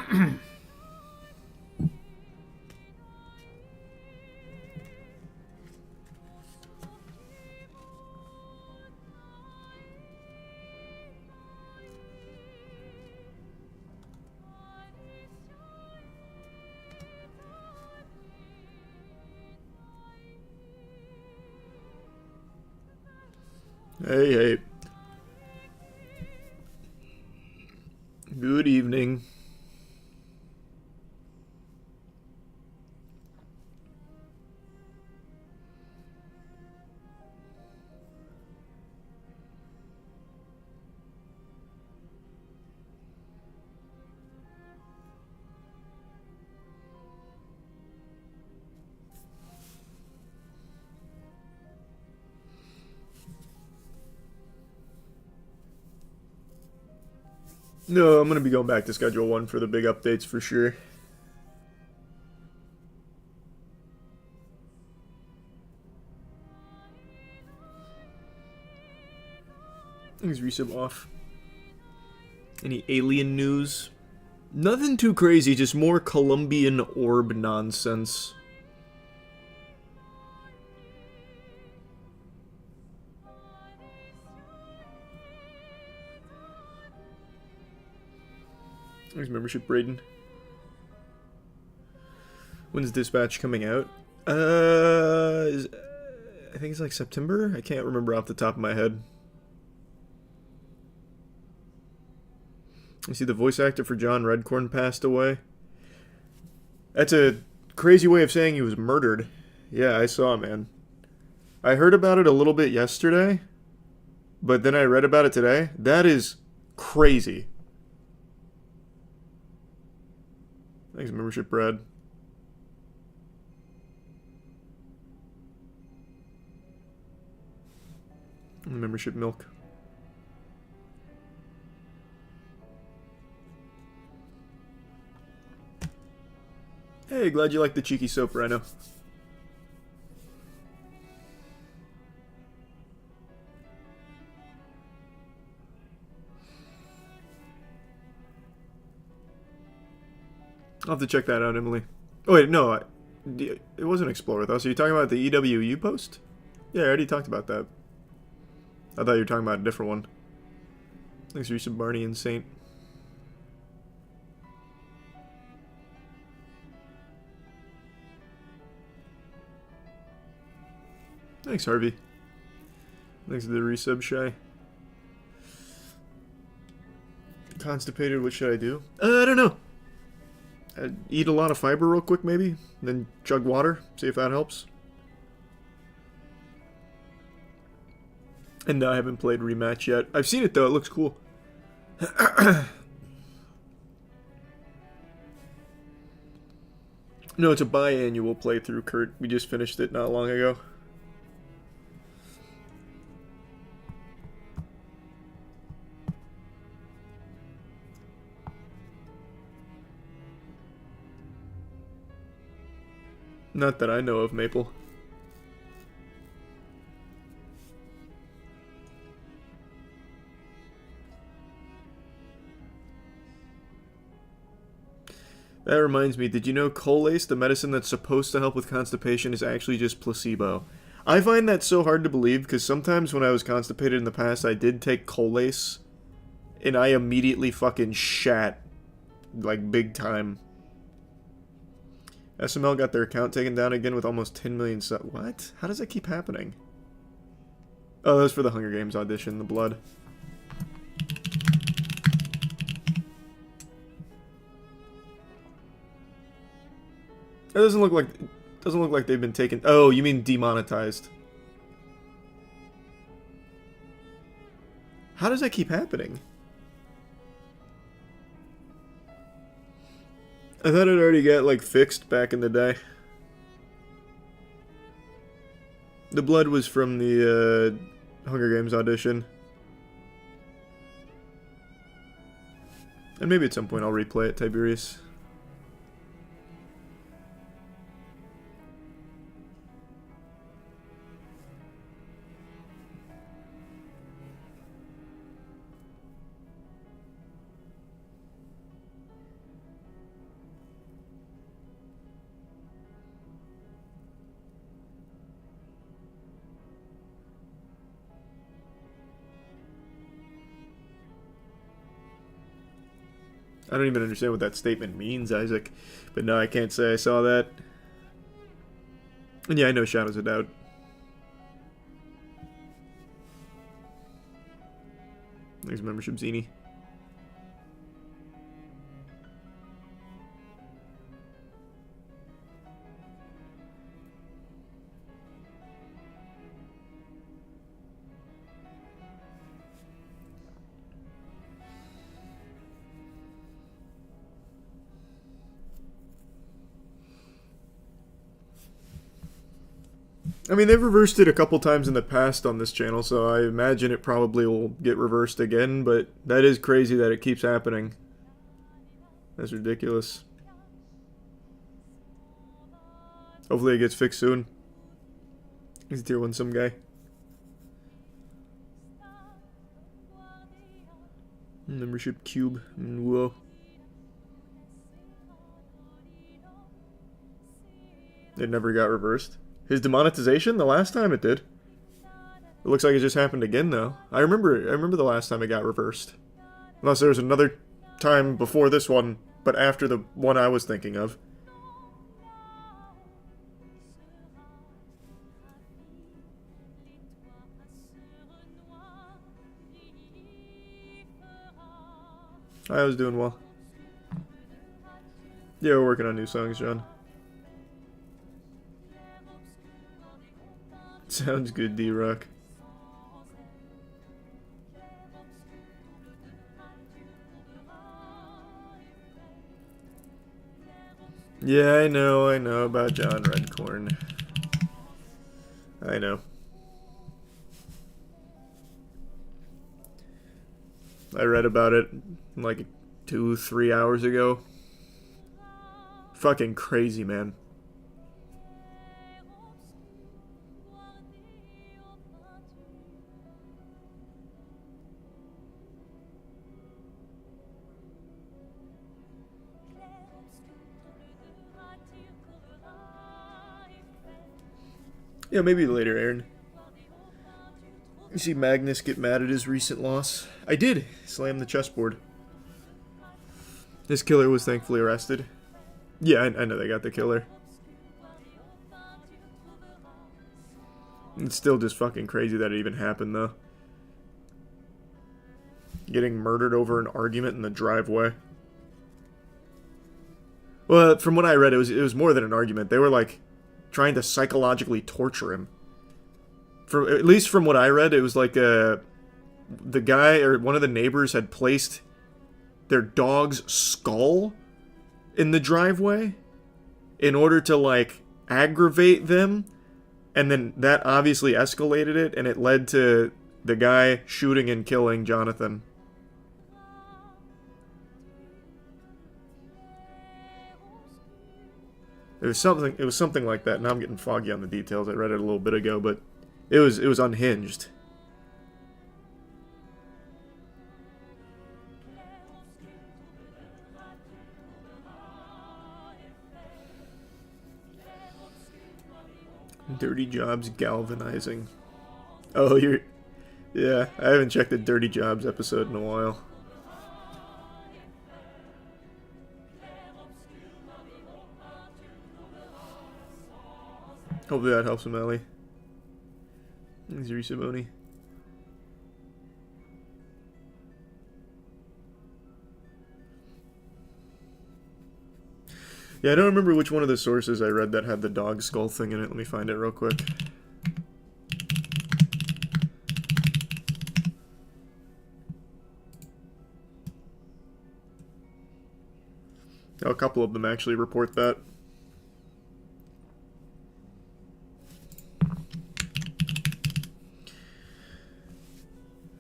Hey, hey. Good evening. No, I'm gonna be going back to Schedule 1 for the big updates for sure. Things resub off. Any alien news? Nothing too crazy, just more Colombian orb nonsense. Thanks, membership, Braden. When's Dispatch coming out? I think it's like September? I can't remember off the top of my head. You see the voice actor for John Redcorn passed away? That's a crazy way of saying he was murdered. Yeah, I saw, man. I heard about it a little bit yesterday, but then I read about it today. That is crazy. Thanks, membership, Brad. Membership, Milk. Hey, glad you like the cheeky soap, Rhino. I'll have to check that out, Emily. Oh, wait, no. It wasn't Explore with Us. Are you talking about the EWU post? Yeah, I already talked about that. I thought you were talking about a different one. Thanks, Risa, Barney, and Saint. Thanks, Harvey. Thanks to the resub, Shy. Constipated, what should I do? I don't know. I'd eat a lot of fiber real quick, maybe. Then chug water. See if that helps. And I haven't played Rematch yet. I've seen it, though. It looks cool. No, it's a biannual playthrough, Kurt. We just finished it not long ago. Not that I know of, Maple. That reminds me, did you know Colace, the medicine that's supposed to help with constipation, is actually just placebo? I find that so hard to believe because sometimes when I was constipated in the past, I did take Colace, and I immediately fucking shat. Like, big time. SML got their account taken down again with almost 10 million subs. What? How does that keep happening? Oh, that was for the Hunger Games audition, the blood. It doesn't look like they've been taken. Oh, you mean demonetized? How does that keep happening? I thought it already got like fixed back in the day. The blood was from the Hunger Games audition. And maybe at some point I'll replay it, Tiberius. I don't even understand what that statement means, Isaac. But no, I can't say I saw that. And yeah, I know Shadows of Doubt. There's membership zini. I mean, they've reversed it a couple times in the past on this channel, so I imagine it probably will get reversed again, but that is crazy that it keeps happening. That's ridiculous. Hopefully it gets fixed soon. He's a tier 1 some guy. Membership cube. Whoa. It never got reversed. His demonetization? The last time it did. It looks like it just happened again, though. I remember the last time it got reversed. Unless there was another time before this one, but after the one I was thinking of. I was doing well. Yeah, we're working on new songs, John. Sounds good, D-Rock. Yeah, I know about John Redcorn. I know. I read about it like 2-3 hours ago. Fucking crazy, man. Yeah, maybe later, Aaron. You see Magnus get mad at his recent loss? I did! Slam the chessboard. This killer was thankfully arrested. Yeah, I know they got the killer. It's still just fucking crazy that it even happened, though. Getting murdered over an argument in the driveway. Well, from what I read, it was more than an argument. They were, like, trying to psychologically torture him. At least from what I read, it was like the guy or one of the neighbors had placed their dog's skull in the driveway in order to, like, aggravate them, and then that obviously escalated it, and it led to the guy shooting and killing Jonathan. It was something like that. Now I'm getting foggy on the details. I read it a little bit ago, but it was unhinged. Dirty Jobs galvanizing. Oh, yeah, I haven't checked the Dirty Jobs episode in a while. Hopefully that helps him, Ellie. Thanks, Risaboni. Yeah, I don't remember which one of the sources I read that had the dog skull thing in it. Let me find it real quick. Oh, a couple of them actually report that.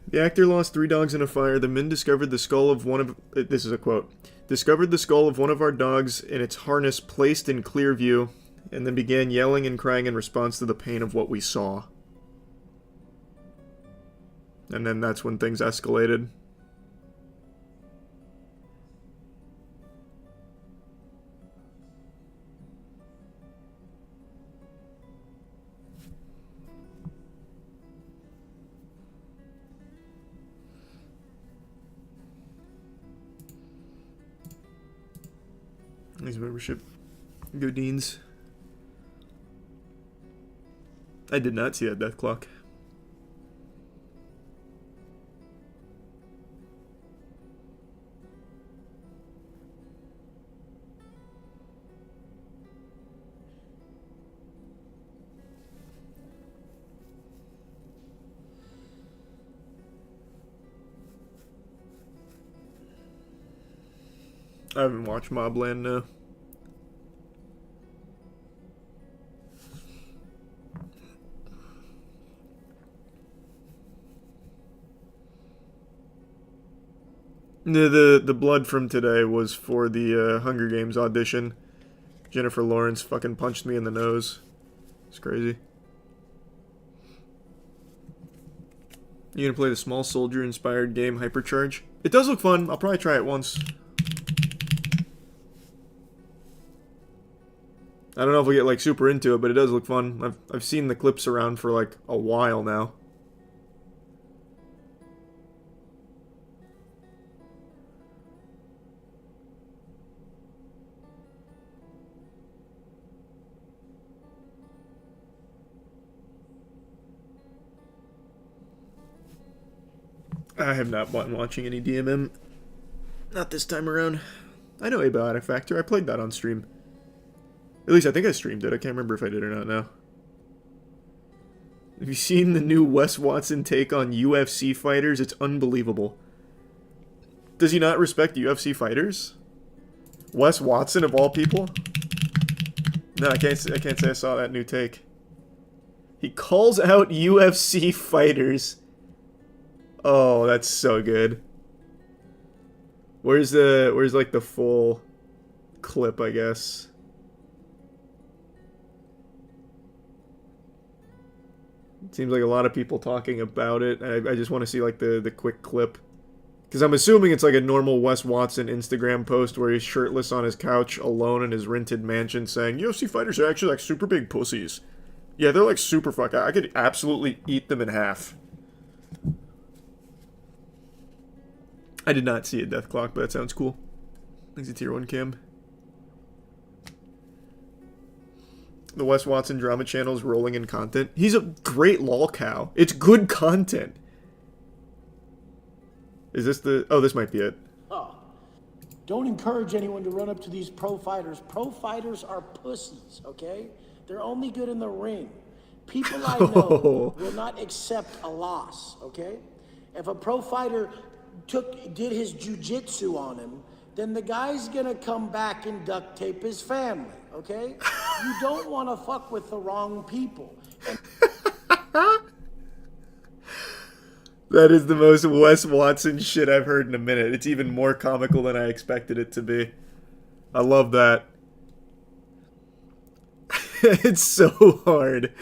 The actor lost 3 dogs in a fire. The men discovered the skull of one of... This is a quote. Discovered the skull of one of our dogs in its harness placed in clear view, and then began yelling and crying in response to the pain of what we saw. And then that's when things escalated. Thanks for membership. Go Deans. I did not see that death clock. I haven't watched Mobland, no. The blood from today was for the Hunger Games audition. Jennifer Lawrence fucking punched me in the nose. It's crazy. You gonna play the small soldier inspired game Hypercharge? It does look fun. I'll probably try it once. I don't know if we'll get like super into it, but it does look fun. I've seen the clips around for like a while now. I have not been watching any DMM. Not this time around. I know Abiotic Factor. I played that on stream. At least I think I streamed it. I can't remember if I did or not now. Have you seen the new Wes Watson take on UFC fighters? It's unbelievable. Does he not respect UFC fighters? Wes Watson of all people? No, I can't say I saw that new take. He calls out UFC fighters. Oh, that's so good. Where's like the full clip, I guess? It seems like a lot of people talking about it. I just want to see like the quick clip. Because I'm assuming it's like a normal Wes Watson Instagram post where he's shirtless on his couch alone in his rented mansion saying, UFC fighters are actually like super big pussies. Yeah, they're like super fuck. I could absolutely eat them in half. I did not see a death clock, but that sounds cool. Thanks to Tier 1 Cam. The Wes Watson drama channel is rolling in content. He's a great lol cow. It's good content. Is this the... Oh, this might be it. Oh. Don't encourage anyone to run up to these pro fighters. Pro fighters are pussies, okay? They're only good in the ring. People I know will not accept a loss, okay? If a pro fighter did his jujitsu on him, then the guy's gonna come back and duct tape his family, okay? You don't want to fuck with the wrong people. That is the most Wes Watson shit I've heard in a minute. It's even more comical than I expected it to be. I love that. It's so hard.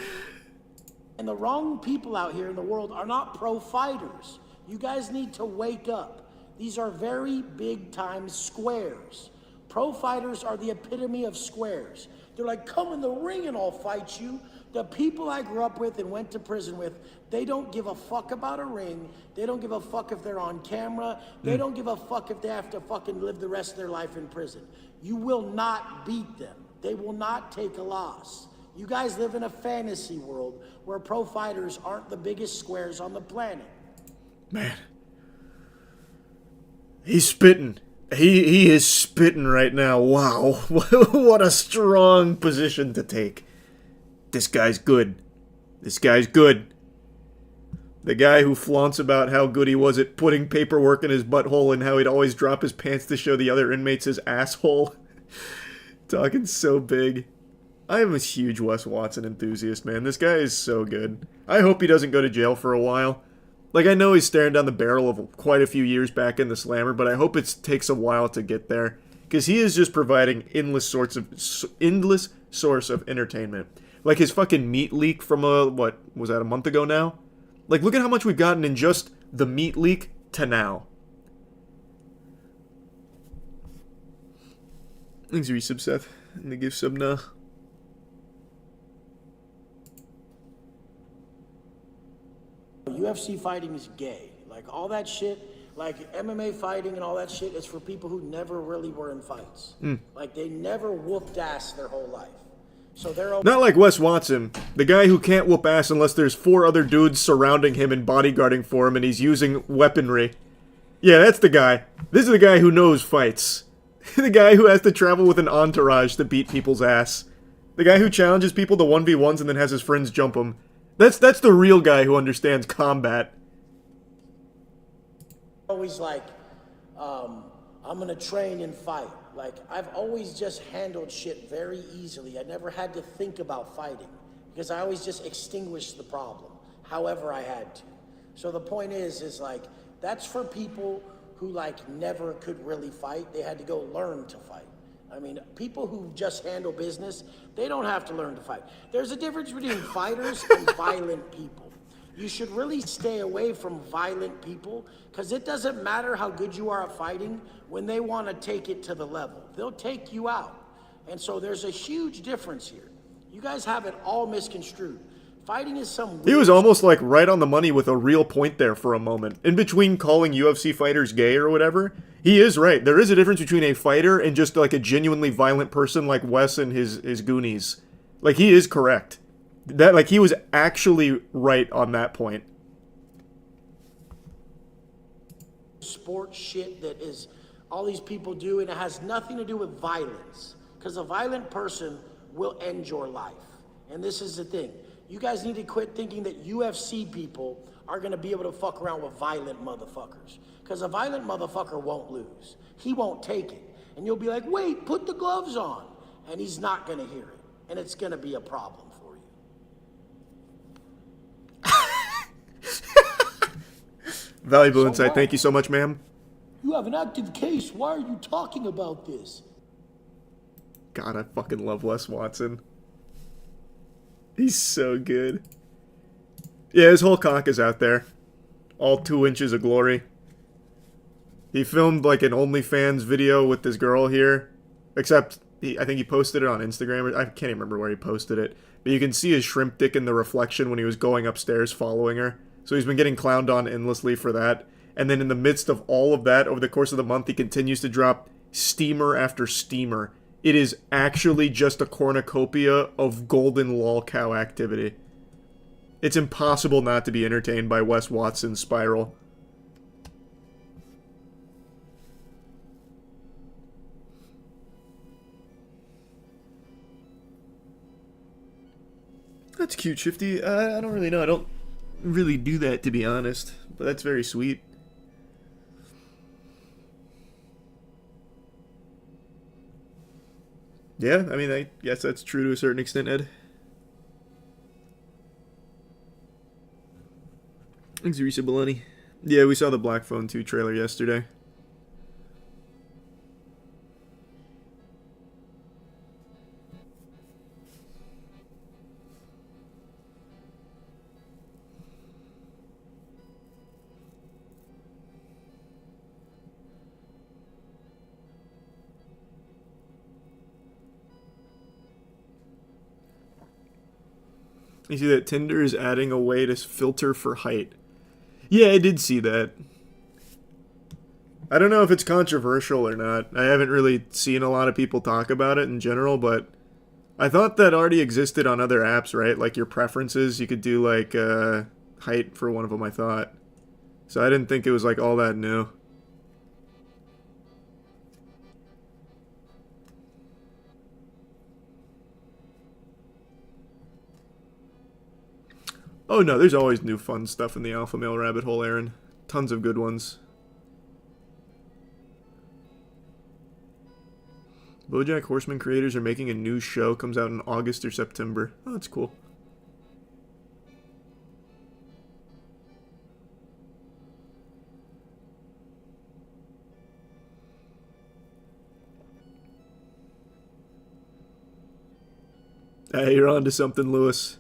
And the wrong people out here in the world are not pro fighters. You guys need to wake up. These are very big time squares. Pro fighters are the epitome of squares. They're like, come in the ring and I'll fight you. The people I grew up with and went to prison with, they don't give a fuck about a ring. They don't give a fuck if they're on camera. They don't give a fuck if they have to fucking live the rest of their life in prison. You will not beat them. They will not take a loss. You guys live in a fantasy world where pro fighters aren't the biggest squares on the planet. Man. He's spitting. He is spitting right now. Wow. What a strong position to take. This guy's good. This guy's good. The guy who flaunts about how good he was at putting paperwork in his butthole and how he'd always drop his pants to show the other inmates his asshole. Talking so big. I am a huge Wes Watson enthusiast, man. This guy is so good. I hope he doesn't go to jail for a while. Like, I know he's staring down the barrel of quite a few years back in the slammer, but I hope it takes a while to get there. Because he is just providing endless source of entertainment. Like his fucking meat leak from, what, was that a month ago now? Like, look at how much we've gotten in just the meat leak to now. Thanks, resub, Seth. And the gift sub now. UFC fighting is gay. Like, all that shit, Like MMA fighting and all that shit is for people who never really were in fights. Like they never whooped ass their whole life. So they're Not like Wes Watson, the guy who can't whoop ass unless there's 4 other dudes surrounding him and bodyguarding for him and he's using weaponry. Yeah, that's the guy. This is the guy who knows fights. The guy who has to travel with an entourage to beat people's ass. The guy who challenges people to 1v1s and then has his friends jump him. That's the real guy who understands combat. always like, I'm gonna train and fight. Like, I've always just handled shit very easily. I never had to think about fighting because I always just extinguished the problem, however I had to. So the point is like, that's for people who like never could really fight. They had to go learn to fight. I mean, people who just handle business, they don't have to learn to fight. There's a difference between fighters and violent people. You should really stay away from violent people because it doesn't matter how good you are at fighting when they want to take it to the level. They'll take you out. And so there's a huge difference here. You guys have it all misconstrued. Fighting is some weird... He was almost like right on the money with a real point there for a moment. In between calling UFC fighters gay or whatever, he is right. There is a difference between a fighter and just like a genuinely violent person like Wes and his Goonies. Like, he is correct. That, like, he was actually right on that point. Sports shit that is all these people do, and it has nothing to do with violence. Because a violent person will end your life. And this is the thing. You guys need to quit thinking that UFC people are going to be able to fuck around with violent motherfuckers. Because a violent motherfucker won't lose. He won't take it. And you'll be like, wait, put the gloves on. And he's not going to hear it. And it's going to be a problem for you. Valuable So insight. what? Thank you so much, ma'am. You have an active case. Why are you talking about this? God, I fucking love Wes Watson. He's so good. Yeah, his whole cock is out there. All 2 inches of glory. He filmed like an OnlyFans video with this girl here. Except, I think he posted it on Instagram. I can't even remember where he posted it. But you can see his shrimp dick in the reflection when he was going upstairs following her. So he's been getting clowned on endlessly for that. And then in the midst of all of that, over the course of the month, he continues to drop steamer after steamer. It is actually just a cornucopia of golden lol cow activity. It's impossible not to be entertained by Wes Watson's spiral. That's cute, Shifty. I don't really know. I don't really do that, to be honest. But that's very sweet. Yeah, I mean, I guess that's true to a certain extent, Ed. Thanks, Risa Baloney. Yeah, we saw the Black Phone 2 trailer yesterday. You see that Tinder is adding a way to filter for height. Yeah, I did see that. I don't know if it's controversial or not. I haven't really seen a lot of people talk about it in general, but I thought that already existed on other apps, right? Like your preferences, you could do like height for one of them, I thought. So I didn't think it was like all that new. Oh no, there's always new fun stuff in the alpha male rabbit hole, Aaron. Tons of good ones. BoJack Horseman creators are making a new show. Comes out in August or September. Oh, that's cool. Hey, you're on to something, Lewis.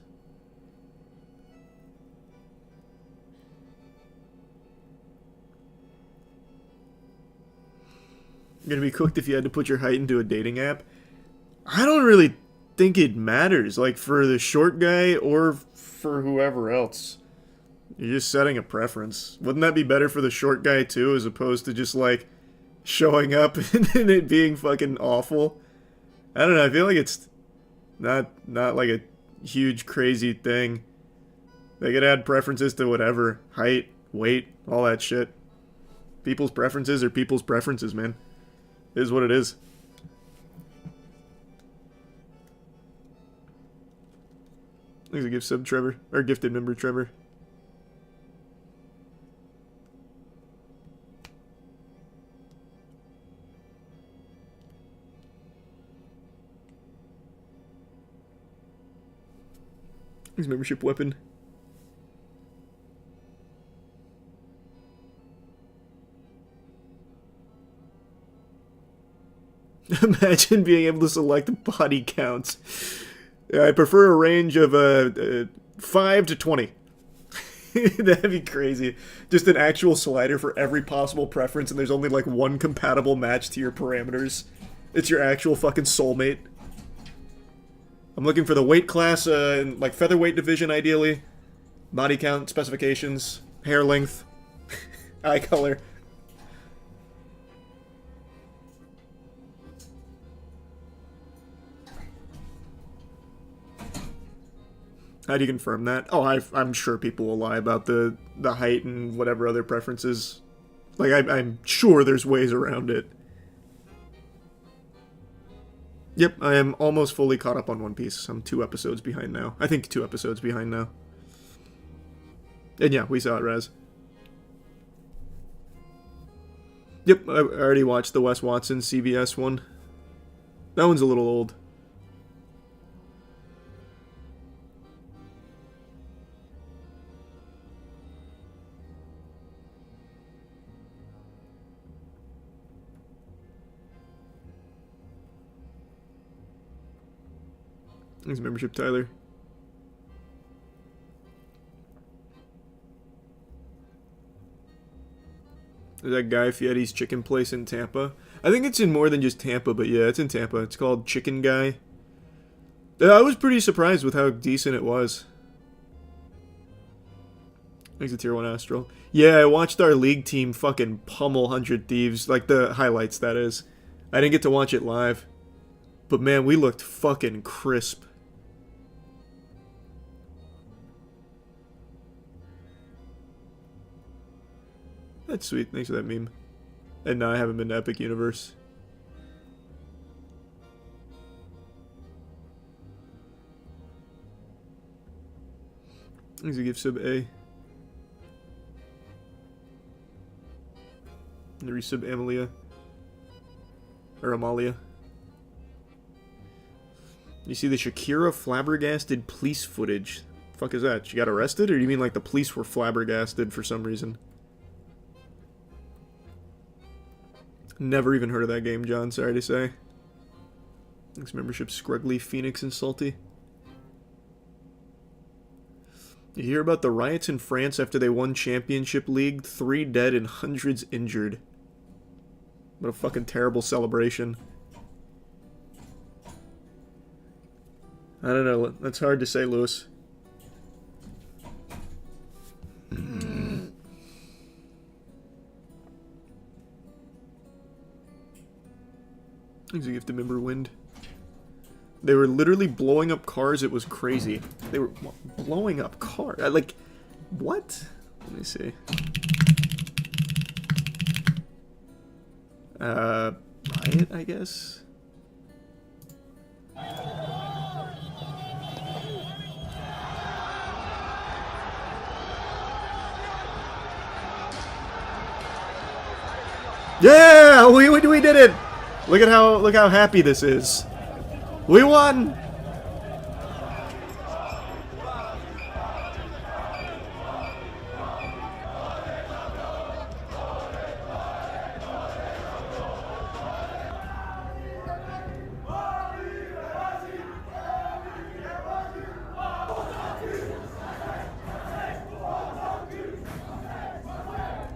You're gonna be cooked if you had to put your height into a dating app? I don't really think it matters, like for the short guy or for whoever else. You're just setting a preference. Wouldn't that be better for the short guy too, as opposed to just like showing up and it being fucking awful? I don't know, I feel like it's not like a huge crazy thing. They could add preferences to whatever. Height, weight, all that shit. People's preferences are people's preferences, man. It is what it is. Thanks a gift sub, Trevor. Or gifted member, Trevor. His membership weapon. Imagine being able to select body counts. I prefer a range of 5 to 20. That'd be crazy. Just an actual slider for every possible preference, and there's only like one compatible match to your parameters. It's your actual fucking soulmate. I'm looking for the weight class, in, like, featherweight division, ideally. Body count, specifications, hair length, eye color. How do you confirm that? Oh, I'm sure people will lie about the height and whatever other preferences. Like, I'm sure there's ways around it. Yep, I am almost fully caught up on One Piece. I'm 2 episodes behind now. I think 2 episodes behind now. And yeah, we saw it, Raz. Yep, I already watched the Wes Watson CBS one. That one's a little old. Thanks, membership, Tyler. There's that Guy Fieri's chicken place in Tampa. I think it's in more than just Tampa, but yeah, it's in Tampa. It's called Chicken Guy. I was pretty surprised with how decent it was. Thanks to Tier 1 Astral. Yeah, I watched our league team fucking pummel 100 Thieves. Like, the highlights, that is. I didn't get to watch it live. But man, we looked fucking crisp. That's sweet. Thanks for that meme. And no, I haven't been to Epic Universe. Thanks a gift sub A. And the resub Amalia. Or Amalia. You see the Shakira flabbergasted police footage. Fuck is that? She got arrested? Or do you mean like the police were flabbergasted for some reason? Never even heard of that game, John, sorry to say. Thanks membership, Scrugly, Phoenix, and Salty. You hear about the riots in France after they won Championship League? 3 dead and hundreds injured. What a fucking terrible celebration. I don't know, that's hard to say, Lewis. Thanks a gift to member Wind. They were literally blowing up cars, it was crazy. They were blowing up cars. Like, what? Let me see. Riot, I guess? Yeah! We did it! Look how happy this is. We won!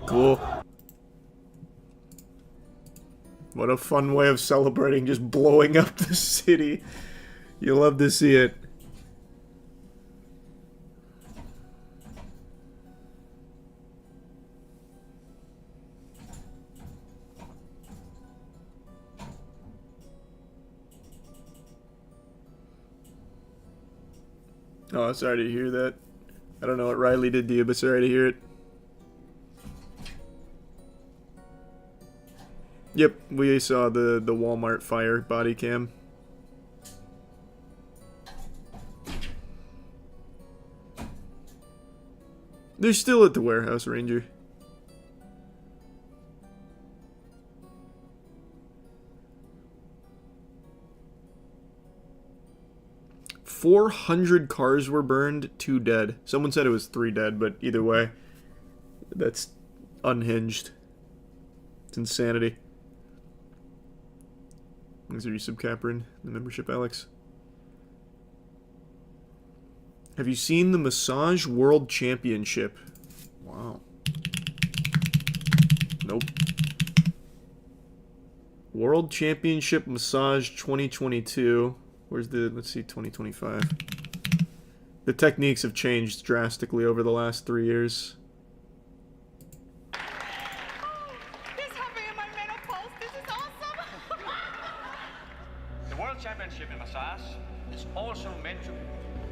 Cool. What a fun way of celebrating, just blowing up the city. You love to see it. Oh, sorry to hear that. I don't know what Riley did to you, but sorry to hear it. Yep, we saw the Walmart fire body cam. They're still at the warehouse, Ranger. "400 cars were burned, 2 dead." Someone said it was 3 dead, but either way, that's unhinged. It's insanity. Thanks for your subcaprin, the membership, Alex. Have you seen the Massage World Championship? Wow. Nope. World Championship Massage 2022. Where's the, let's see, 2025. The techniques have changed drastically over the last 3 years. This happened in my menopause. This is awesome. The World Championship in Massage is also meant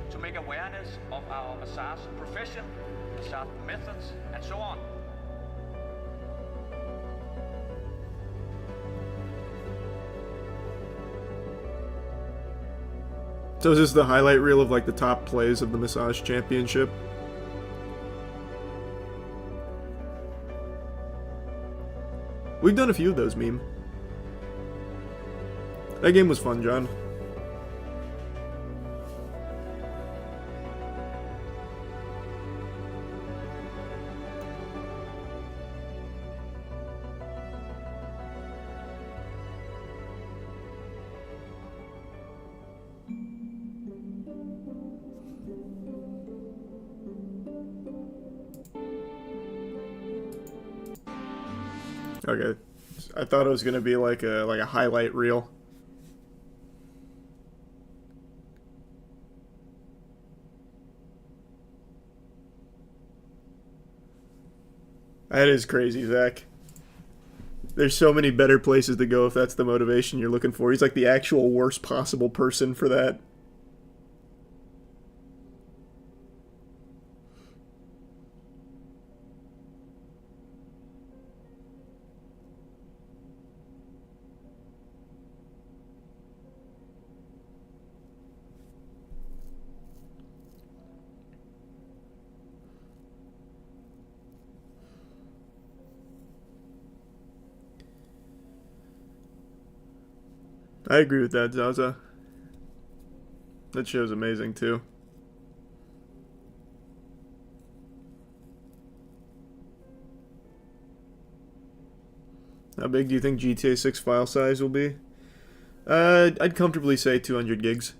to make awareness of our massage profession, massage methods, and so on. So is this the highlight reel of like the top plays of the Massage Championship? We've done a few of those, meme. That game was fun, John. Okay, I thought it was gonna be like a highlight reel. That is crazy, Zach. There's so many better places to go if that's the motivation you're looking for. He's like the actual worst possible person for that. I agree with that, Zaza. That show's amazing, too. How big do you think GTA 6 file size will be? I'd comfortably say 200 gigs.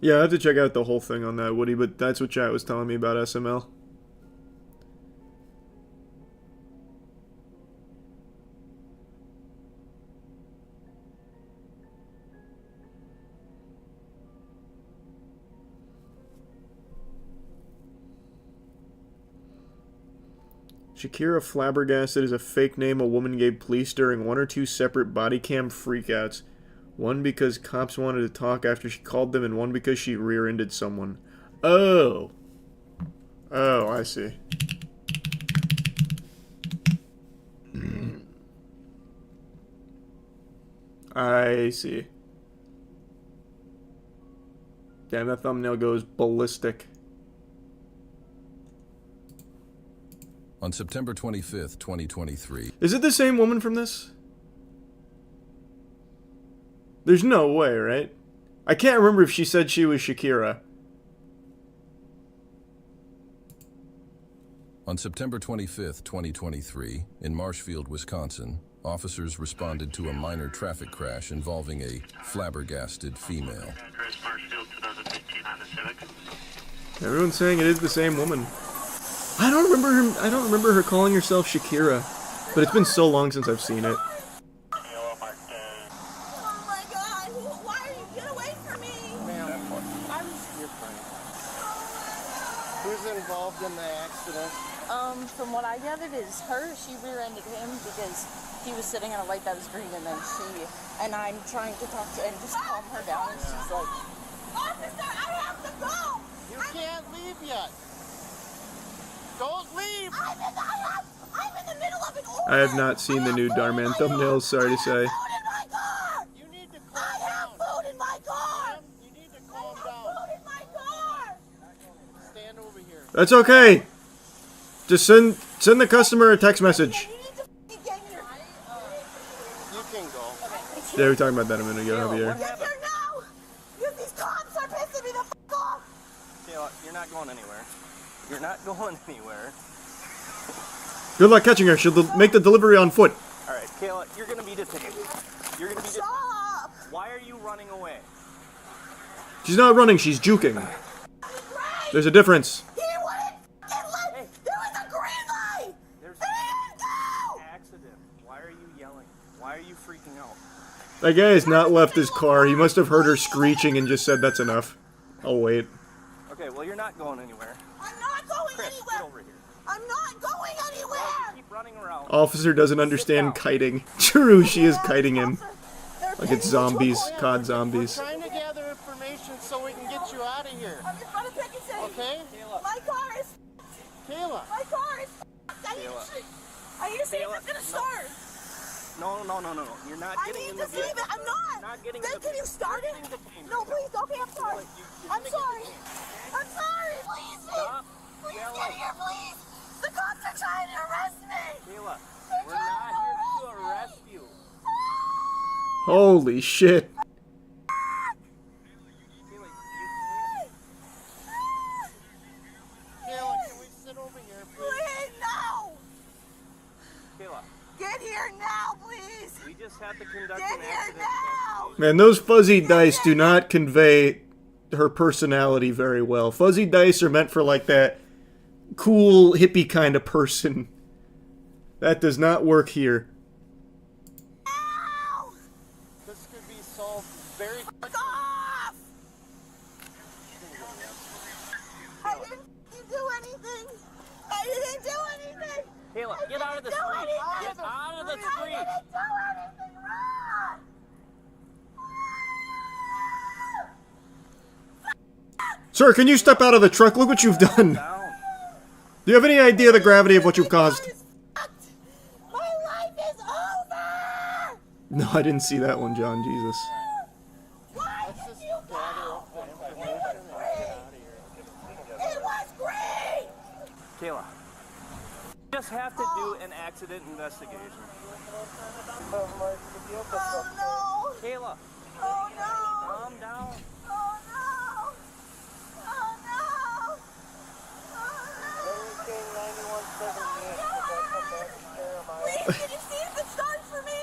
Yeah, I have to check out the whole thing on that, Woody, but that's what chat was telling me about SML. Shakira flabbergasted is a fake name a woman gave police during 1 or 2 separate body cam freakouts. One because cops wanted to talk after she called them, and one because she rear-ended someone. Oh. Oh, I see. I see. Damn, that thumbnail goes ballistic. On September 25th, 2023. Is it the same woman from this? There's no way, right? I can't remember if she said she was Shakira. On September 25th, 2023, in Marshfield, Wisconsin, officers responded to a minor traffic crash involving a flabbergasted female. Everyone's saying it is the same woman. I don't remember her calling herself Shakira, but it's been so long since I've seen it. Oh my God! Why are you? Get away from me! Ma'am, this? From what I gathered is her, she rear-ended him because he was sitting at a light that was green, and then and I'm trying to talk to and just calm her down, and she's like, Officer, I have to go! You can't leave yet. Don't leave! I'm in the middle of an order! I have not seen the new Darman thumbnails, sorry to say. You need to calm down. I have food in my car! You need to calm down. Food in my car! Stand over here. That's okay. Just send the customer a text message. You need to get here. You can go. Yeah, we were talking about that a minute ago, Javier. Get here now! These cops are pissing me the f*** off! Kayla, you're not going anywhere. You're not going anywhere. Good luck catching her. She'll make the delivery on foot. All right, Kayla, you're gonna be detained. You're gonna be detained. Stop! Why are you running away? She's not running, she's juking. There's a difference. He wouldn't let. There was a green light! There's He didn't go! an accident. Why are you yelling? Why are you freaking out? That guy has not left his car. He must have heard her screeching and just said, that's enough. I'll wait. Okay, well, you're not going anywhere. I'm not going Chris, anywhere! get over here. I'm not going anywhere! Well, you keep running around. Officer doesn't understand kiting. True, she is kiting him. Like it's zombies, COD zombies. We're trying to gather information so we can get you out of here. I'm in front of Pick and Save. Okay? My car is. Kayla. My car is. I need to see if Kayla, it's gonna no. start. No. You're not I getting need in to the see if vehicle. it. I'm not. You're not getting Then in the can you vehicle. start it? You're getting detained No, right now. please. Okay, I'm sorry. I'm sorry. I'm sorry. Please, Stop please yelling. get here, please. The cops are trying to arrest me. Kayla, we're not here to arrest you. Holy shit. Kayla, you can't. Kayla, can we sit over here, please? Please, no. Kayla, Get here now, please. we just had to conduct Get an here accident now. investigation. Man, those fuzzy dice do not convey her personality very well. Fuzzy dice are meant for like that cool hippie kind of person. That does not work here. Ow! This could be solved very quickly. Fuck off! I didn't do anything. I didn't do anything. Kayla, I get out of the didn't do street. anything. Get out of the I street. didn't do anything wrong. Sir, can you step out of the truck? Look what you've done. Down. Do you have any idea the gravity of what you've caused? My life is over. No, I didn't see that one, John. Jesus. Why Let's did just you gather go? up the information and get out of here. It was green. Kayla, you just have to do an accident investigation. Oh no. Kayla, Oh no. calm down. Oh no. Oh no. Please, can you see if it starts for me?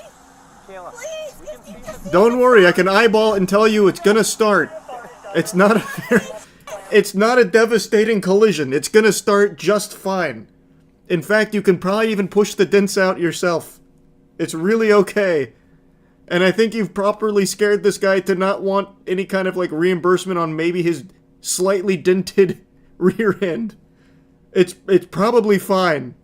Kayla, Please, we can see the Don't worry, I can eyeball it and tell you it's gonna start. It's not it's not a devastating collision. It's gonna start just fine. In fact, you can probably even push the dents out yourself. It's really okay. And I think you've properly scared this guy to not want any kind of like reimbursement on maybe his slightly dented rear end. It's probably fine.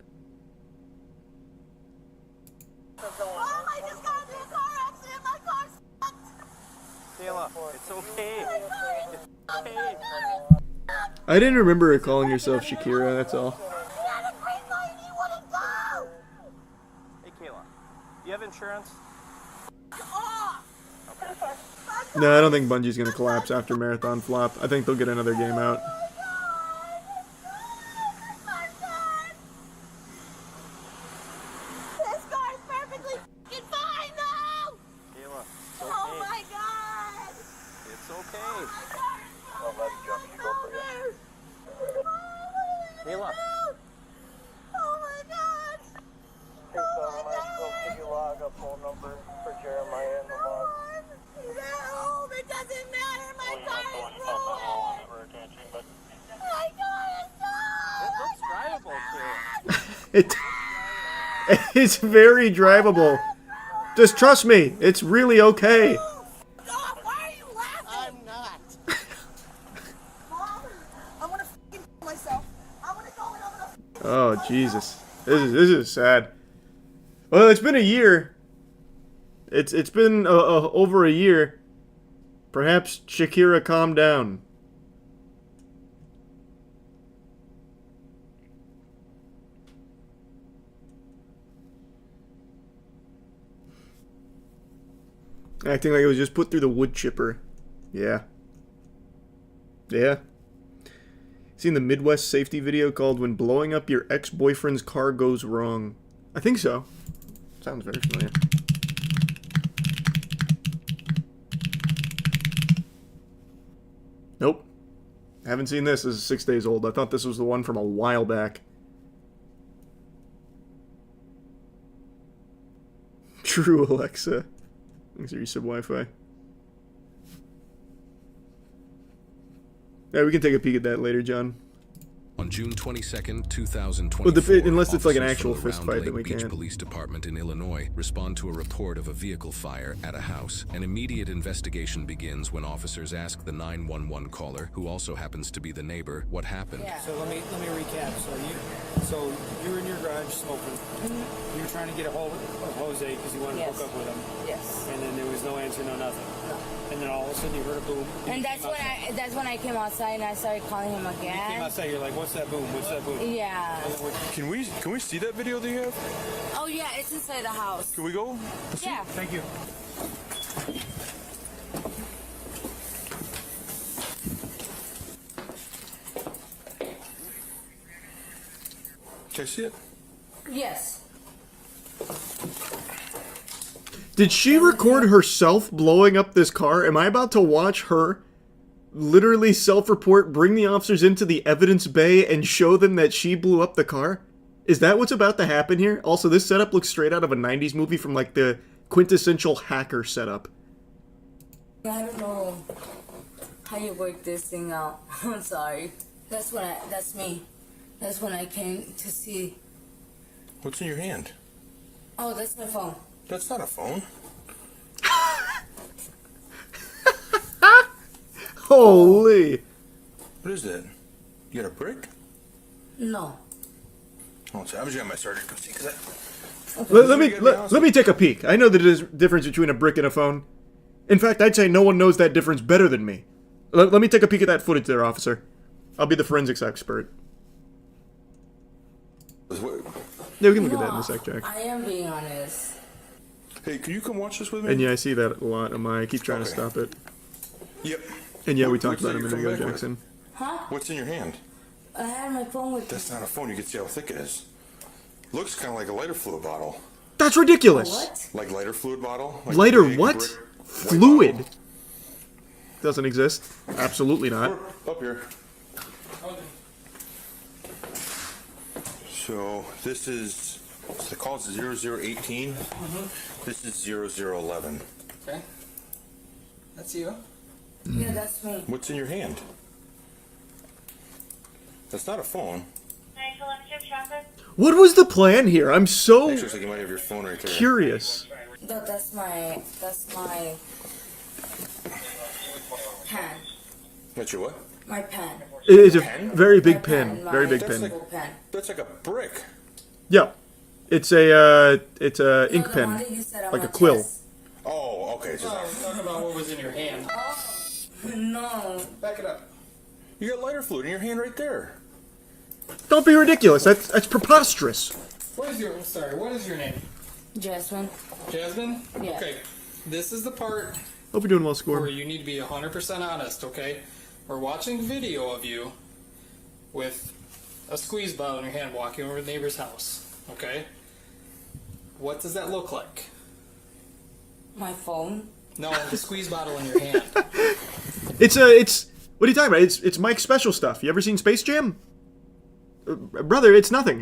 Mom, I just got into a car accident. My car's fucked. Kayla, it's okay. My car is It's fucked. okay. I didn't remember her calling herself Shakira, that's all. He had a green light and he wouldn't go. Hey, Kayla, you have insurance? Off. No, I don't think Bungie's gonna collapse after Marathon flop. I think they'll get another game out. My God. This car's perfectly f***ing fine, though. Kayla, it's okay. Oh my God. It's okay. My car is over. Kayla. Oh my God. Oh my God. log a phone number for Jeremiah in the log. No, it doesn't matter. My car is ruined. My car is It looks drivable, too. It's very drivable. Just trust me, it's really okay. Stop! Why are you laughing? I'm not. Mom, I want to f***ing kill myself. I want to go and I'm gonna Oh, Jesus. This is sad. Well, it's been a year. It's been over a year. Perhaps Shakira calm down. Acting like it was just put through the wood chipper. Yeah. Yeah. Seen the Midwest safety video called When Blowing Up Your Ex-Boyfriend's Car Goes Wrong? I think so. Sounds very familiar. Nope. Haven't seen this. This is 6 days old. I thought this was the one from a while back. True, Alexa. Thanks for your sub Wi-Fi. Yeah, we can take a peek at that later, John. On June 22nd, 2024, Well, unless it's like an officers actual from the fist Round fight, Lake then we Beach can't. Police Department in Illinois respond to a report of a vehicle fire at a house. An immediate investigation begins when officers ask the 911 caller, who also happens to be the neighbor, what happened. So let me recap. So you were in your garage smoking. You were trying to get a hold of Jose because you wanted to hook up with him. Yes. And then there was no answer, no nothing. And then all of a sudden you heard a boom. And that's when I came outside and I started calling him You came again. outside. You're like, "What's that boom? What's that boom?" Yeah. And then Can we see that video that you have? Oh yeah, it's inside the house. Can we go? Yeah. Thank you. Can I see it? Yes. Did she record herself blowing up this car? Am I about to watch her literally self-report, bring the officers into the evidence bay, and show them that she blew up the car? Is that what's about to happen here? Also, this setup looks straight out of a 90s movie from, like, the quintessential hacker setup. I don't know how you work this thing out. I'm sorry. That's me. That's when I came to see. What's in your hand? Oh, that's my phone. That's not a phone. Holy! What is that? You got a brick? No. Oh, so I'm just gonna my sergeant come see because Let me take a peek. I know the difference between a brick and a phone. In fact, I'd say no one knows that difference better than me. Let me take a peek at that footage there, officer. I'll be the forensics expert. Yeah, we can look at that in a sec, Jack. I am being honest. Hey, can you come watch this with me? And yeah, I see that a lot. I keep trying to stop it. Yep. And yeah, we What's talked about that it a you're minute ago, coming back with? Jackson. Huh? What's in your hand? I had my phone with me. That's not a phone. You can see how thick it is. Looks kind of like a lighter fluid bottle. That's ridiculous. What? Like lighter fluid bottle? Like Lighter big what? brick white Fluid. bottle. Doesn't exist. Absolutely not. Up here. So this is the call's 0018. This is 0011. Okay. That's you. Yeah, that's me. What's in your hand? That's not a phone. What was the plan here? I'm so Actually, looks like you might have your phone right there. curious. That's my pen. That's your what? My pen. It is a Pen? very big My pen. Very my big That's pen. full pen. That's like a brick. Yeah. It's a ink No, the one pen. that you said on Like my a quill. chest. Oh, okay. It's just Oh, talking about what was in your hand. No. Back it up. you got lighter fluid in your hand right there. Don't be ridiculous. That's preposterous. What is your name? Jasmine. Jasmine? Yeah. Okay. This is the part Hope you're doing well, where Score. you need to be 100% honest, okay? We're watching video of you with a squeeze bottle in your hand walking over to the neighbor's house, okay? What does that look like? My phone. No, the squeeze bottle in your hand. It's what are you talking about? It's Mike's special stuff. You ever seen Space Jam? Brother, it's nothing.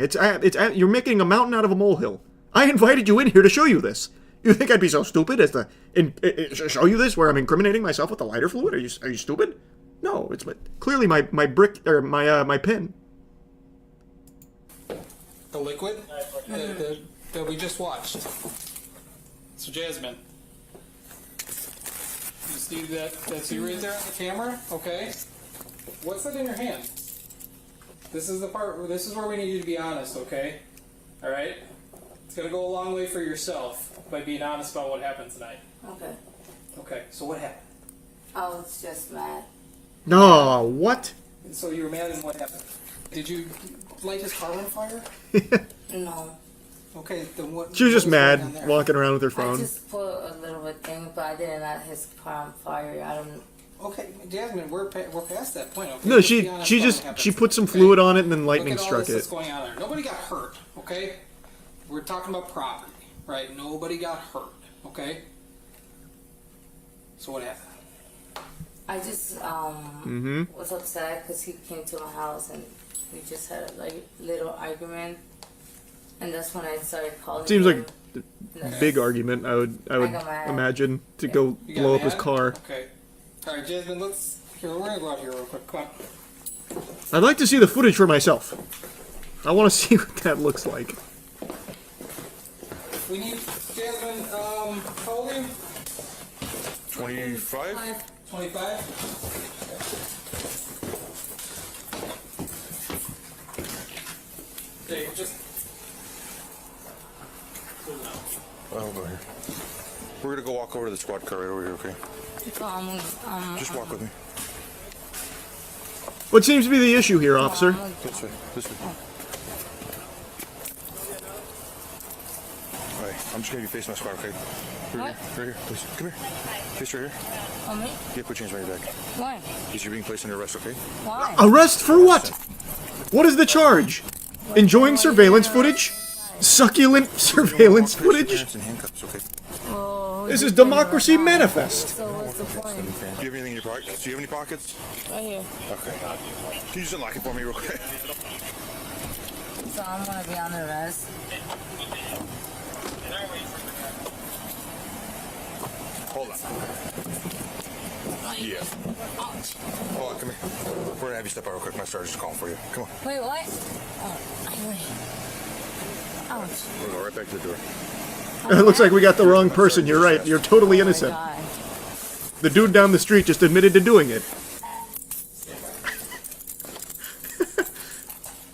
You're making a mountain out of a molehill. I invited you in here to show you this. You think I'd be so stupid as to show you this where I'm incriminating myself with the lighter fluid? Are you stupid? No, it's clearly my brick or my pen. The liquid that we just watched. So Jasmine, you see that's you right there on the camera, okay? What's that in your hand? This is the part. This is where we need you to be honest. Okay. All right. It's gonna go a long way for yourself by being honest about what happened tonight. Okay. Okay. So what happened? I was just mad. No, what? So you were mad at what happened? Did you light his car on fire? No. Okay. Then what? She was just what going on mad, there? walking around with her I phone. just put a little bit thing, but I didn't light his car on fire. I don't. Okay, Jasmine, we're past that point. Okay? No, Let's she be honest she about just what happened, she put some okay? fluid on it and then lightning Look at all struck this it. that's going on there. Nobody got hurt. Okay. We're talking about property, right? Nobody got hurt. Okay. So what happened? I just was upset because he came to my house and we just had a like little argument, and that's when I started calling. Seems like him. a big argument. I would got mad. imagine to go You got blow up his mad? car. Okay. All right, Jasmine. We're gonna go out here real quick. Come on. I'd like to see the footage for myself. I want to see what that looks like. We need Jasmine. How old are you? 25? 25. Okay, just. I'll go here. We're gonna go walk over to the squad car right over here, okay? Just walk with me. What seems to be the issue here, officer? This way. This way. Alright, I'm just gonna be facing my squad, okay? Right here, please. Come here. Face right here. Oh, me? Yeah, put your hands behind your back. Why? Because you're being placed under arrest, okay? Why? Arrest for what? What is the charge? Enjoying surveillance footage? Succulent surveillance footage? Hands in handcuffs, okay? Oh, This is Democracy Manifest. So what's the point? Do you have anything in your pockets? Do you have any pockets? Right here. Okay. Can you just unlock it for me real quick? So I'm gonna be on the rest. Hold on. Yeah. Hold on, come here. We're gonna have you step out real quick. My sergeant's calling for you. Come on. Wait, what? Oh, ouch. We'll go right back to the door. It looks like we got the wrong person. You're right. You're totally innocent. God. The dude down the street just admitted to doing it.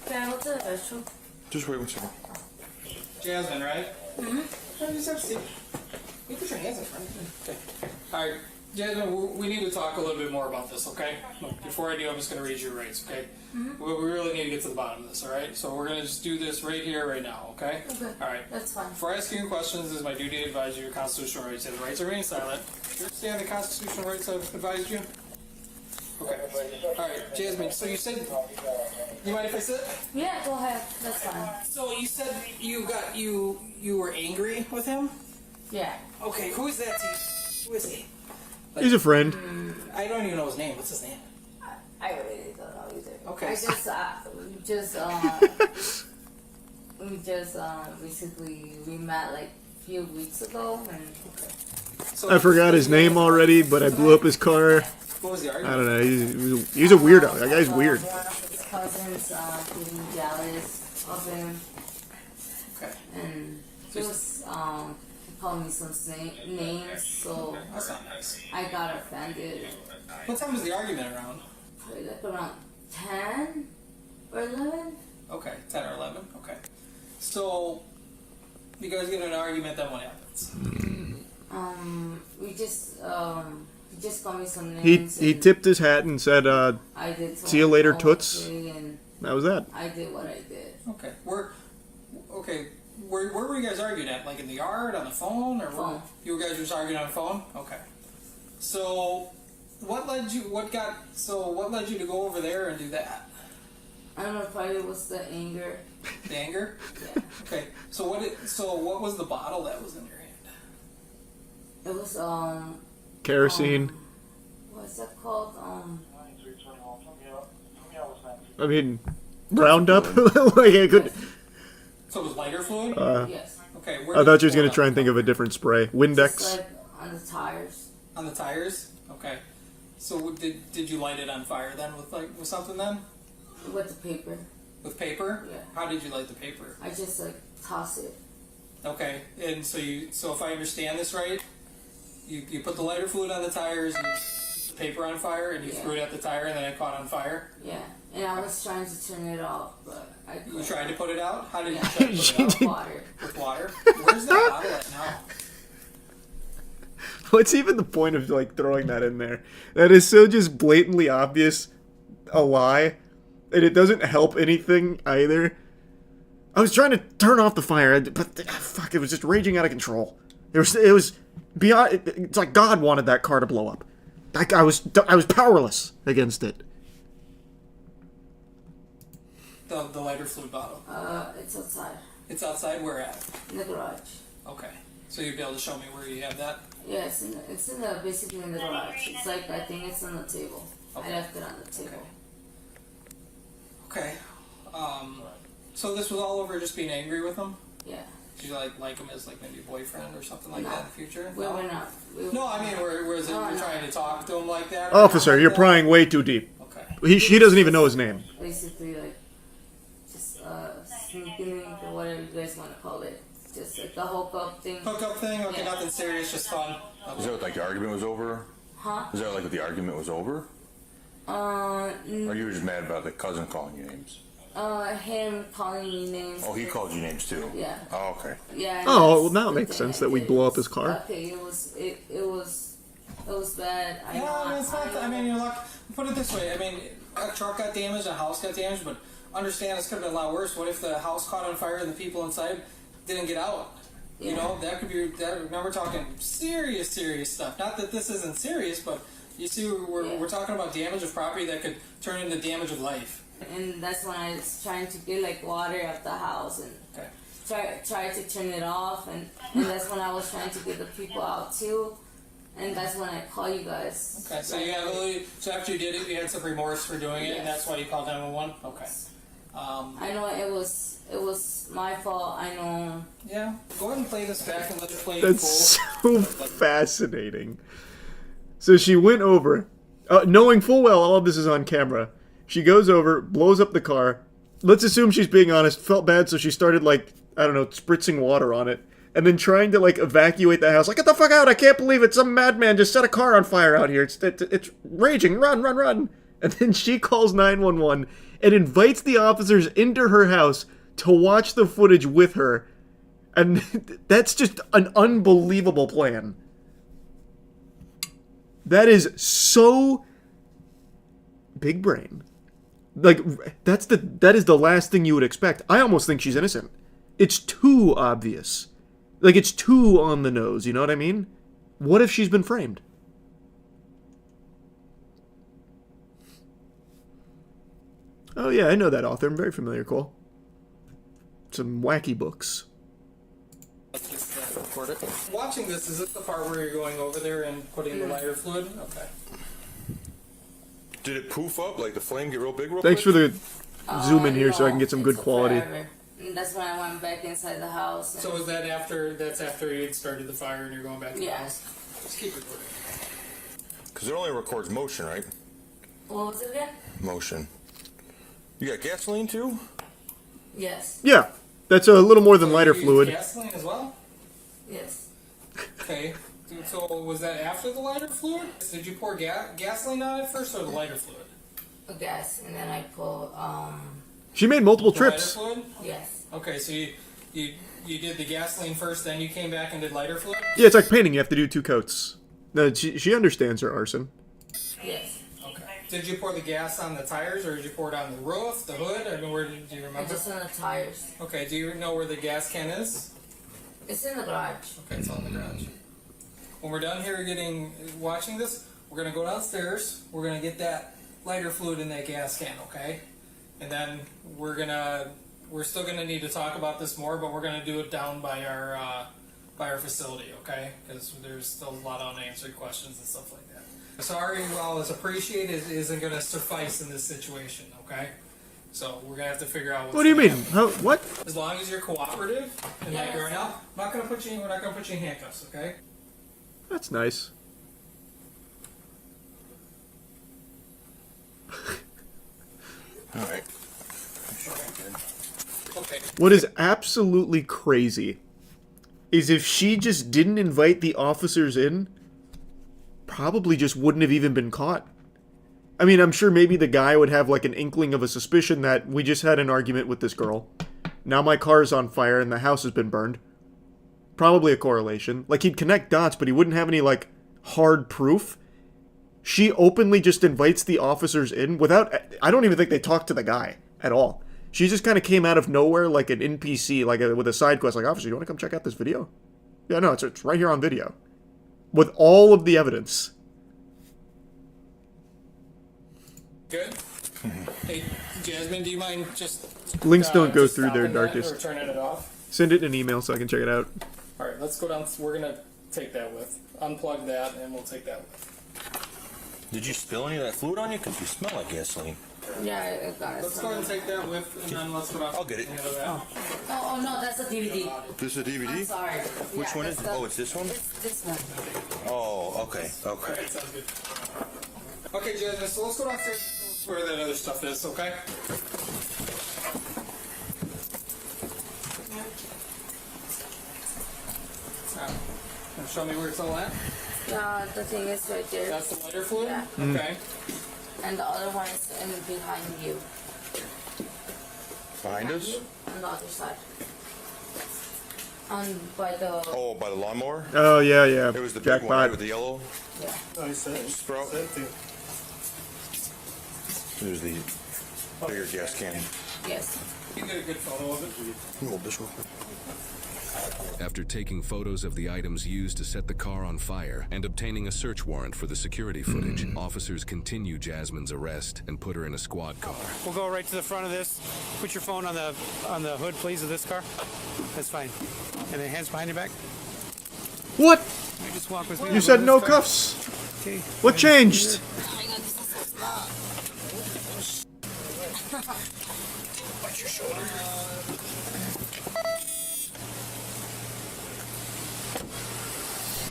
Can I go to the restroom? Just wait 1 second. Jasmine, right? Mm-hmm. Just have a seat. You put your hands in front. Okay. All right, Jasmine, we need to talk a little bit more about this, okay? Look, before I do, I'm just going to read your rights, okay? We really need to get to the bottom of this, all right? So we're going to just do this right here, right now, okay? Okay. All right. That's fine. Before asking you questions, it is my duty to advise you your constitutional rights. You have the right to remain silent. Do you understand the constitutional rights I've advised you? Okay. All right, Jasmine. So you said, you mind if I sit? Yeah, go ahead. That's fine. So you said you were angry with him. Yeah. Okay, who is that to you? Who is he? He's a friend. I don't even know his name. What's his name? I really don't know either. Okay. I just basically we met like a few weeks ago and So I forgot his name already, but I blew up his car. What was the I argument? don't know. He's a weirdo. That guy's weird. One of his cousins being jealous of him, Okay. and he was he called me some names, so That's not nice. I got offended. What time was the argument around? Probably like around 10 or 11. Okay, 10 or 11. Okay. So you guys get in an argument, then what happens? We just he just called me some He names. he and tipped his hat and said, I did. "See you later, toots." And That was that. I did what I did. Okay. Where were you guys arguing at? Like in the yard, on the phone, or Phone. You guys were just arguing on the phone? Okay. So what led you to go over there and do that? I don't know, probably it was the anger. The anger? Yeah. Okay. So what was the bottle that was in your hand? It was Kerosene. what's that called? I mean, Roundup. Like I could. So it was lighter fluid? Yes. Okay. I thought you was gonna try and think of a different spray. Just Windex. like on the tires. On the tires? Okay. So did you light it on fire then with something then? With the paper. With paper? Yeah. How did you light the paper? I just like toss it. Okay. And so if I understand this right, you put the lighter fluid on the tires, you put the paper on fire, and you Yeah. threw it at the tire, and then it caught on fire. Yeah. And I was trying to turn it off, but I You couldn't. tried to put it out? How did you try to put it out? Water. With water? Where's that bottle at now? What's even the point of like throwing that in there? That is so just blatantly obvious a lie, and it doesn't help anything either. I was trying to turn off the fire, but fuck, it was just raging out of control. It was beyond. It's like God wanted that car to blow up. Like I was powerless against it. The lighter fluid bottle. It's outside. It's outside. Where at? In the garage. Okay. So you'd be able to show me where you have that? Yeah, it's in the basically in the garage. It's like I think it's on the table. Okay. I left it on the table. Okay. So this was all over just being angry with him? Yeah. Did you like him as like maybe a boyfriend or something like No. that in the future? We were not. No, I mean, was it No, you're no. trying to talk to him like that? Officer, Like you're that? prying way too deep. Okay. He doesn't even know his name. Basically, like just sneaking or whatever you guys want to call it. Just like the hookup thing. Hookup thing? Okay, Yeah. nothing serious, just fun. Is that what, like the argument was over? Huh? Is that like what the argument was over? Or you were just mad about the cousin calling you names? Him calling me names. Oh, he called you names too? Yeah. Oh, okay. Yeah. and Oh, that's well, now it the makes thing sense I that we did. blow up his car. Okay, it was bad. Yeah, I mean, it's not. I mean, you're lucky. Put it this way. I mean, a truck got damaged, a house got damaged, but understand this could have been a lot worse. What if the house caught on fire and the people inside didn't get out? You know, that could be. Now we're talking serious stuff. Not that this isn't serious, but you see, we're talking about damage of property that could turn into damage of life. And that's when I was trying to get like water out the house and try to turn it off, and that's when I was trying to get the people out too, and that's when I call you guys. Okay, so you had a little, so after you did it, you had some remorse for doing it, and that's why you called 911. Okay. I know it was my fault. I know. Yeah. Go ahead and play this back and let it play That's full. so fascinating. So she went over, knowing full well all of this is on camera. She goes over, blows up the car. Let's assume she's being honest, felt bad, so she started, like, I don't know, spritzing water on it. And then trying to, like, evacuate the house. Like, get the fuck out, I can't believe it, some madman just set a car on fire out here. It's raging, run. And then she calls 911 and invites the officers into her house to watch the footage with her. And that's just an unbelievable plan. That is so big brain. Like, that is the last thing you would expect. I almost think she's innocent. It's too obvious. Like, it's too on the nose, you know what I mean? What if she's been framed? Oh yeah, I know that author. I'm very familiar, Cole. Some wacky books. Watching this, is this the part where you're going over there and putting the lighter fluid? Okay. Did it poof up? Like the flame get real big real Thanks quick? for the zoom in here so I can get some good quality. And that's when I went back inside the house. And So is that after? That's after you had started the fire and you're going back to the house. Just keep recording. Because it only records motion, right? What was it again? Motion. You got gasoline too? Yes. Yeah, that's a little more than lighter You used fluid. gasoline as well? Yes. Okay. So was that after the lighter fluid? Did you pour gasoline on it first or the lighter fluid? A gas, and then I put She made multiple The lighter trips. fluid? yes. Okay, so you did the gasoline first, then you came back and did lighter fluid? Yeah, it's like painting. You have to do 2 coats. No, she understands her arson. Yes. Okay. Did you pour the gas on the tires or did you pour it on the roof, the hood? I mean, do you remember? Just on the tires. Okay, do you know where the gas can is? It's in the garage. Okay, it's on the garage. When we're done here watching this, we're gonna go downstairs, we're gonna get that lighter fluid in that gas can, okay? And then we're still gonna need to talk about this more, but we're gonna do it down by our facility, okay? Because there's still a lot of unanswered questions and stuff like that. Sorry, while it's appreciated, isn't gonna suffice in this situation, okay? So we're gonna have to figure out What do you mean? How, what? As long as you're cooperative and that you're out, we're not gonna put you in handcuffs, okay? That's nice. Alright. Okay. What is absolutely crazy is if she just didn't invite the officers in, probably just wouldn't have even been caught. I mean, I'm sure maybe the guy would have like an inkling of a suspicion that we just had an argument with this girl. Now my car's on fire and the house has been burned. Probably a correlation. Like, he'd connect dots, but he wouldn't have any, like, hard proof. She openly just invites the officers in without... I don't even think they talked to the guy at all. She just kind of came out of nowhere like an NPC, like with a side quest. Like, officer, you want to come check out this video? Yeah, no, it's right here on video. With all of the evidence. Good? Hey, Jasmine, do you mind just... Links don't go just through their stopping that darkest. Or turning it off? Send it in an email so I can check it out. Alright, let's go down. We're going to take that with. Unplug that, and we'll take that with. Did you spill any of that fluid on you? Because you smell like gasoline. Yeah, I got it. Let's go ahead and take that with, and then let's go down. I'll get it. Oh, no, that's a DVD. This is a DVD? I'm sorry. Which Yeah, one is it? that's Oh, it's this one? It's this one. Oh, okay. Okay. Alright, sounds good. Okay, Jasmine, so let's go downstairs where that other stuff is, okay? Show me where it's all at. Yeah, the thing is right there. That's the lighter fluid? Yeah. Okay. And the other one is behind you. Behind us? On the other side. By the... Oh, by the lawnmower? Oh, yeah, yeah. It was the big one, right, with the yellow Yeah. I said sprout. There's the bigger gas can. Yes. You get a good photo of it. Hold this real quick. After taking photos of the items used to set the car on fire and obtaining a search warrant for the security footage, officers continue Jasmine's arrest and put her in a squad car. We'll go right to the front of this. Put your phone on the hood, please, of this car. That's fine. And then hands behind your back. What? You just walk with me. You said no cuffs. Okay. What changed? Watch your shoulder.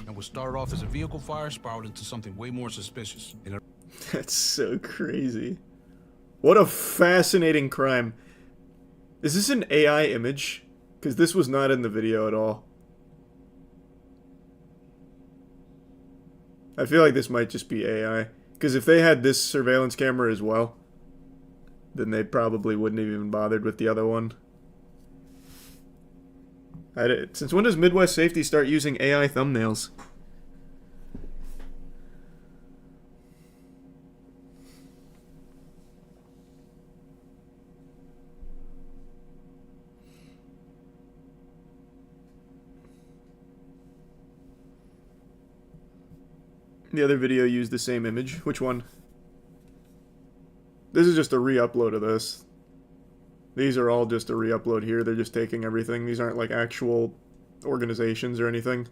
And what started off as a vehicle fire spiraled into something way more suspicious. That's so crazy. What a fascinating crime. Is this an AI image? Because this was not in the video at all. I feel like this might just be AI. Because if they had this surveillance camera as well, then they probably wouldn't have even bothered with the other one. Since when does Midwest Safety start using AI thumbnails? The other video used the same image. Which one? This is just a re-upload of this. These are all just a re-upload here. They're just taking everything. These aren't like actual organizations or anything.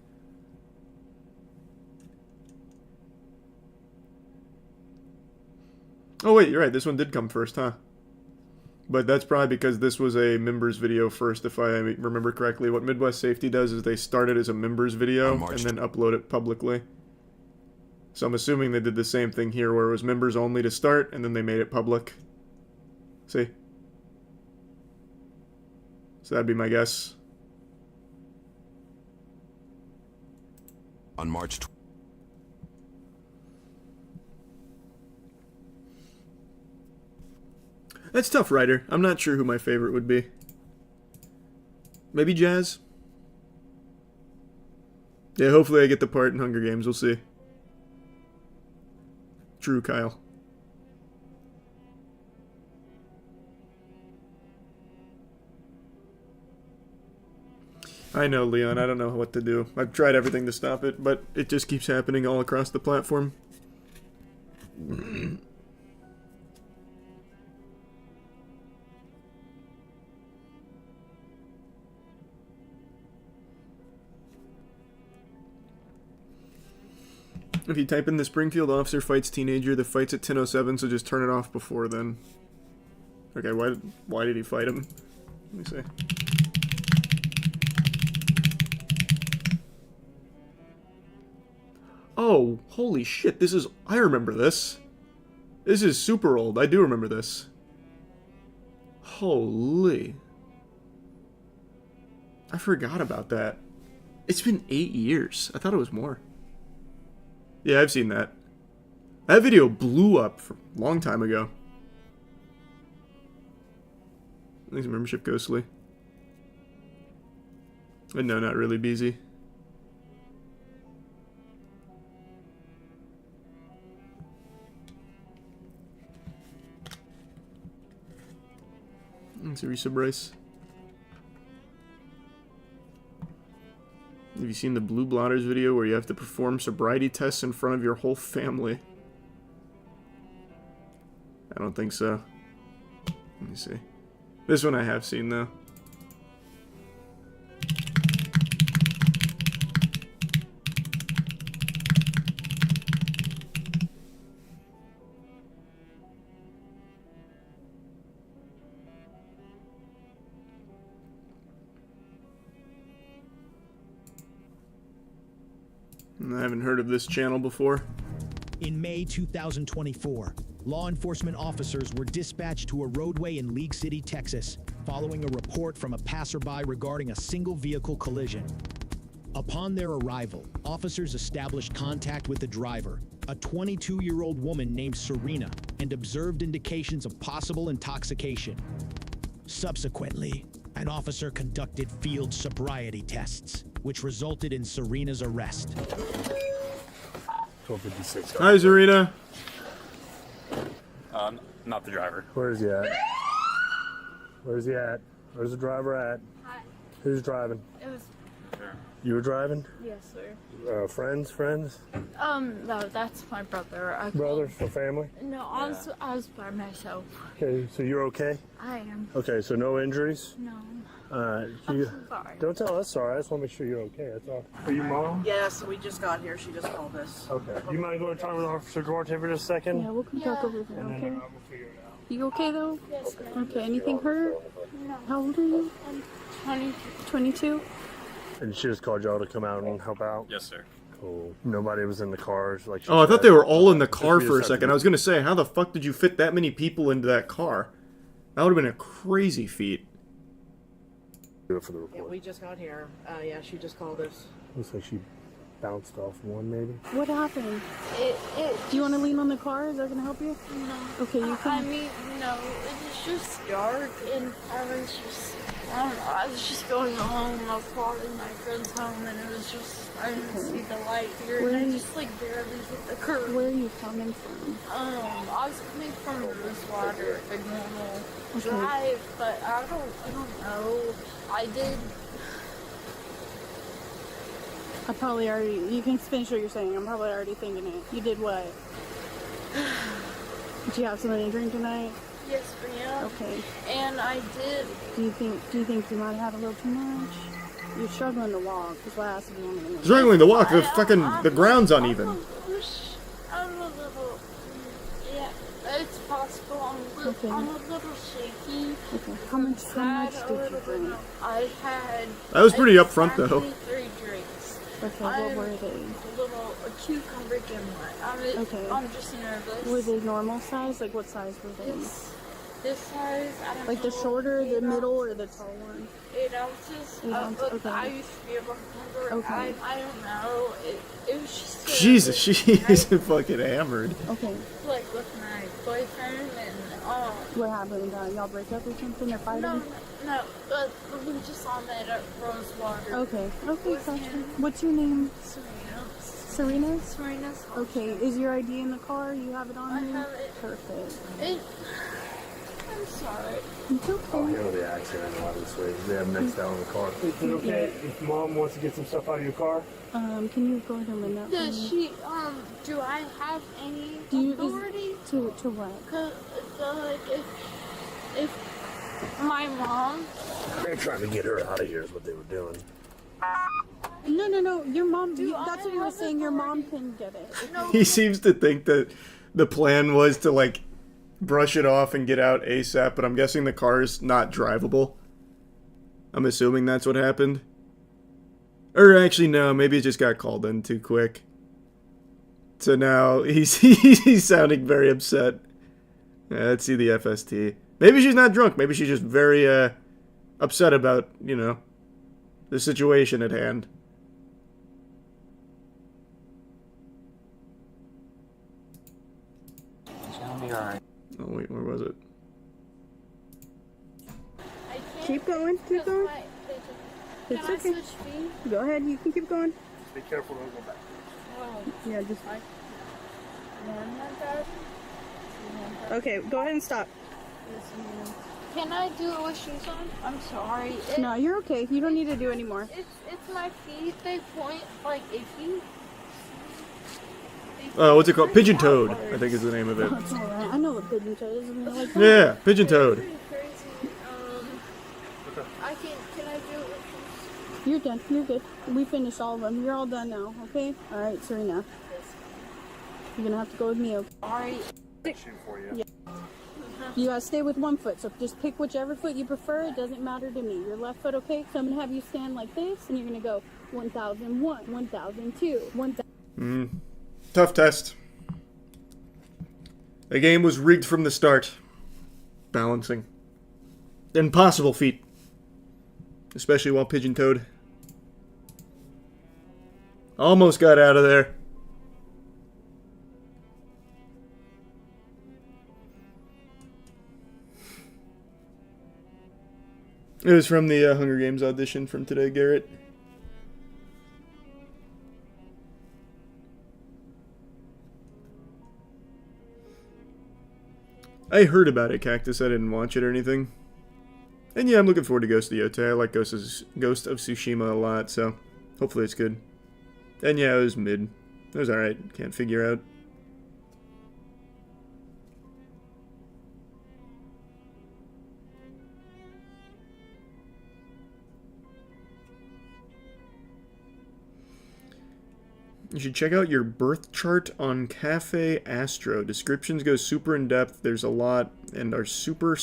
Oh wait, you're right. This one did come first, huh? But that's probably because this was a members video first, if I remember correctly. What Midwest Safety does is they start it as a members video and then upload it publicly. So I'm assuming they did the same thing here, where it was members only to start, and then they made it public. See? So that'd be my guess. On March That's tough, Ryder. I'm not sure who my favorite would be. Maybe Jazz? Yeah, hopefully I get the part in Hunger Games. We'll see. True, Kyle. I know, Leon. I don't know what to do. I've tried everything to stop it, but it just keeps happening all across the platform. If you type in the Springfield officer fights teenager, the fight's at 10:07, so just turn it off before then. Okay, why did he fight him? Let me see. Oh, holy shit, I remember this. This is super old. I do remember this. Holy. I forgot about that. It's been 8 years. I thought it was more. Yeah, I've seen that. That video blew up for a long time ago. Thanks, membership, Ghostly. No, not really, BZ. Thanks, Arisa Bryce. Have you seen the Blue Blotters video where you have to perform sobriety tests in front of your whole family? I don't think so. Let me see. This one I have seen, though. I haven't heard of this channel before. In May 2024, law enforcement officers were dispatched to a roadway in League City, Texas, following a report from a passerby regarding a single vehicle collision. Upon their arrival, officers established contact with the driver, a 22-year-old woman named Serena, and observed indications of possible intoxication. Subsequently, an officer conducted field sobriety tests, which resulted in Serena's arrest. 1256. Hi, Serena. Not the driver. Where's he at? Where's he at? Where's the driver at? Hi. Who's driving? It was. You were driving? Yes, sir. Friends? No, that's my brother. Brothers for family? No, I was by myself. Okay, so you're okay? I am. Okay, so no injuries? No. I'm so sorry. Don't tell us sorry. I just want to make sure you're okay. That's all. Are you mom? Yes, we just got here. She just called us. Okay. You mind going to talk with Officer Duarte for just a second? Yeah, we'll come talk over there, And then, okay? we'll figure it out. You okay though? Yes, ma'am. Okay, anything hurt? No. How old are you? I'm 20. 22? And she just called y'all to come out and help out? Yes, sir. Cool. Nobody was in the cars? Like. Oh, I thought they were all in the car Just for a just second. I was gonna say, how the fuck did you fit that many people into that car? That would have been a crazy feat. Do it for the Yeah, report. we just got here. Yeah, she just called us. Looks like she bounced off one, maybe. What happened? Do you want to lean on the car? Is that going to help you? No. Okay, you can. I mean, no, it was just dark and I was just, I don't know, I was just going home. I was walking my friend's home and it was just, I didn't see the light here and I just like barely hit the curb. Where are you coming from? I was coming from Rosewater, a normal drive, but I don't know. I did. I probably already. You can finish what you're saying. I'm probably already thinking it. You did what? Did you have something to drink tonight? Yes, ma'am. Okay. And I did. Do you think you might have had a little too much? You're struggling to walk. That's why I asked if you wanted to. Struggling to walk. The ground's uneven. I'm a little. Yeah, it's possible. Okay. I'm a little shaky. Okay. How much did you drink? I had. That was pretty upfront, though. 3 drinks. Okay. What were they? A cucumber gimlet. Okay. I'm just nervous. Were they normal size? Like what size were they? This size, I don't know. Like the shorter, the middle, or the tall one? 8 ounces. 8 ounces, Look, okay. I used to be a bartender. Okay. I don't know. It was just. Jesus, she's fucking hammered. Okay. Like with my boyfriend and What happened? Y'all break up or something or fighting? no, but we just saw that at Rosewater. Okay. Gotcha. What's your name? Serena. Serena? Serena's. Okay. Is your ID in the car? You have it on I you? have it. Perfect. I'm sorry. It's okay. I'll handle the accident obviously. They have next down in the car. Is it okay if mom wants to get some stuff out of your car? Can you go ahead and lend that for Does me? she, do I have any authority? To what? Cause, like, if my mom. They're trying to get her out of here is what they were doing. No. Your mom, that's what you were saying. Your mom can get it. He seems to think that the plan was to, like, brush it off and get out ASAP, but I'm guessing the car's not drivable. I'm assuming that's what happened. Or actually, no, maybe it just got called in too quick. So now he's sounding very upset. Yeah, let's see the FST. Maybe she's not drunk. Maybe she's just very upset about, the situation at hand. be alright. Oh wait, where was it? Keep going, keep going. It's Can I okay. switch feet? Go ahead, you can keep going. Just be careful, don't go back. Yeah, just. One like that. Okay, go ahead and stop. Can I do it with shoes on? I'm sorry. No, you're okay. You don't need to do anymore. It's my feet. They point like icky. What's it called? Pigeon Toad, I think is the name of it. It's alright. I know what pigeon toad is. And like, Yeah, Pigeon Toad. Crazy. Can I do it with shoes? You're done. You're good. We finished all of them. You're all done now, okay? Alright, Serena. You're gonna have to go with me, okay? Alright. For you. Yeah. You gotta stay with one foot, so just pick whichever foot you prefer. It doesn't matter to me. Your left foot, okay? So I'm gonna have you stand like this, and you're gonna go 1001, 1002, 1000. Tough test. The game was rigged from the start. Balancing. Impossible feat. Especially while Pigeon Toad almost got out of there. It was from the Hunger Games audition from today, Garrett. I heard about it, Cactus. I didn't watch it or anything. And yeah, I'm looking forward to Ghost of Yotei. I like Ghost of Tsushima a lot, so hopefully it's good. And yeah, it was mid. It was alright. Can't figure out. You should check out your birth chart on Cafe Astro. Descriptions go super in depth. There's a lot and are sometimes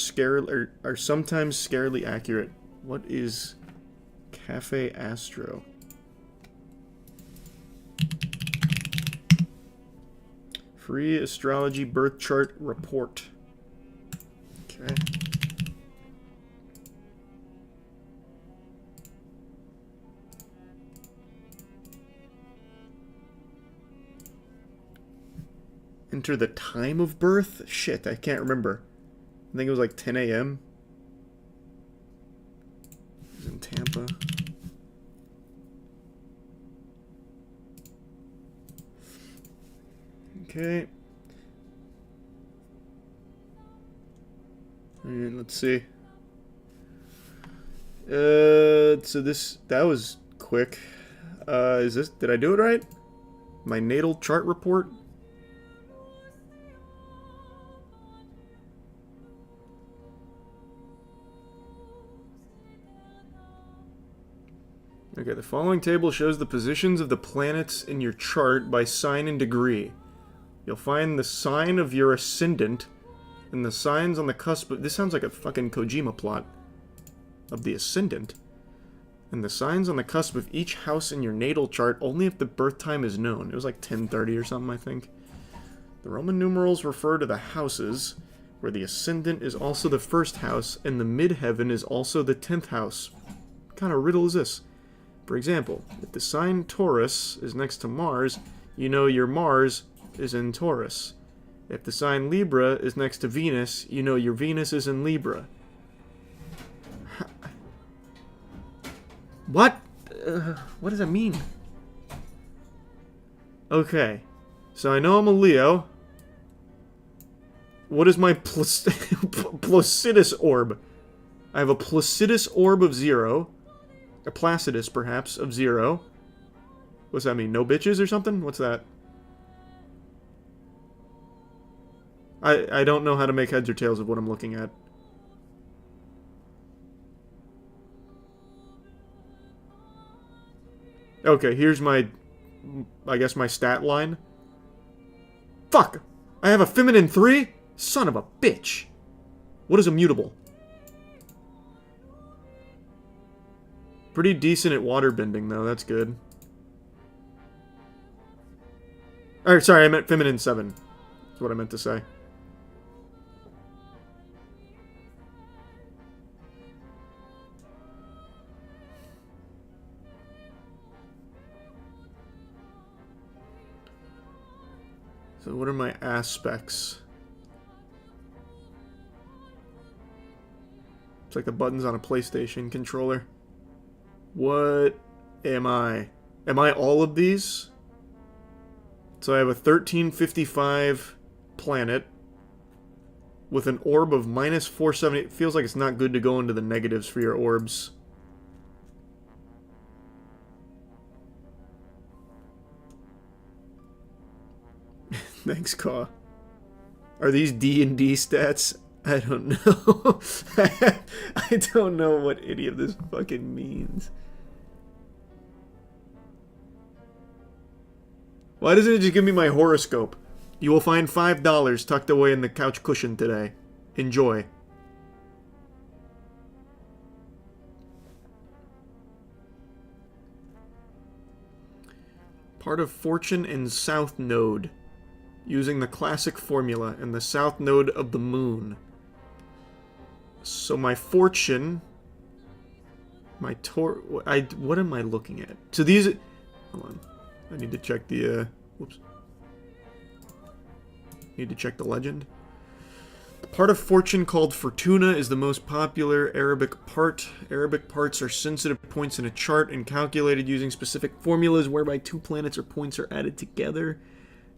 scarily accurate. What is Cafe Astro? Free astrology birth chart report. Okay. Enter the time of birth? Shit, I can't remember. I think it was like 10 a.m. It was in Tampa. Okay. Alright, let's see. So that was quick. Did I do it right? My natal chart report? Okay, the following table shows the positions of the planets in your chart by sign and degree. You'll find the sign of your ascendant and the signs on the cusp of... This sounds like a fucking Kojima plot. Of the ascendant. And the signs on the cusp of each house in your natal chart only if the birth time is known. It was like 10:30 or something, I think. The Roman numerals refer to the houses, where the ascendant is also the first house, and the midheaven is also the 10th house. What kind of riddle is this? For example, if the sign Taurus is next to Mars, you know your Mars is in Taurus. If the sign Libra is next to Venus, you know your Venus is in Libra. What? What does that mean? Okay. So I know I'm a Leo. What is my Placidus orb? I have a Placidus orb of 0. A Placidus, perhaps, of 0. What's that mean? No bitches or something? What's that? I don't know how to make heads or tails of what I'm looking at. Okay, here's my... I guess my stat line. Fuck! I have a feminine 3? Son of a bitch! What is immutable? Pretty decent at waterbending, though. That's good. Alright, sorry, I meant feminine 7. That's what I meant to say. So what are my aspects? It's like the buttons on a PlayStation controller. What am I? Am I all of these? So I have a 1355 planet with an orb of minus 470. It feels like it's not good to go into the negatives for your orbs. Thanks, Kaw. Are these D&D stats? I don't know. I don't know what any of this fucking means. Why doesn't it just give me my horoscope? You will find $5 tucked away in the couch cushion today. Enjoy. Part of Fortune and South Node. Using the classic formula and the South Node of the Moon. So my Fortune... My what am I looking at? So these... Hold on. I need to check the, whoops. Need to check the legend. The part of Fortune called Fortuna is the most popular Arabic part. Arabic parts are sensitive points in a chart and calculated using specific formulas whereby 2 planets or points are added together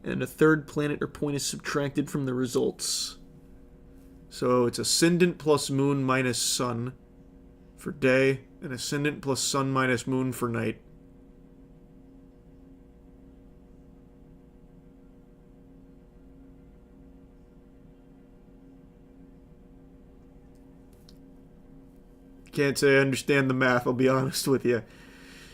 and a 3rd planet or point is subtracted from the results. So it's ascendant plus moon minus sun for day and ascendant plus sun minus moon for night. Can't say I understand the math, I'll be honest with you. It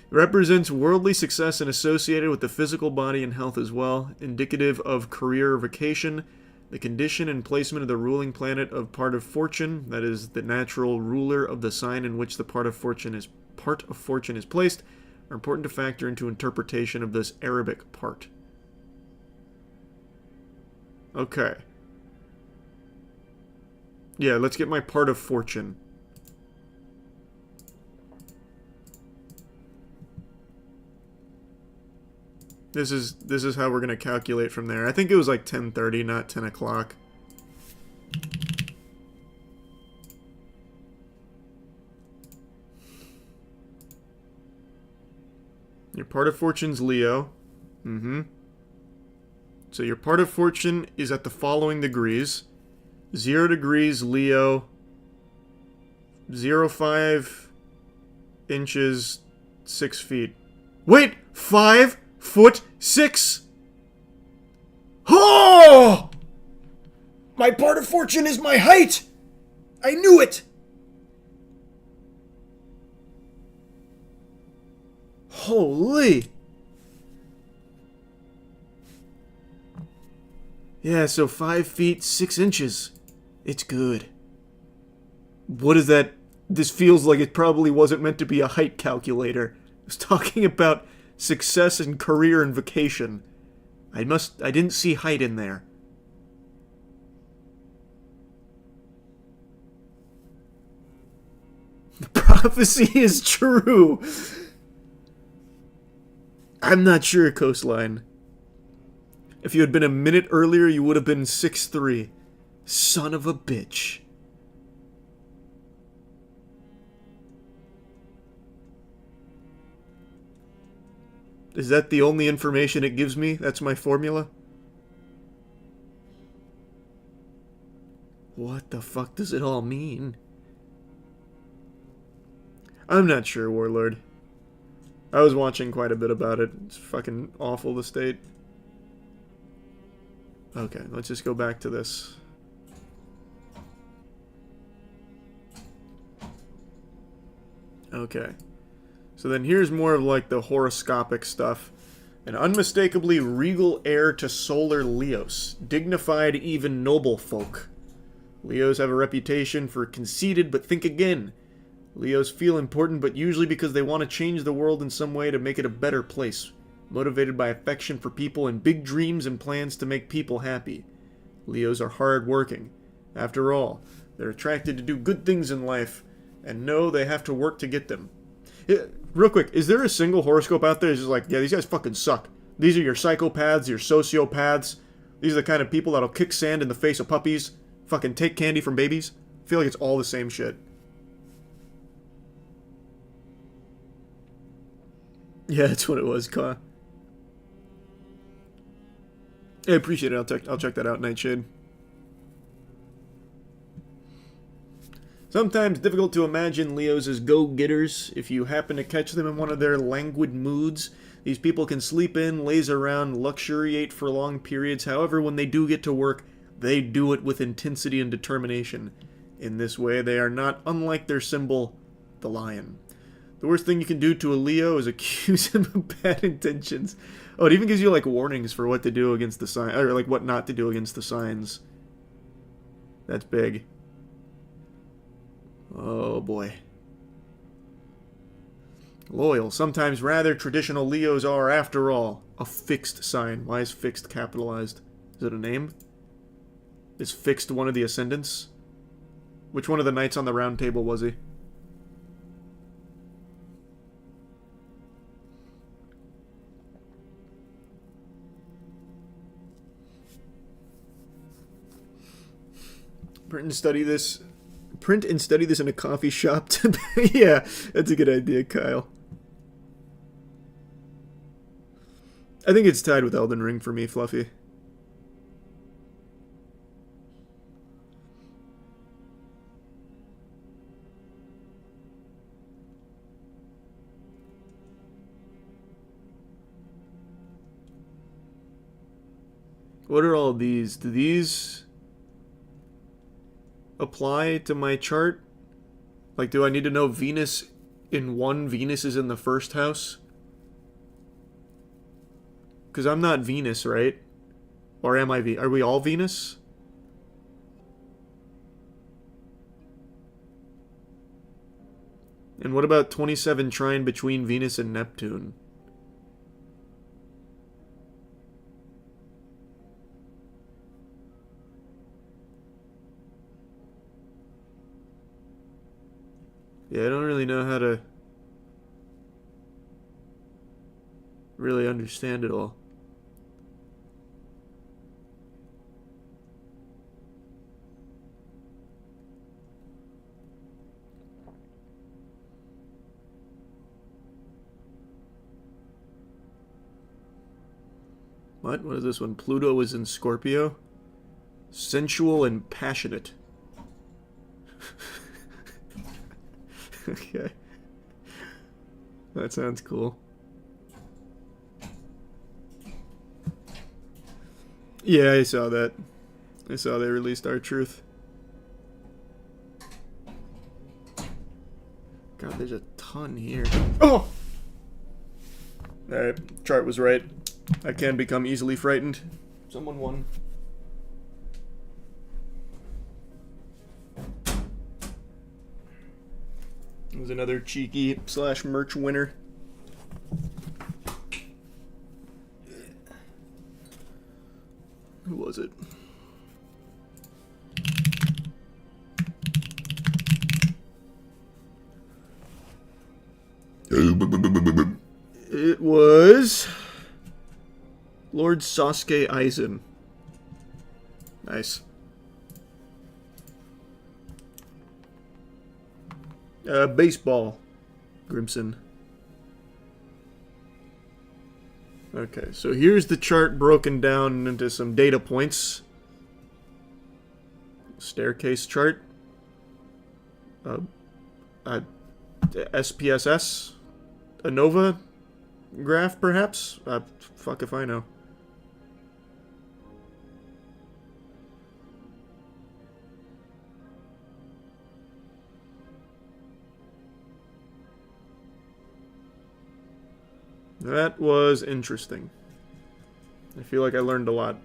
represents worldly success and associated with the physical body and health as well, indicative of career or vocation. The condition and placement of the ruling planet of part of Fortune, that is, the natural ruler of the sign in which the part of Fortune is placed, are important to factor into interpretation of this Arabic part. Okay. Yeah, let's get my part of Fortune. This is how we're gonna calculate from there. I think it was like 10:30, not 10 o'clock. Your part of Fortune's Leo. So your part of Fortune is at the following degrees. 0 degrees Leo. 0.5 inches, 6 feet. Wait! 5 foot 6! Oh! My part of Fortune is my height! I knew it! Holy! Yeah, so 5 feet 6 inches. It's good. What is that? This feels like it probably wasn't meant to be a height calculator. I was talking about success and career and vocation. I didn't see height in there. The prophecy is true. I'm not sure, Coastline. If you had been a minute earlier, you would have been 6'3". Son of a bitch. Is that the only information it gives me? That's my formula? What the fuck does it all mean? I'm not sure, Warlord. I was watching quite a bit about it. It's fucking awful, the state. Okay, let's just go back to this. Okay. So then here's more of like the horoscopic stuff. An unmistakably regal heir to solar Leos. Dignified, even noble folk. Leos have a reputation for conceited, but think again. Leos feel important, but usually because they want to change the world in some way to make it a better place. Motivated by affection for people and big dreams and plans to make people happy. Leos are hard-working. After all, they're attracted to do good things in life, and know they have to work to get them. Real quick, is there a single horoscope out there that's just like, yeah, these guys fucking suck. These are your psychopaths, your sociopaths. These are the kind of people that'll kick sand in the face of puppies, fucking take candy from babies. I feel like it's all the same shit. Yeah, that's what it was, Ka. I appreciate it. I'll check that out, Nightshade. Sometimes difficult to imagine Leos as go-getters. If you happen to catch them in one of their languid moods, these people can sleep in, laze around, luxuriate for long periods. However, when they do get to work, they do it with intensity and determination. In this way, they are not unlike their symbol, the lion. The worst thing you can do to a Leo is accuse him of bad intentions. Oh, it even gives you, like, warnings for what to do against the sign, or, like, what not to do against the signs. That's big. Oh, boy. Loyal. Sometimes rather traditional Leos are, after all, a fixed sign. Why is fixed capitalized? Is it a name? Is fixed one of the ascendants? Which one of the knights on the round table was he? Print and study this in a coffee shop. Yeah, that's a good idea, Kyle. I think it's tied with Elden Ring for me, Fluffy. What are all these? Do these apply to my chart? Like, do I need to know Venus in 1? Venus is in the first house? Because I'm not Venus, right? Or am I Are we all Venus? And what about 27 trine between Venus and Neptune? Yeah, I don't really know how to really understand it all. What? What is this one? Pluto is in Scorpio? Sensual and passionate. Okay. That sounds cool. Yeah, I saw that. I saw they released R-Truth. God, there's a ton here. Oh! Alright, chart was right. I can become easily frightened. Someone won. It was another cheeky / merch winner. Who was it? It was Lord Sasuke Aizen. Nice. Baseball. Grimson. Okay, so here's the chart broken down into some data points. Staircase chart. SPSS? ANOVA graph, perhaps? Fuck if I know. That was interesting. I feel like I learned a lot.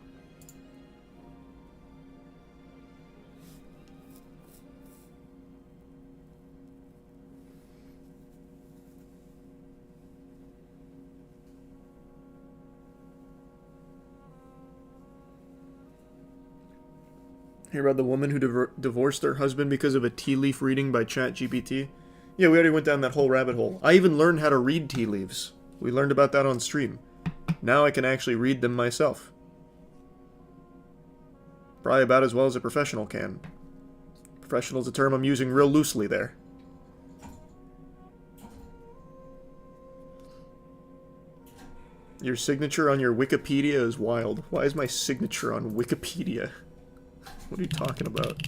Hear about the woman who divorced her husband because of a tea leaf reading by ChatGPT? Yeah, we already went down that whole rabbit hole. I even learned how to read tea leaves. We learned about that on stream. Now I can actually read them myself. Probably about as well as a professional can. Professional is a term I'm using real loosely there. Your signature on your Wikipedia is wild. Why is my signature on Wikipedia? What are you talking about?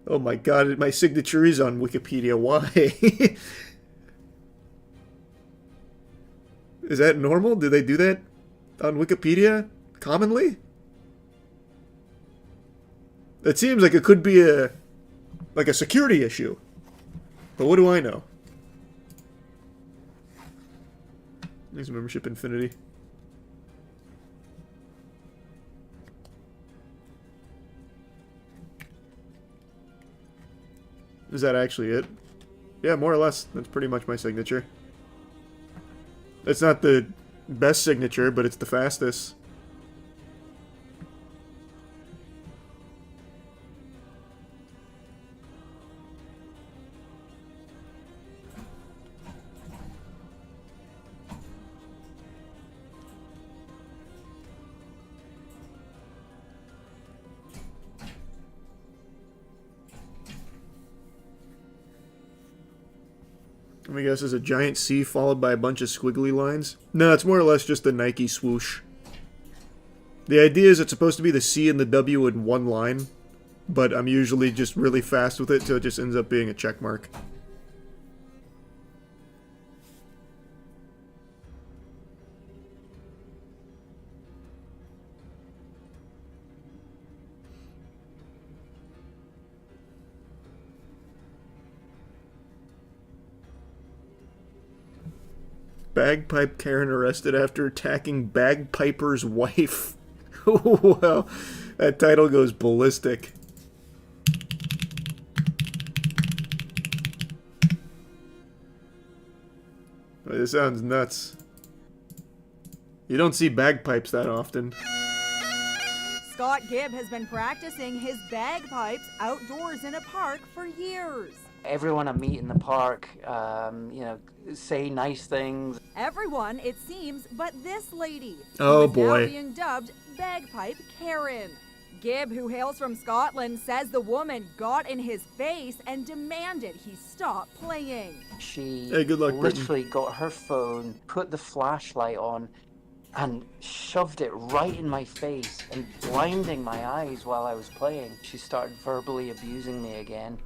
Oh my god, my signature is on Wikipedia. Why? Is that normal? Do they do that on Wikipedia commonly? That seems like it could be a security issue. But what do I know? There's membership infinity. Is that actually it? Yeah, more or less. That's pretty much my signature. It's not the best signature, but it's the fastest. I guess is a giant C followed by a bunch of squiggly lines. No, it's more or less just the Nike swoosh. The idea is it's supposed to be the C and the W in one line, but I'm usually just really fast with it, so it just ends up being a check mark. Bagpipe Karen arrested after attacking bagpiper's wife. Wow, that title goes ballistic. This sounds nuts. You don't see bagpipes that often. Scott Gibb has been practicing his bagpipes outdoors in a park for years. Everyone I meet in the park, you know, say nice things. Everyone, it seems, but this lady. Oh, who is boy. Now being dubbed Bagpipe Karen. Gibb, who hails from Scotland, says the woman got in his face and demanded he stop playing. She Hey, good luck, literally got her phone, put the flashlight on, and shoved it right in my face and blinding my eyes while I was playing. She started verbally abusing me again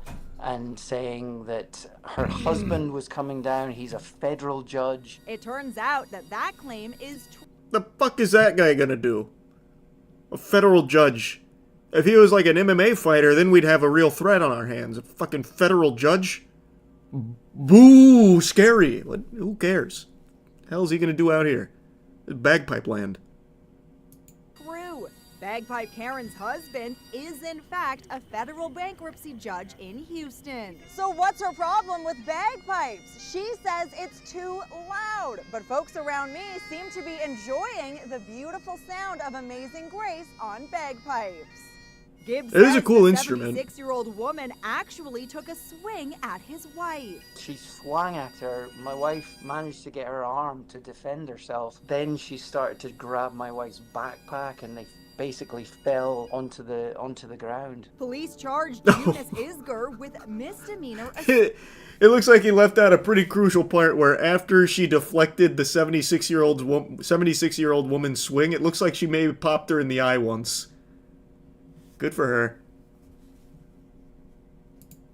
and saying that her husband was coming down. He's a federal judge. It turns out that that claim is The fuck is that guy gonna do? A federal judge. If he was like an MMA fighter, then we'd have a real threat on our hands. A fucking federal judge? Boo! Scary. What? Who cares? Hell's he gonna do out here? It's bagpipe land. true. Bagpipe Karen's husband is in fact a federal bankruptcy judge in Houston. So what's her problem with bagpipes? She says it's too loud, but folks around me seem to be enjoying the beautiful sound of Amazing Grace on bagpipes. Gibbs It is a says cool the instrument. 76-year-old woman actually took a swing at his wife. She swung at her. My wife managed to get her arm to defend herself. Then she started to grab my wife's backpack and they basically fell onto the ground. Police charged Eunice Isger with misdemeanor It looks like he left out a pretty crucial part where after she deflected the 76-year-old woman's swing, it looks like she maybe popped her in the eye once. Good for her.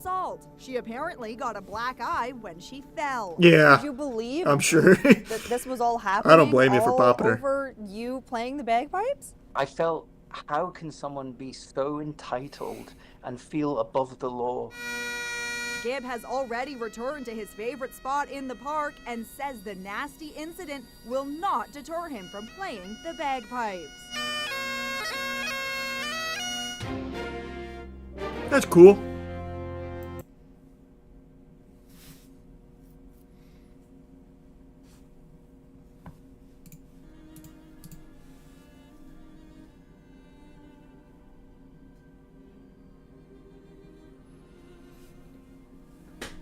assault. She apparently got a black eye when she fell. Yeah, Could you believe I'm sure. that this was all happening? I don't blame you for all popping her. over you playing the bagpipes? I felt, how can someone be so entitled and feel above the law? Gibb has already returned to his favorite spot in the park and says the nasty incident will not deter him from playing the bagpipes. That's cool.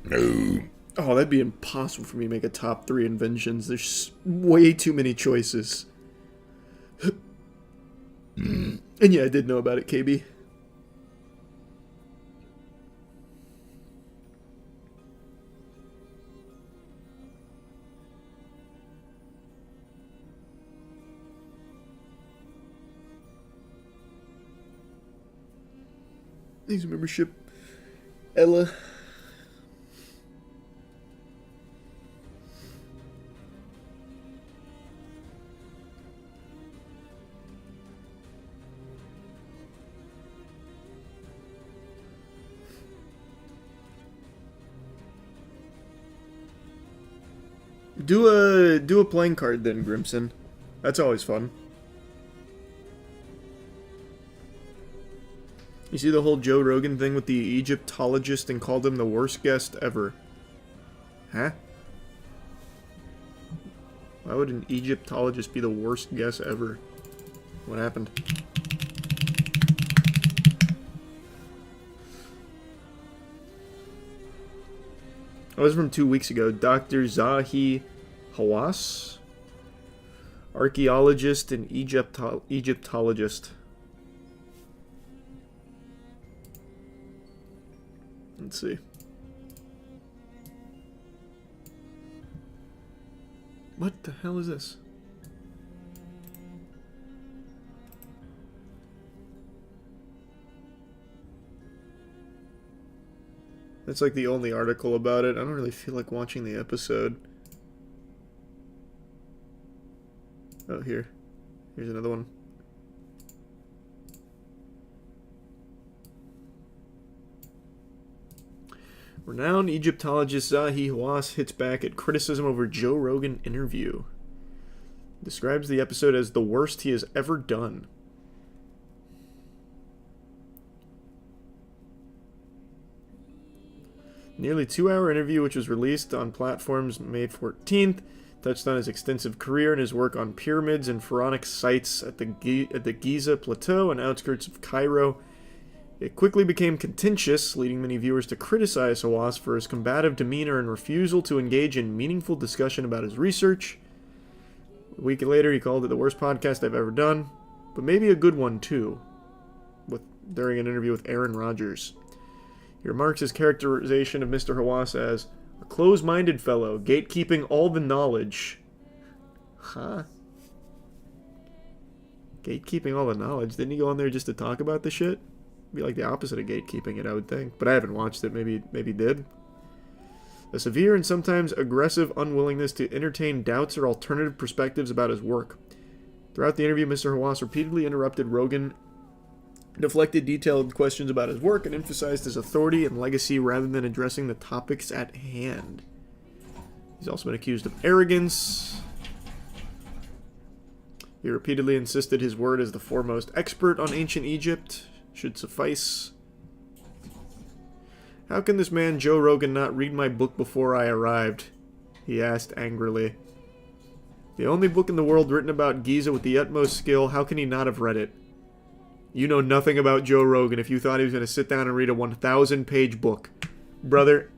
No. Oh, that'd be impossible for me to make a top 3 inventions. There's way too many choices. And yeah, I did know about it, KB. Thanks for membership. Ella. Do a playing card then, Grimson. That's always fun. You see the whole Joe Rogan thing with the Egyptologist and called him the worst guest ever. Huh? Why would an Egyptologist be the worst guest ever? What happened? That was from 2 weeks ago. Dr. Zahi Hawass, archaeologist and Egyptologist. Let's see. What the hell is this? That's like the only article about it. I don't really feel like watching the episode. Oh, here. Here's another one. Renowned Egyptologist Zahi Hawass hits back at criticism over Joe Rogan interview. Describes the episode as the worst he has ever done. Nearly 2-hour interview, which was released on platforms May 14th, touched on his extensive career and his work on pyramids and pharaonic sites at the Giza Plateau and outskirts of Cairo. It quickly became contentious, leading many viewers to criticize Hawass for his combative demeanor and refusal to engage in meaningful discussion about his research. A week later, he called it the worst podcast I've ever done, but maybe a good one too, during an interview with Aaron Rodgers. He remarks his characterization of Mr. Hawass as a close-minded fellow, gatekeeping all the knowledge. Huh? Gatekeeping all the knowledge? Didn't he go on there just to talk about the shit? Be like the opposite of gatekeeping it, I would think. But I haven't watched it. Maybe did. A severe and sometimes aggressive unwillingness to entertain doubts or alternative perspectives about his work. Throughout the interview, Mr. Hawass repeatedly interrupted Rogan, deflected detailed questions about his work, and emphasized his authority and legacy rather than addressing the topics at hand. He's also been accused of arrogance. He repeatedly insisted his word as the foremost expert on ancient Egypt should suffice. How can this man Joe Rogan not read my book before I arrived? He asked angrily. The only book in the world written about Giza with the utmost skill, how can he not have read it? You know nothing about Joe Rogan if you thought he was going to sit down and read a 1,000-page book. Brother,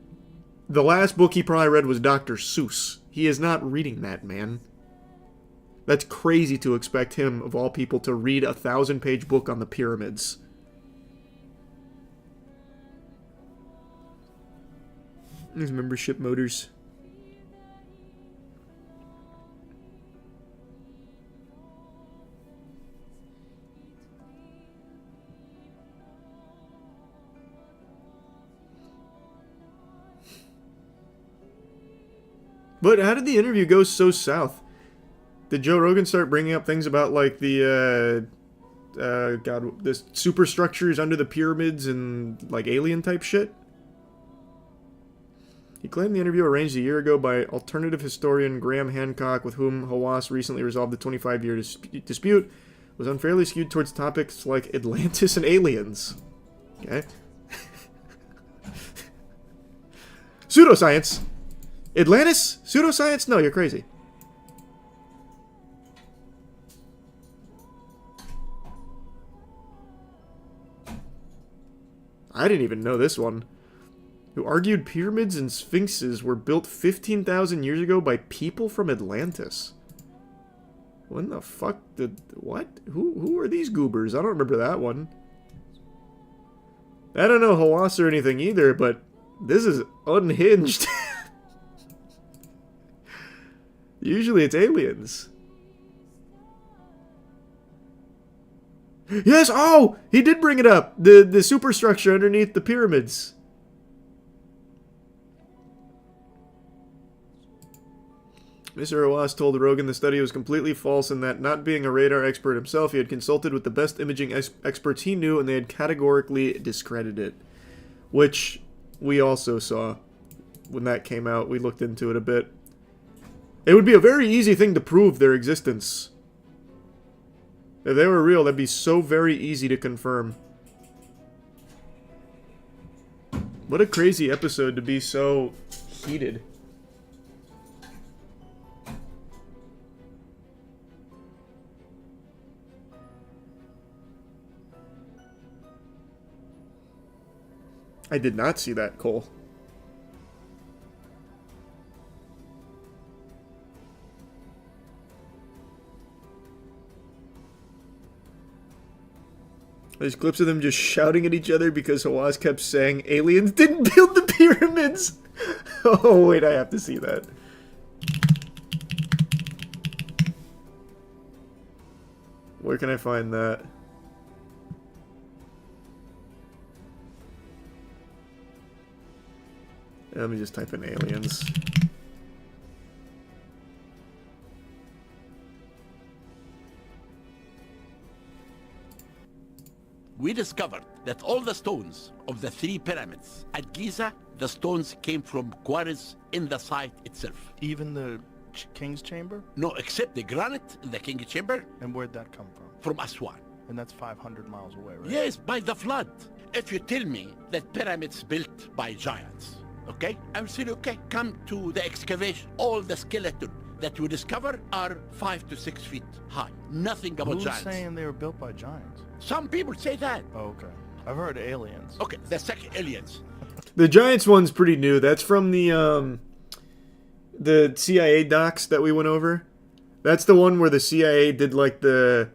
the last book he probably read was Dr. Seuss. He is not reading that, man. That's crazy to expect him, of all people, to read a 1,000-page book on the pyramids. These membership motors. But how did the interview go so south? Did Joe Rogan start bringing up things about, like, the, the superstructures under the pyramids and, like, alien-type shit? He claimed the interview arranged a year ago by alternative historian Graham Hancock, with whom Hawass recently resolved the 25-year dispute, was unfairly skewed towards topics like Atlantis and aliens. Okay. Pseudoscience! Atlantis? Pseudoscience? No, you're crazy. I didn't even know this one. Who argued pyramids and sphinxes were built 15,000 years ago by people from Atlantis. When the fuck did... What? Who are these goobers? I don't remember that one. I don't know Hawass or anything either, but this is unhinged. Usually it's aliens. Yes, oh! He did bring it up! The superstructure underneath the pyramids. Mr. Hawass told Rogan the study was completely false and that, not being a radar expert himself, he had consulted with the best imaging experts he knew and they had categorically discredited it. Which we also saw when that came out. We looked into it a bit. It would be a very easy thing to prove their existence. If they were real, that'd be so very easy to confirm. What a crazy episode to be so heated. I did not see that, Cole. There's clips of them just shouting at each other because Hawass kept saying aliens didn't build the pyramids. Oh, wait, I have to see that. Where can I find that? Let me just type in aliens. We discovered that all the stones of the 3 pyramids at Giza, the stones came from quarries in the site itself. Even the King's Chamber? No, except the granite in the King's Chamber. And where'd that come from? From Aswan. And that's 500 miles away, right? Yes, by the flood. If you tell me that pyramids built by giants, okay, I will say, okay, come to the excavation. All the skeleton that we discover are 5 to 6 feet high. Nothing about Who's giants. saying they were built by giants? Some people say that. Oh, okay. I've heard aliens. Okay, the second aliens. The Giants one's pretty new. That's from the CIA docs that we went over. That's the one where the CIA did like the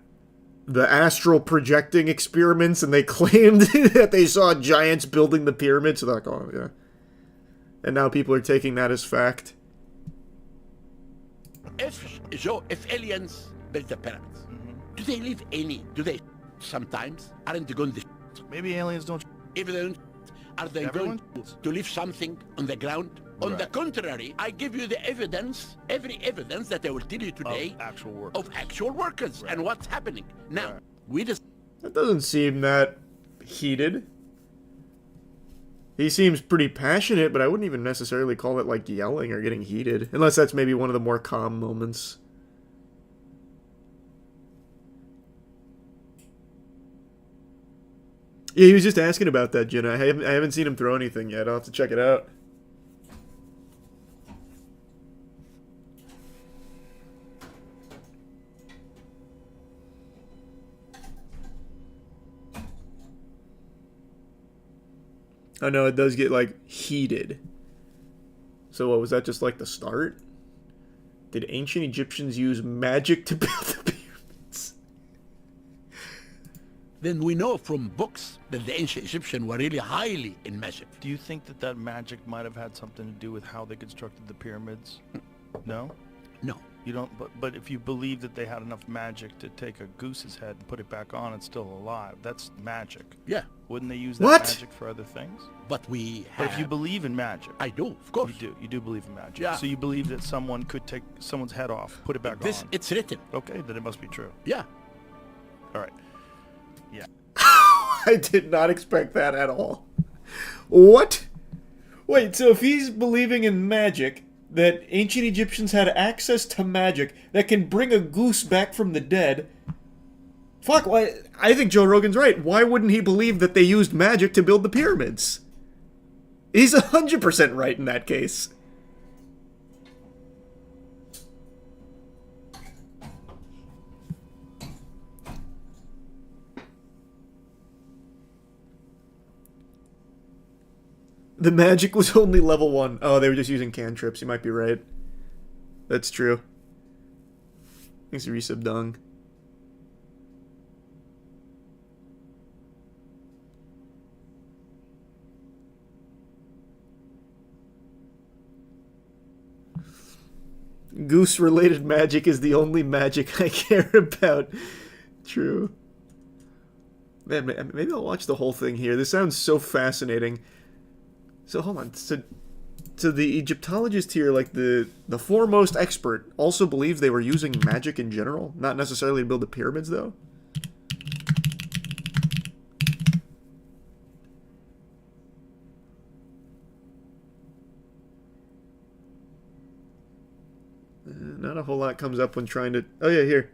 astral projecting experiments and they claimed that they saw giants building the pyramids. So they're like, oh yeah. And now people are taking that as fact. If aliens built the pyramids, do they leave any? Do they sometimes? Aren't they going to? Maybe aliens don't. If they don't, are they Everyone? going to leave something on the ground? On Right. the contrary, I give you the evidence, every evidence that I will tell you today of actual workers. and what's happening. Now, we just That doesn't seem that heated. He seems pretty passionate, but I wouldn't even necessarily call it like yelling or getting heated. Unless that's maybe one of the more calm moments. Yeah, he was just asking about that, Jenna. I haven't seen him throw anything yet. I'll have to check it out. I know it does get, like, heated. So what, was that just, like, the start? Did ancient Egyptians use magic to build the pyramids? then we know from books that the ancient Egyptians were really highly in magic. Do you think that that magic might have had something to do with how they constructed the pyramids? No? No. You don't, but if you believe that they had enough magic to take a goose's head and put it back on, it's still alive. That's magic. Yeah. Wouldn't they use that What? magic for other things? But we But if you have- believe in magic. I do, of course. You do believe in magic. Yeah. So you believe that someone could take someone's head off, put it back This- on. it's written. Okay, then it must be true. Yeah. All right. Yeah. I did not expect that at all. What? Wait, so if he's believing in magic, that ancient Egyptians had access to magic that can bring a goose back from the dead, fuck, why? I think Joe Rogan's right. Why wouldn't he believe that they used magic to build the pyramids? He's 100% right in that case. The magic was only level 1. Oh, they were just using cantrips. You might be right. That's true. Thanks, Resub Dung. Goose-related magic is the only magic I care about. True. Man, maybe I'll watch the whole thing here. This sounds so fascinating. So hold on. So the Egyptologist here, like the foremost expert, also believes they were using magic in general, not necessarily to build the pyramids, though. Not a whole lot comes up when trying to... Oh yeah, here.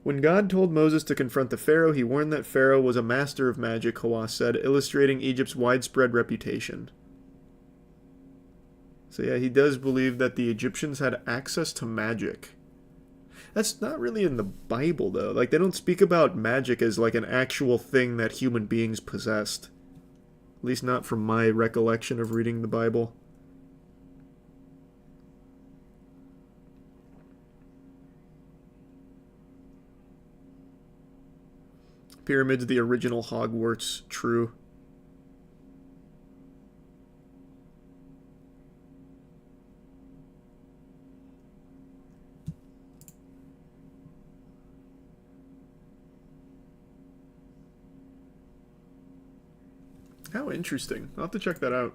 When God told Moses to confront the Pharaoh, he warned that Pharaoh was a master of magic, Hawass said, illustrating Egypt's widespread reputation. So yeah, he does believe that the Egyptians had access to magic. That's not really in the Bible, though. Like, they don't speak about magic as, like, an actual thing that human beings possessed. At least not from my recollection of reading the Bible. Pyramids, the original Hogwarts, true. How interesting. I'll have to check that out.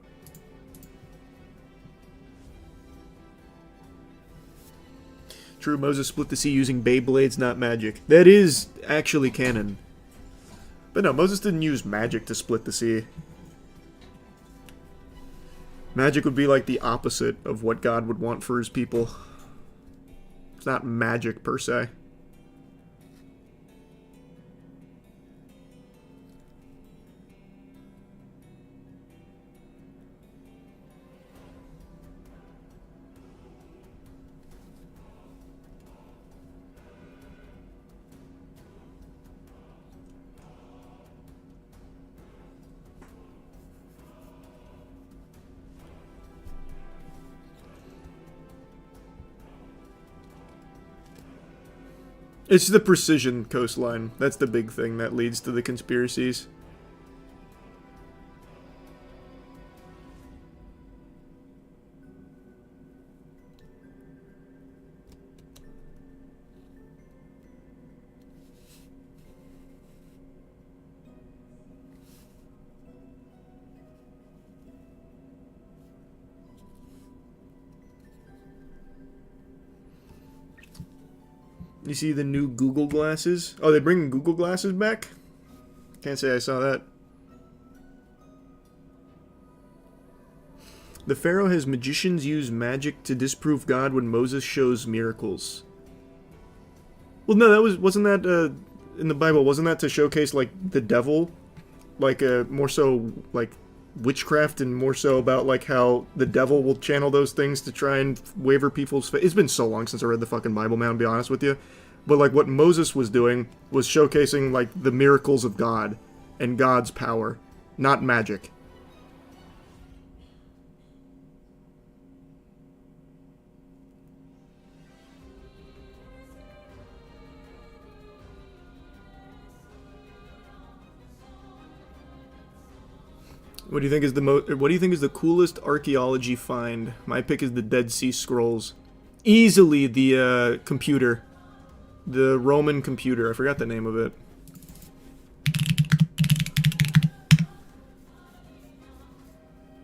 True, Moses split the sea using Beyblades, not magic. That is actually canon. But no, Moses didn't use magic to split the sea. Magic would be like the opposite of what God would want for his people. It's not magic per se. It's the precision coastline. That's the big thing that leads to the conspiracies. You see the new Google glasses? Oh, they're bringing Google glasses back? Can't say I saw that. The Pharaoh has magicians use magic to disprove God when Moses shows miracles. Well, no, wasn't that in the Bible? Wasn't that to showcase like the devil, like more so like witchcraft, and more so about like how the devil will channel those things to try and waver people's faith? It's been so long since I read the fucking Bible, man, to be honest with you. But like what Moses was doing was showcasing like the miracles of God and God's power, not magic. What do you think is the coolest archaeology find? My pick is the Dead Sea Scrolls. Easily the computer. The Roman computer. I forgot the name of it.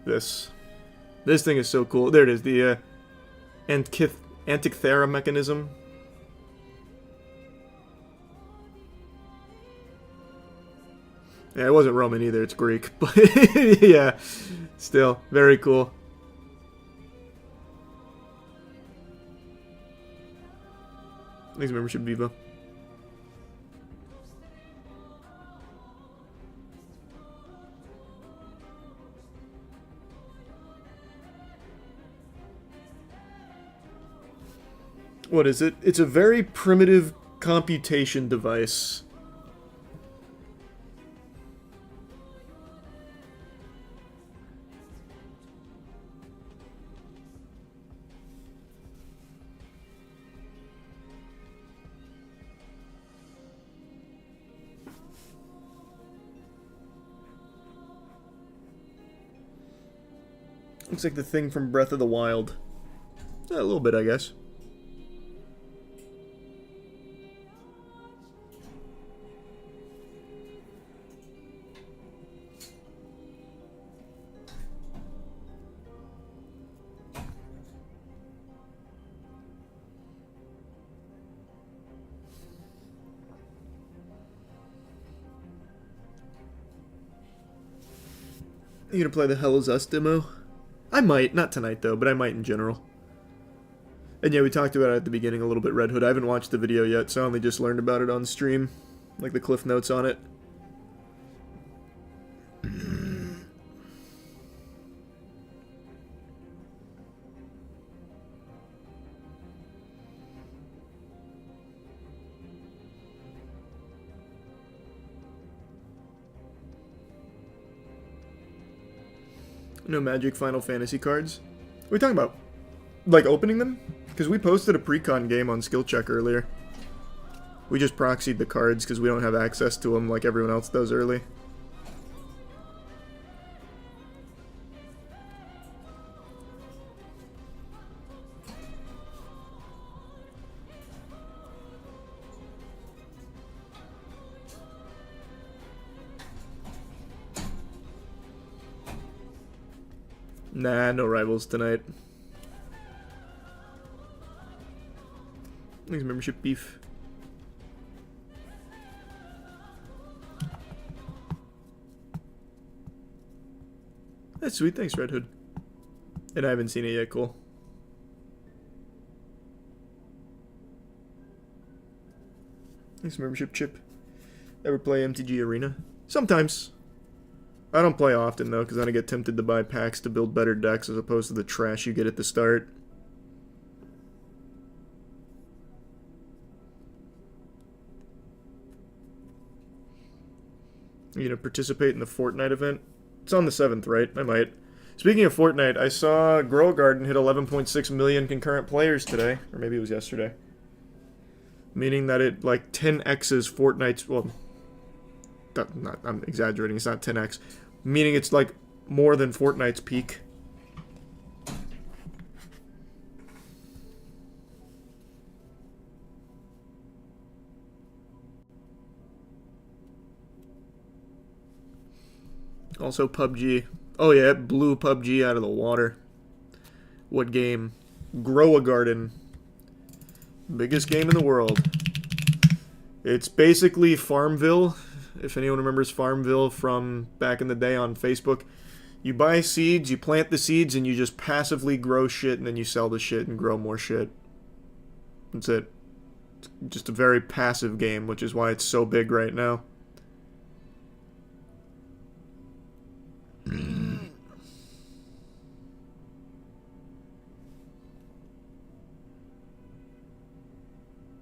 This thing is so cool. There it is. The Antikythera mechanism. Yeah, it wasn't Roman either, it's Greek, but yeah, still, very cool. Thanks, membership, Viva. What is it? It's a very primitive computation device. Looks like the thing from Breath of the Wild. A little bit, I guess. You gonna play the Hell Is Us demo? I might, not tonight though, but I might in general. And yeah, we talked about it at the beginning a little bit, Red Hood. I haven't watched the video yet, so I only just learned about it on stream. Like the cliff notes on it. No Magic Final Fantasy cards? What are we talking about? Like opening them? Because we posted a pre-con game on Skill Check earlier. We just proxied the cards because we don't have access to them like everyone else does early. Nah, no rivals tonight. Thanks, membership beef. That's sweet, thanks, Red Hood. And I haven't seen it yet, cool. Thanks, membership chip. Ever play MTG Arena? Sometimes. I don't play often though, because then I get tempted to buy packs to build better decks as opposed to the trash you get at the start. You gonna participate in the Fortnite event? It's on the 7th, right? I might. Speaking of Fortnite, I saw Grow Garden hit 11.6 million concurrent players today. Or maybe it was yesterday. Meaning that it, like, 10x's Fortnite's... Well, I'm exaggerating, it's not 10x. Meaning it's, like, more than Fortnite's peak. Also PUBG. Oh yeah, it blew PUBG out of the water. What game? Grow a Garden. Biggest game in the world. It's basically Farmville. If anyone remembers Farmville from back in the day on Facebook. You buy seeds, you plant the seeds, and you just passively grow shit, and then you sell the shit and grow more shit. That's it. It's just a very passive game, which is why it's so big right now.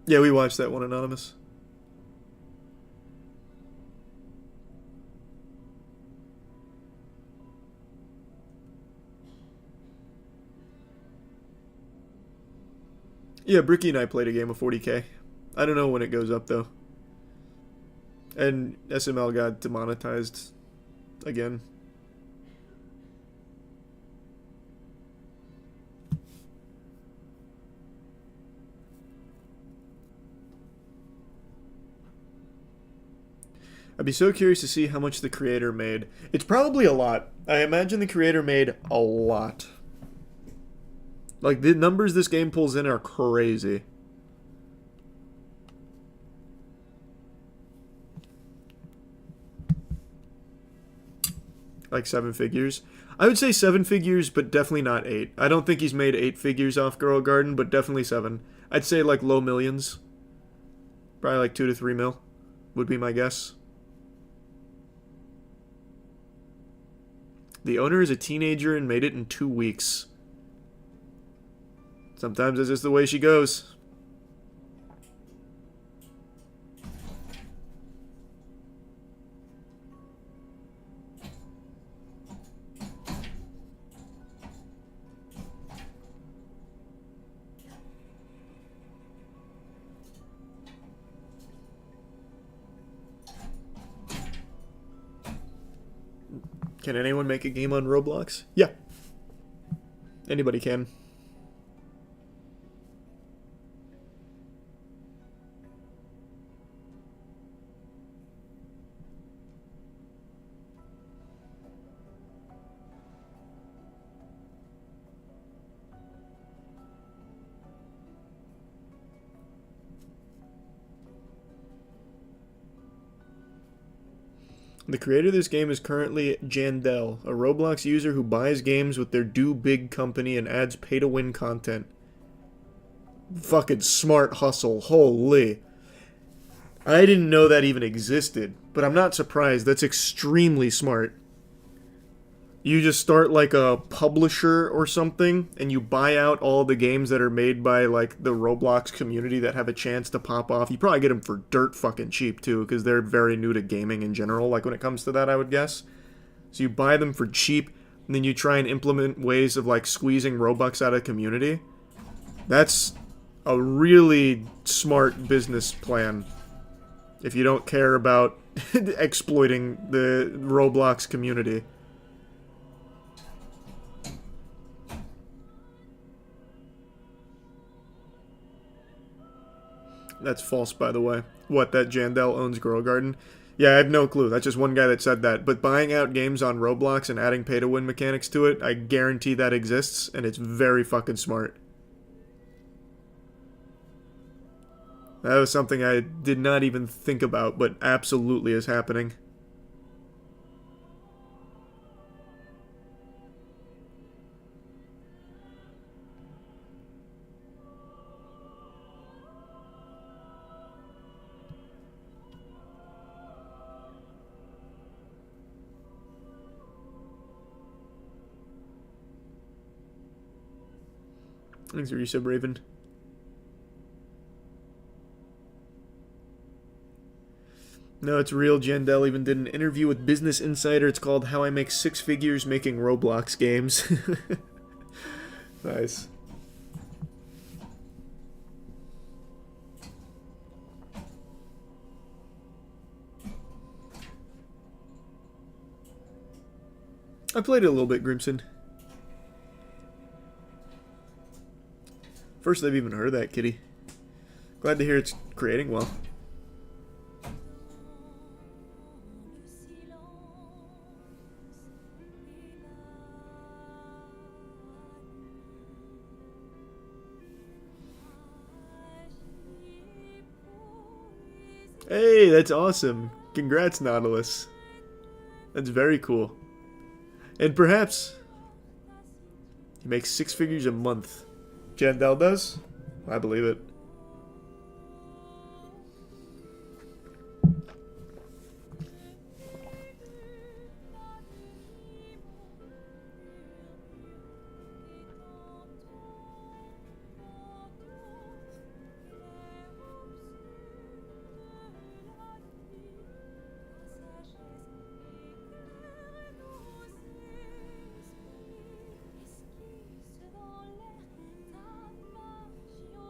Yeah, we watched that one, Anonymous. Yeah, Bricky and I played a game of 40k. I don't know when it goes up, though. And SML got demonetized again. I'd be so curious to see how much the creator made. It's probably a lot. I imagine the creator made a lot. Like, the numbers this game pulls in are crazy. Like 7 figures. I would say 7 figures, but definitely not 8. I don't think he's made 8 figures off Grow a Garden, but definitely 7. I'd say like low millions. Probably like 2 to 3 mil would be my guess. The owner is a teenager and made it in 2 weeks. Sometimes that's just the way she goes. Can anyone make a game on Roblox? Yeah. Anybody can. The creator of this game is currently Jandel, a Roblox user who buys games with their Do Big company and adds pay-to-win content. Fucking smart hustle. Holy. I didn't know that even existed, but I'm not surprised. That's extremely smart. You just start like a publisher or something, and you buy out all the games that are made by like the Roblox community that have a chance to pop off. You probably get them for dirt fucking cheap too, because they're very new to gaming in general, like when it comes to that, I would guess. So you buy them for cheap, and then you try and implement ways of like squeezing Robux out of the community. That's a really smart business plan. If you don't care about exploiting the Roblox community. That's false, by the way. What, that Jandel owns Grow Garden? Yeah, I have no clue. That's just one guy that said that. But buying out games on Roblox and adding pay-to-win mechanics to it, I guarantee that exists, and it's very fucking smart. That was something I did not even think about, but absolutely is happening. Thanks for resub, Raven. No, it's real. Jandel even did an interview with Business Insider. It's called How I Make Six Figures Making Roblox Games. Nice. I played it a little bit, Grimson. First I've even heard that, kitty. Glad to hear it's creating well. Hey, that's awesome. Congrats, Nautilus. That's very cool. And perhaps he makes 6 figures a month. Jandel does? I believe it.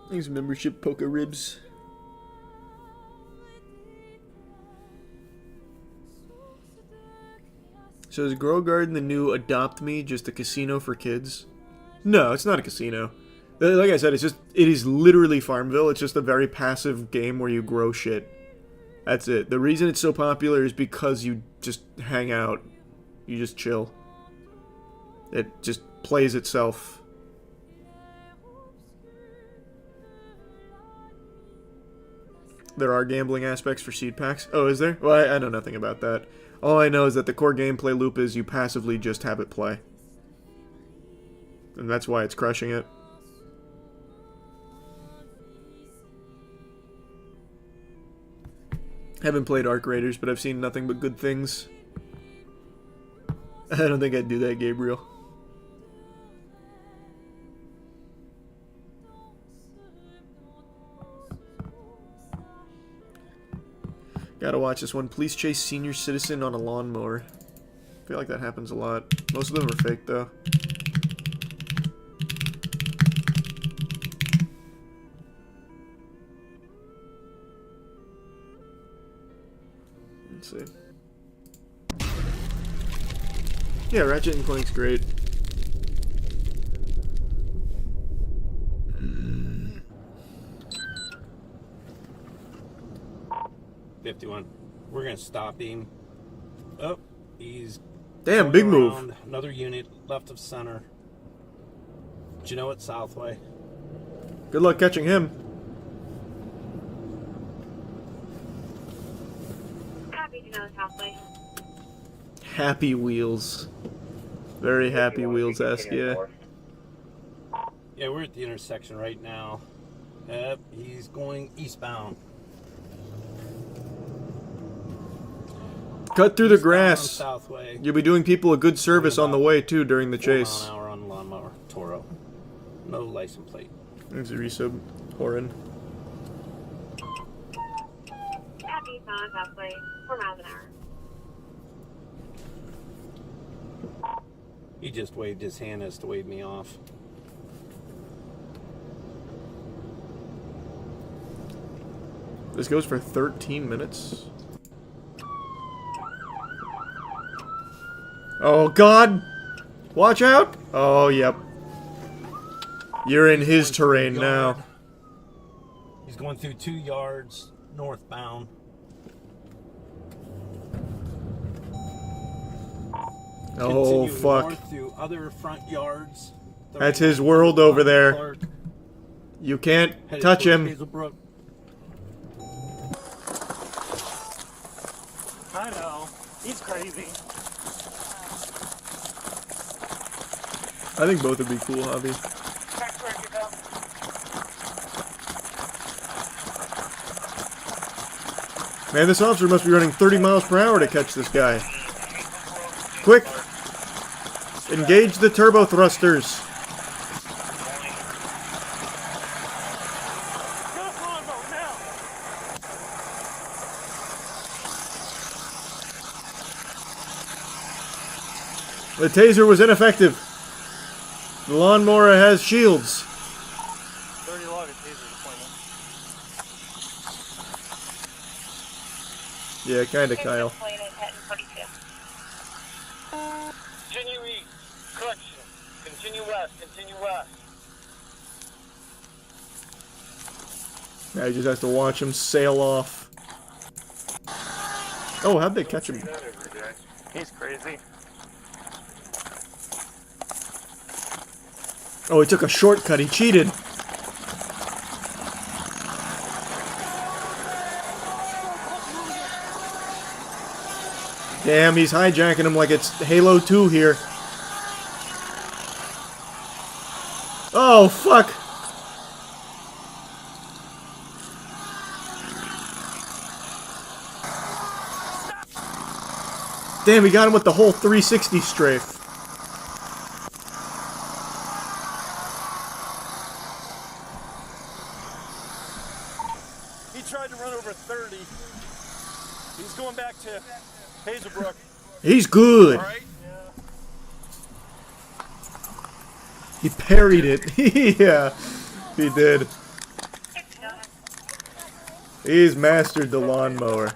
Thanks, membership, Poker Ribs. So is Grow Garden the new Adopt Me, just a casino for kids? No, it's not a casino. Like I said, it is literally Farmville. It's just a very passive game where you grow shit. That's it. The reason it's so popular is because you just hang out. You just chill. It just plays itself. There are gambling aspects for seed packs. Oh, is there? Well, I know nothing about that. All I know is that the core gameplay loop is you passively just have it play. And that's why it's crushing it. Haven't played Arc Raiders, but I've seen nothing but good things. I don't think I'd do that, Gabriel. Gotta watch this one. Police chase senior citizen on a lawnmower. I feel like that happens a lot. Most of them are fake, though. Let's see. Yeah, Ratchet and Clank's great. 51. We're gonna stop him. Oh, he's damn going big around. move. Another unit left of center. Do you know it's Southway? Good luck catching him. Copy to know Southway. Happy Wheels. Very Happy Wheels-esque, yeah. Yeah, we're at the intersection right now. Yep, he's going eastbound. Cut through the grass. Southway. You'll be doing people a good service on the way, too, during the 4 chase. mile an hour on the lawnmower. Toro. No license plate. There's a resub. Horan. At eastbound Southway, 4 miles an hour. He just waved his hand as to wave me off. This goes for 13 minutes. Oh, God! Watch out! Oh, yep. You're in his terrain now. He's going through 2 yards northbound. Oh, Continue fuck. north through other front yards. That's his world over there. You can't touch him. Hazelbrook. I know. He's crazy. I think both would be cool, Javi. Man, this officer must be running 30 miles per hour to catch this guy. Quick! Engage the turbo thrusters. The taser was ineffective. The lawnmower has shields. 30 log of taser deployment. Yeah, kinda, Kyle. Continue east. Correction. Continue west. Continue west. Now he just has to watch him sail off. Oh, how'd they catch him? He's crazy. Oh, he took a shortcut. He cheated. Damn, he's hijacking him like it's Halo 2 here. Oh, fuck. Damn, he got him with the whole 360 strafe. He tried to run over 30. He's going back to Hazelbrook. He's good. All right. He parried it. Yeah, he did. He's mastered the lawnmower.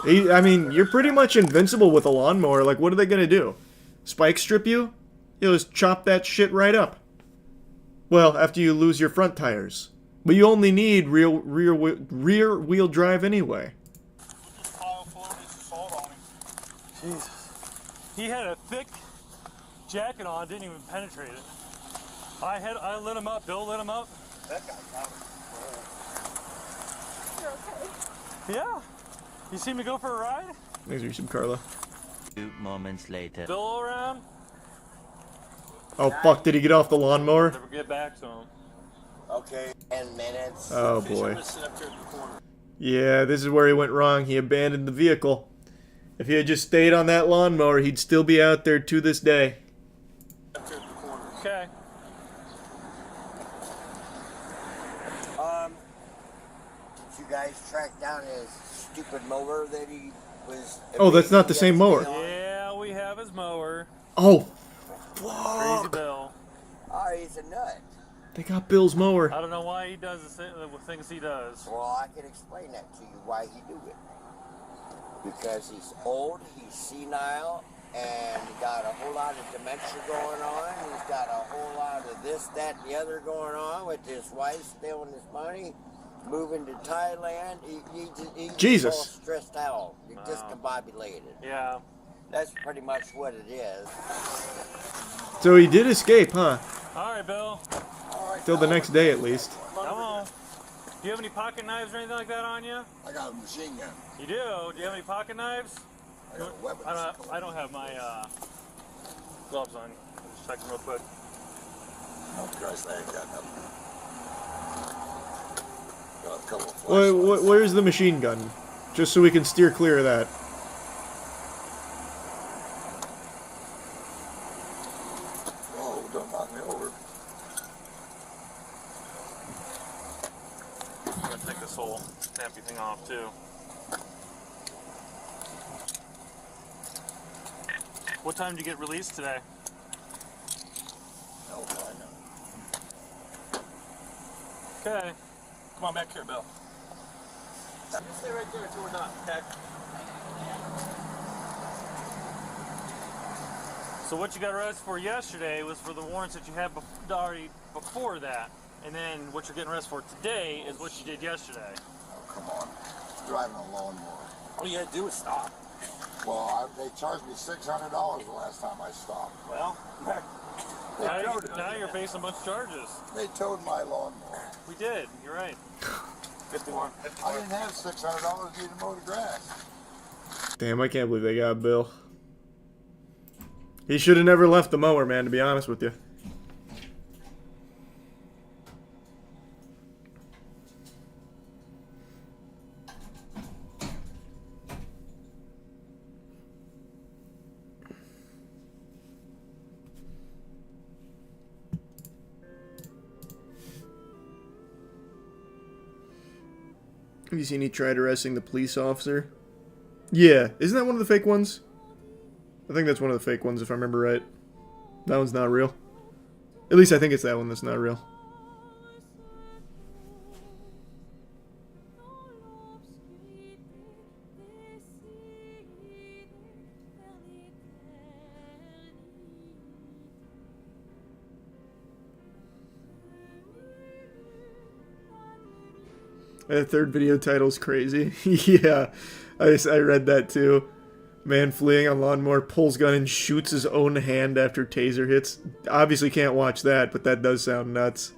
I mean, you're pretty much invincible with a lawnmower. Like, what are they gonna do? Spike strip you? You'll just chop that shit right up. Well, after you lose your front tires. But you only need rear wheel drive anyway. Jesus. He had a thick jacket on, didn't even penetrate it. I lit him up. Bill lit him up. That guy got him. You're okay? Yeah. You see me go for a ride? Thanks for some Carla. 2 moments later. Bill around? Oh fuck, did he get off the lawnmower? Never get back to him. Okay, 10 minutes. Oh boy. Yeah, this is where he went wrong. He abandoned the vehicle. If he had just stayed on that lawnmower, he'd still be out there to this day. Okay. Did you guys track down his stupid mower that he was... Oh, that's not the same mower. Yeah, we have his mower. Oh, Crazy Bill. Oh, he's a nut. they got Bill's mower. I don't know why he does the things he does. Well, I can explain that to you, why he do it. Because he's old, he's senile, and he got a whole lot of dementia going on. He's got a whole lot of this, that, and the other going on with his wife stealing his money, moving to Thailand. He's Jesus. all stressed out. He's discombobulated. Yeah. That's pretty much what it is. So he did escape, huh? All right, Bill. Till the next day, at least. Come on. Do you have any pocket knives or anything like that on you? I got a machine gun. You do? Do you have any pocket knives? I don't have my gloves on. I'm just checking real quick. Oh, Christ, I ain't got nothing. Got a couple of flashlights. Where's the machine gun? Just so we can steer clear of that. Whoa, don't knock me over. I'm gonna take this whole snappy thing off too. What time did you get released today? Hell if I know. Okay. Come on back here, Bill. You stay right there until we're done, okay? So what you got arrested for yesterday was for the warrants that you had already before that. And then what you're getting arrested for today is what you did yesterday. Oh, come on. Driving a lawnmower. All you had to do was stop. Well, they charged me $600 the last time I stopped. Well, now you're facing a bunch of charges. They towed my lawnmower. We did. You're right. 51. I didn't have $600 to mow the grass. Damn, I can't believe they got Bill. He should have never left the mower, man, to be honest with you. Have you seen he tried arresting the police officer? Yeah, isn't that one of the fake ones? I think that's one of the fake ones if I remember right. That one's not real. At least I think it's that one that's not real. That third video title's crazy. Yeah, I read that too. Man fleeing on lawnmower, pulls gun and shoots his own hand after taser hits. Obviously can't watch that, but that does sound nuts.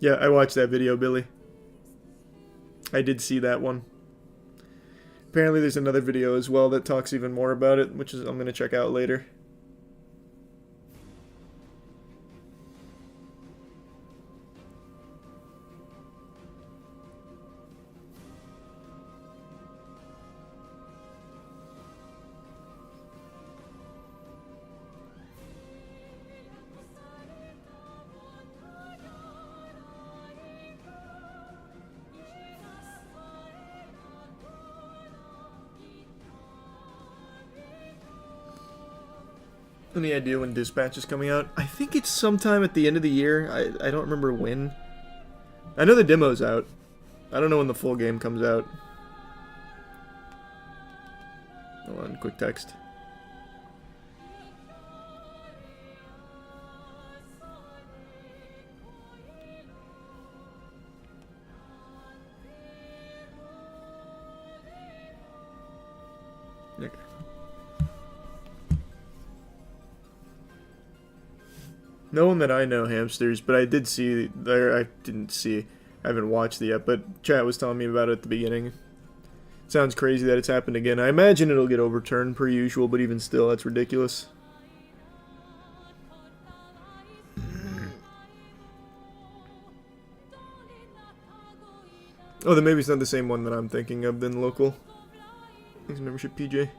Yeah, I watched that video, Billy. I did see that one. Apparently there's another video as well that talks even more about it, which is I'm going to check out later. Any idea when Dispatch is coming out? I think it's sometime at the end of the year. I don't remember when. I know the demo's out. I don't know when the full game comes out. Hold on, quick text. Okay. No one that I know hamsters, but I did see there. I haven't watched it yet, but chat was telling me about it at the beginning. Sounds crazy that it's happened again. I imagine it'll get overturned per usual, but even still, that's ridiculous. Oh, then maybe it's not the same one that I'm thinking of then, local. Thanks for membership, PJ.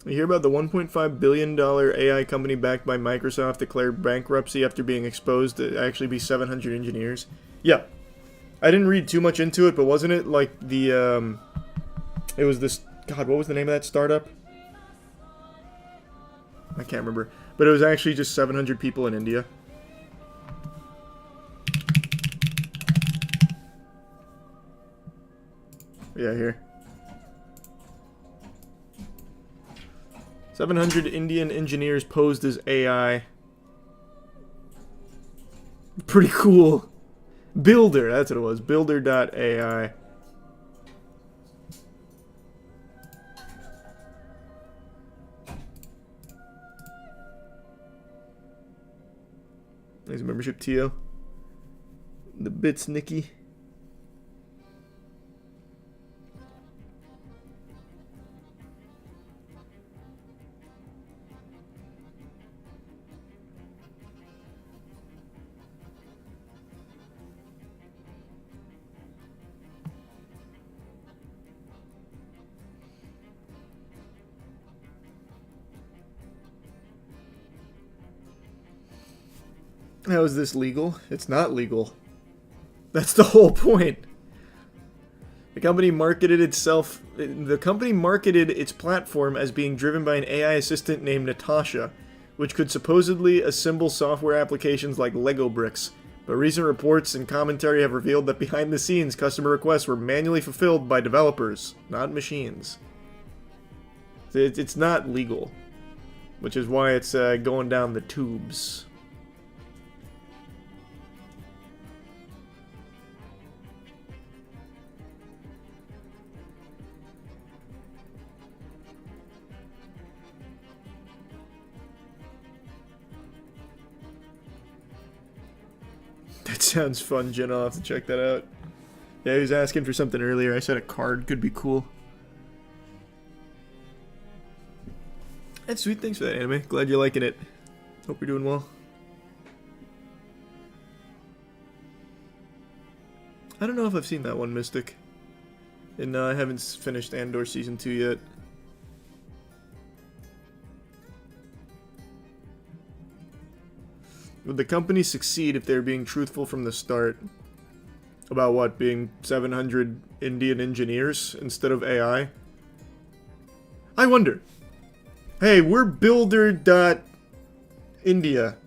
You hear about the $1.5 billion AI company backed by Microsoft declared bankruptcy after being exposed to actually be 700 engineers? Yeah. I didn't read too much into it, but wasn't it like the, it was this, God, what was the name of that startup? I can't remember. But it was actually just 700 people in India. Yeah, here. 700 Indian engineers posed as AI pretty cool. Builder, that's what it was. Builder.ai. There's a membership, Tio. The bits, Nikki. How is this legal? It's not legal. That's the whole point. The company marketed its platform as being driven by an AI assistant named Natasha, which could supposedly assemble software applications like Lego bricks. But recent reports and commentary have revealed that behind the scenes, customer requests were manually fulfilled by developers, not machines. It's not legal, which is why it's going down the tubes. That sounds fun, Jen. I'll have to check that out. Yeah, he was asking for something earlier. I said a card could be cool. That's sweet. Thanks for that, Anime. Glad you're liking it. Hope you're doing well. I don't know if I've seen that one, Mystic. And I haven't finished Andor Season 2 yet. Would the company succeed if they were being truthful from the start? About what, being 700 Indian engineers instead of AI? I wonder. Hey, we're builder.india.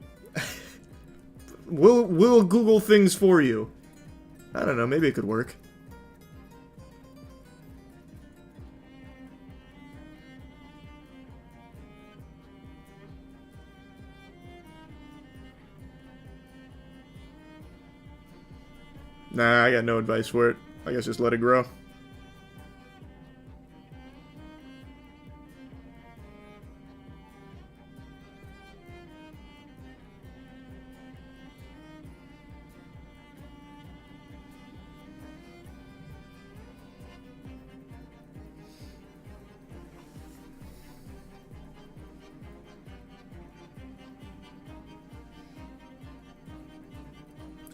We'll Google things for you. I don't know, maybe it could work. Nah, I got no advice for it. I guess just let it grow.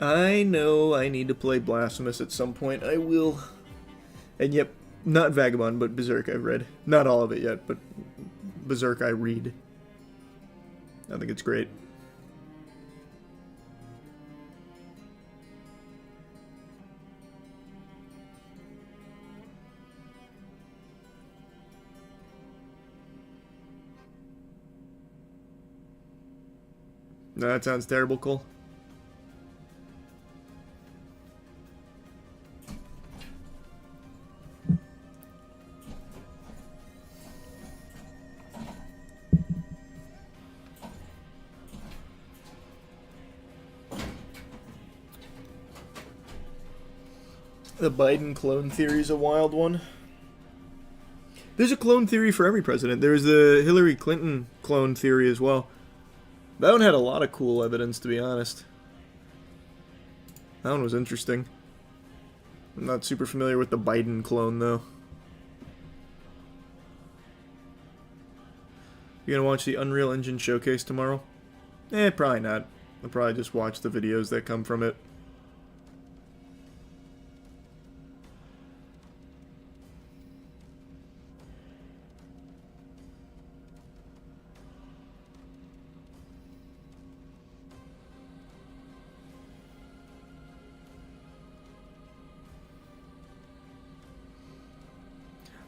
I know I need to play Blasphemous at some point. I will. And yep, not Vagabond, but Berserk I've read. Not all of it yet, but Berserk I read. I think it's great. No, that sounds terrible, Cole. The Biden clone theory is a wild one. There's a clone theory for every president. There's the Hillary Clinton clone theory as well. That one had a lot of cool evidence, to be honest. That one was interesting. I'm not super familiar with the Biden clone, though. You gonna watch the Unreal Engine showcase tomorrow? Probably not. I'll probably just watch the videos that come from it.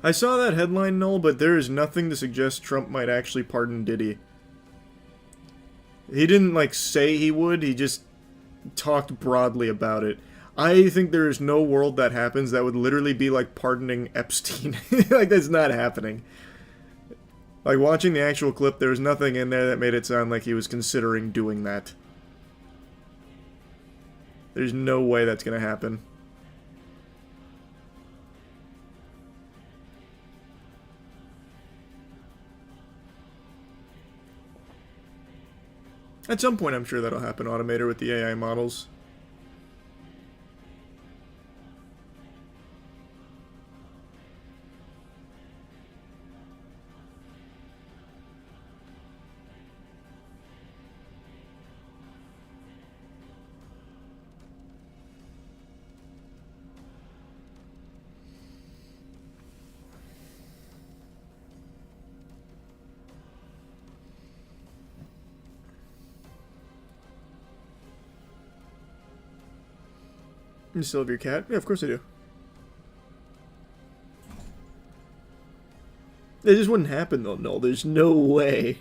I saw that headline, Noel, but there is nothing to suggest Trump might actually pardon Diddy. He didn't, like, say he would, he just talked broadly about it. I think there is no world that happens that would literally be like pardoning Epstein. Like, that's not happening. Like, watching the actual clip, there was nothing in there that made it sound like he was considering doing that. There's no way that's gonna happen. At some point, I'm sure that'll happen, Automator, with the AI models. You still have your cat? Yeah, of course I do. It just wouldn't happen though, no, there's no way.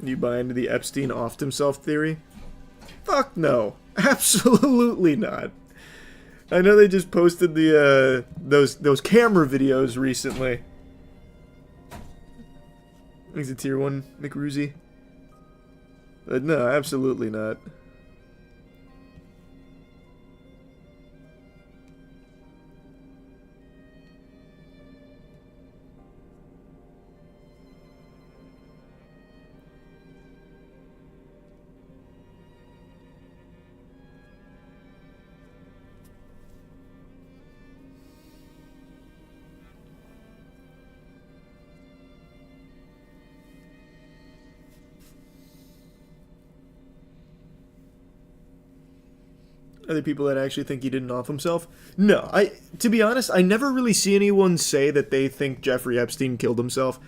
You buy into the Epstein offed himself theory? Fuck no. Absolutely not. I know they just posted the those camera videos recently. He's a tier 1 McRuzy. No, absolutely not. Are there people that actually think he didn't off himself? No, to be honest, I never really see anyone say that they think Jeffrey Epstein killed himself.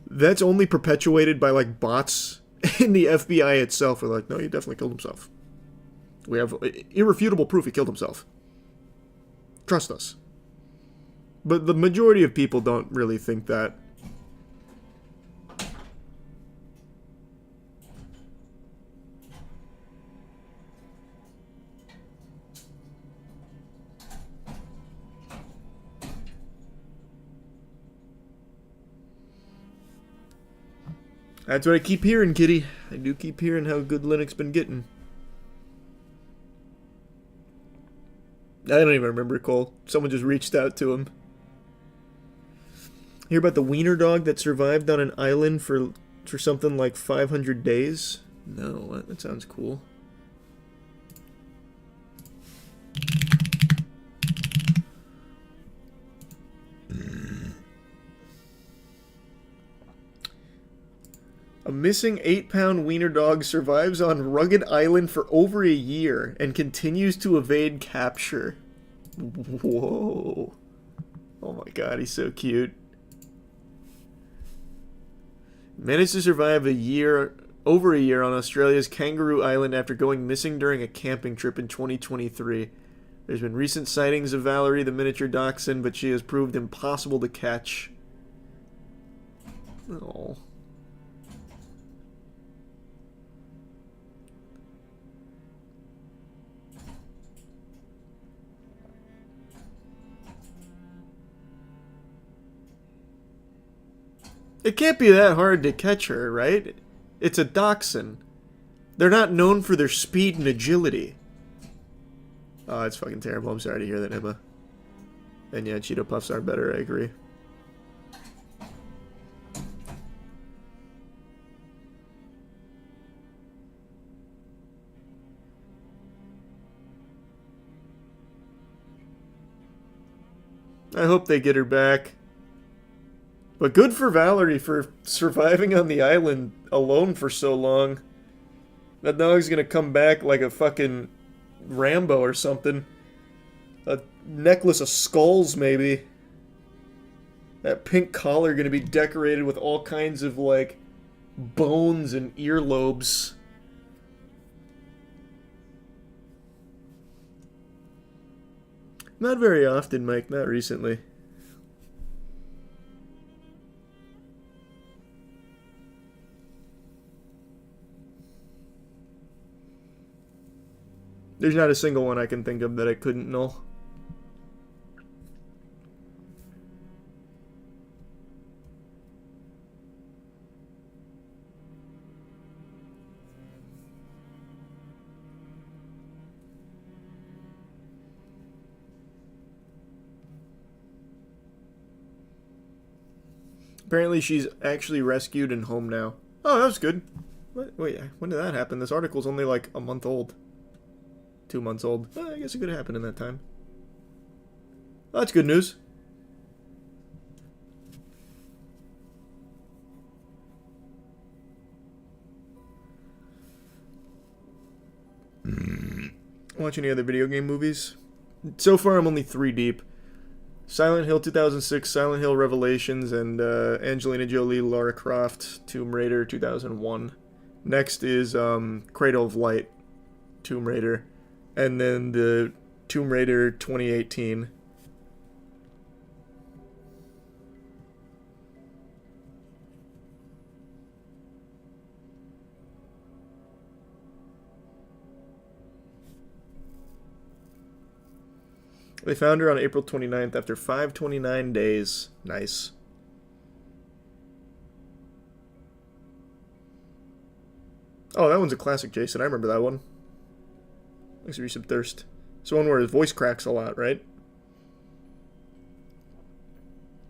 That's only perpetuated by, like, bots in the FBI itself. They're like, no, he definitely killed himself. We have irrefutable proof he killed himself. Trust us. But the majority of people don't really think that. That's what I keep hearing, kitty. I do keep hearing how good Linux been getting. I don't even remember, Cole. Someone just reached out to him. Hear about the wiener dog that survived on an island for something like 500 days? No, that sounds cool. A missing 8-pound wiener dog survives on rugged island for over a year and continues to evade capture. Whoa. Oh my god, he's so cute. Managed to survive over a year on Australia's Kangaroo Island after going missing during a camping trip in 2023. There's been recent sightings of Valerie, the miniature dachshund, but she has proved impossible to catch. Oh. It can't be that hard to catch her, right? It's a dachshund. They're not known for their speed and agility. Oh, it's fucking terrible. I'm sorry to hear that, Emma. And yeah, Cheeto Puffs are better, I agree. I hope they get her back. But good for Valerie for surviving on the island alone for so long. That dog's gonna come back like a fucking Rambo or something. A necklace of skulls, maybe. That pink collar gonna be decorated with all kinds of, like, bones and earlobes. Not very often, Mike, not recently. There's not a single one I can think of that I couldn't null. Apparently she's actually rescued and home now. Oh, that was good. Wait, when did that happen? This article's only like a month old. 2 months old. I guess it could happen in that time. Oh, that's good news. Watch any other video game movies? So far I'm only 3 deep. Silent Hill 2006, Silent Hill Revelations, and Angelina Jolie, Lara Croft, Tomb Raider 2001. Next is Cradle of Light, Tomb Raider, and then the Tomb Raider 2018. They found her on April 29th after 529 days. Nice. Oh, that one's a classic, Jason. I remember that one. Let's read some thirst. It's the one where his voice cracks a lot, right?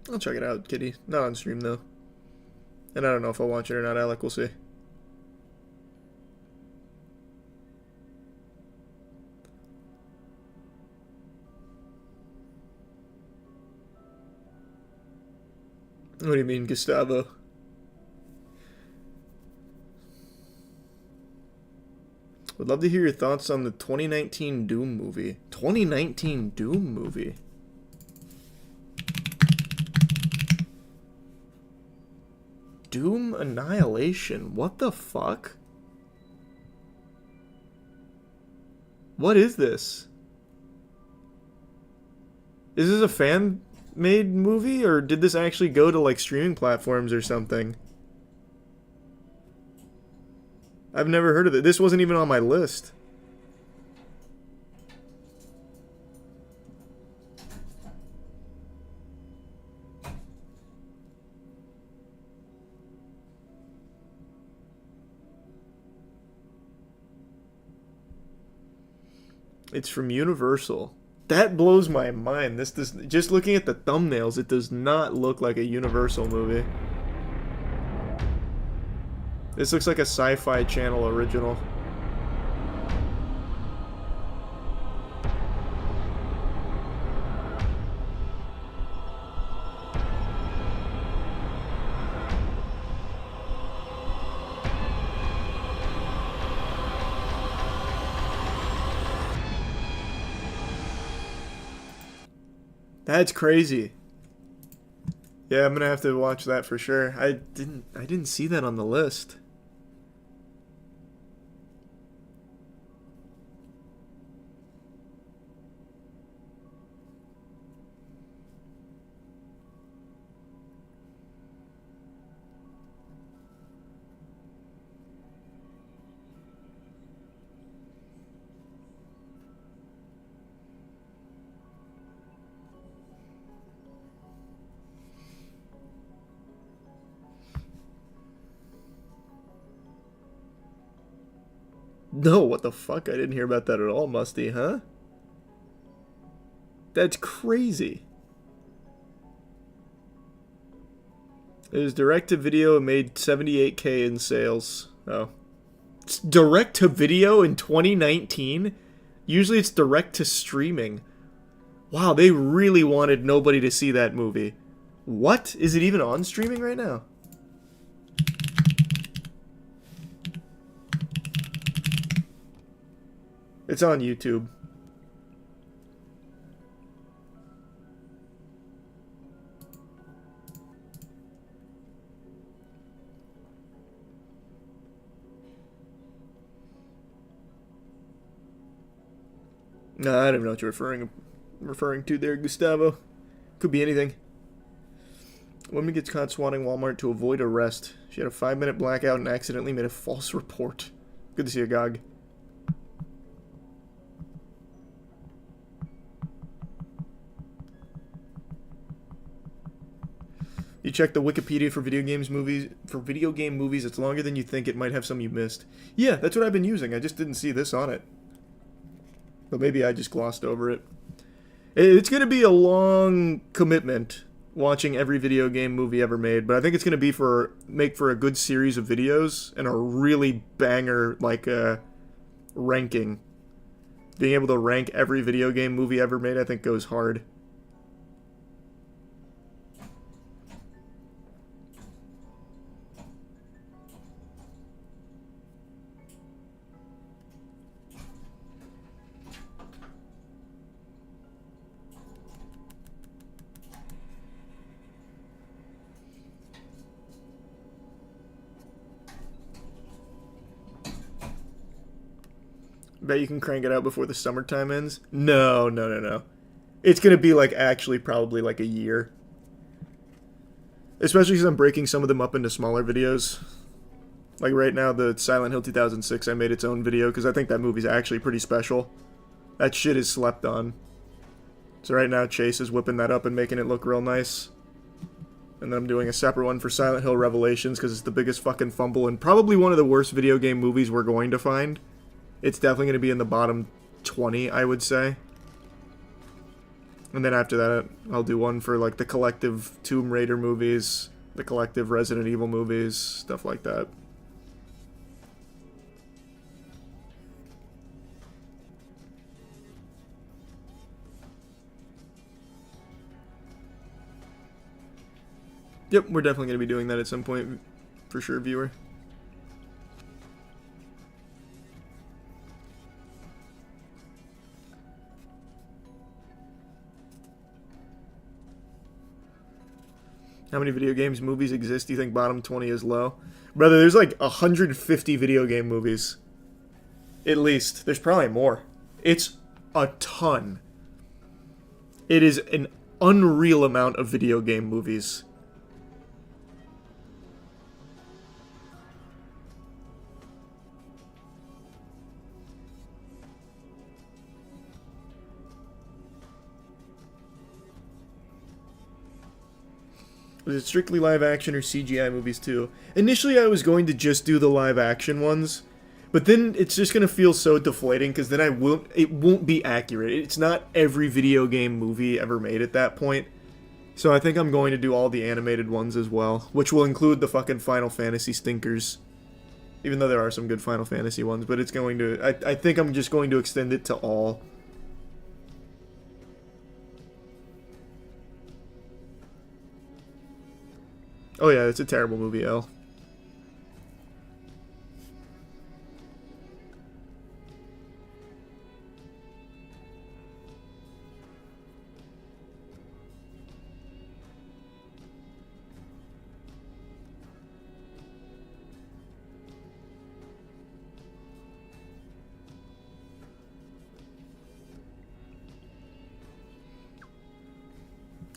I'll check it out, kitty. Not on stream, though. And I don't know if I'll watch it or not, Alec. We'll see. What do you mean, Gustavo? Would love to hear your thoughts on the 2019 Doom movie. 2019 Doom movie? Doom Annihilation? What the fuck? What is this? Is this a fan-made movie, or did this actually go to, like, streaming platforms or something? I've never heard of it. This wasn't even on my list. It's from Universal. That blows my mind. This does, just looking at the thumbnails, it does not look like a Universal movie. This looks like a Sci-Fi Channel original. That's crazy. Yeah, I'm gonna have to watch that for sure. I didn't see that on the list. No, what the fuck? I didn't hear about that at all, Musty, huh? That's crazy. It was direct-to-video and made 78K in sales. Oh. It's direct-to-video in 2019? Usually it's direct-to-streaming. Wow, they really wanted nobody to see that movie. What? Is it even on streaming right now? It's on YouTube. No, I don't even know what you're referring to there, Gustavo. Could be anything. Woman gets caught swatting Walmart to avoid arrest. She had a 5-minute blackout and accidentally made a false report. Good to see you, Gog. You check the Wikipedia for video game movies. It's longer than you think. It might have some you missed. Yeah, that's what I've been using. I just didn't see this on it. But maybe I just glossed over it. It's going to be a long commitment watching every video game movie ever made, but I think it's going to be make for a good series of videos and a really banger, like, ranking. Being able to rank every video game movie ever made, I think, goes hard. Bet you can crank it out before the summertime ends? No. It's gonna be, like, actually probably, like, a year. Especially because I'm breaking some of them up into smaller videos. Like, right now, the Silent Hill 2006, I made its own video, because I think that movie's actually pretty special. That shit is slept on. So right now, Chase is whipping that up and making it look real nice. And then I'm doing a separate one for Silent Hill Revelations, because it's the biggest fucking fumble, and probably one of the worst video game movies we're going to find. It's definitely going to be in the bottom 20, I would say. And then after that, I'll do one for, like, the collective Tomb Raider movies, the collective Resident Evil movies, stuff like that. Yep, we're definitely going to be doing that at some point, for sure, viewer. How many video games movies exist? Do you think bottom 20 is low? Brother, there's like 150 video game movies. At least. There's probably more. It's a ton. It is an unreal amount of video game movies. Was it strictly live action or CGI movies too? Initially I was going to just do the live action ones, but then it's just going to feel so deflating because then it won't be accurate. It's not every video game movie ever made at that point. So I think I'm going to do all the animated ones as well, which will include the fucking Final Fantasy stinkers. Even though there are some good Final Fantasy ones, but it's going to... I think I'm just going to extend it to all. Oh yeah, it's a terrible movie, L.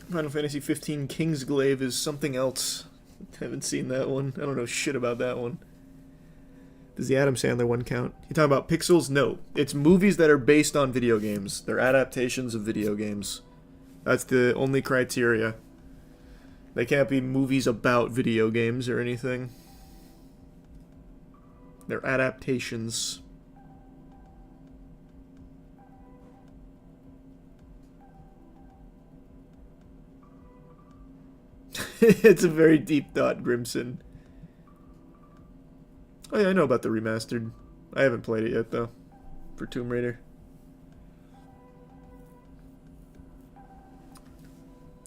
Final Fantasy 15 Kingsglaive is something else. I haven't seen that one. I don't know shit about that one. Does the Adam Sandler one count? You talking about Pixels? No. It's movies that are based on video games. They're adaptations of video games. That's the only criteria. They can't be movies about video games or anything. They're adaptations. It's a very deep thought, Grimson. Oh yeah, I know about the remastered. I haven't played it yet, though, for Tomb Raider.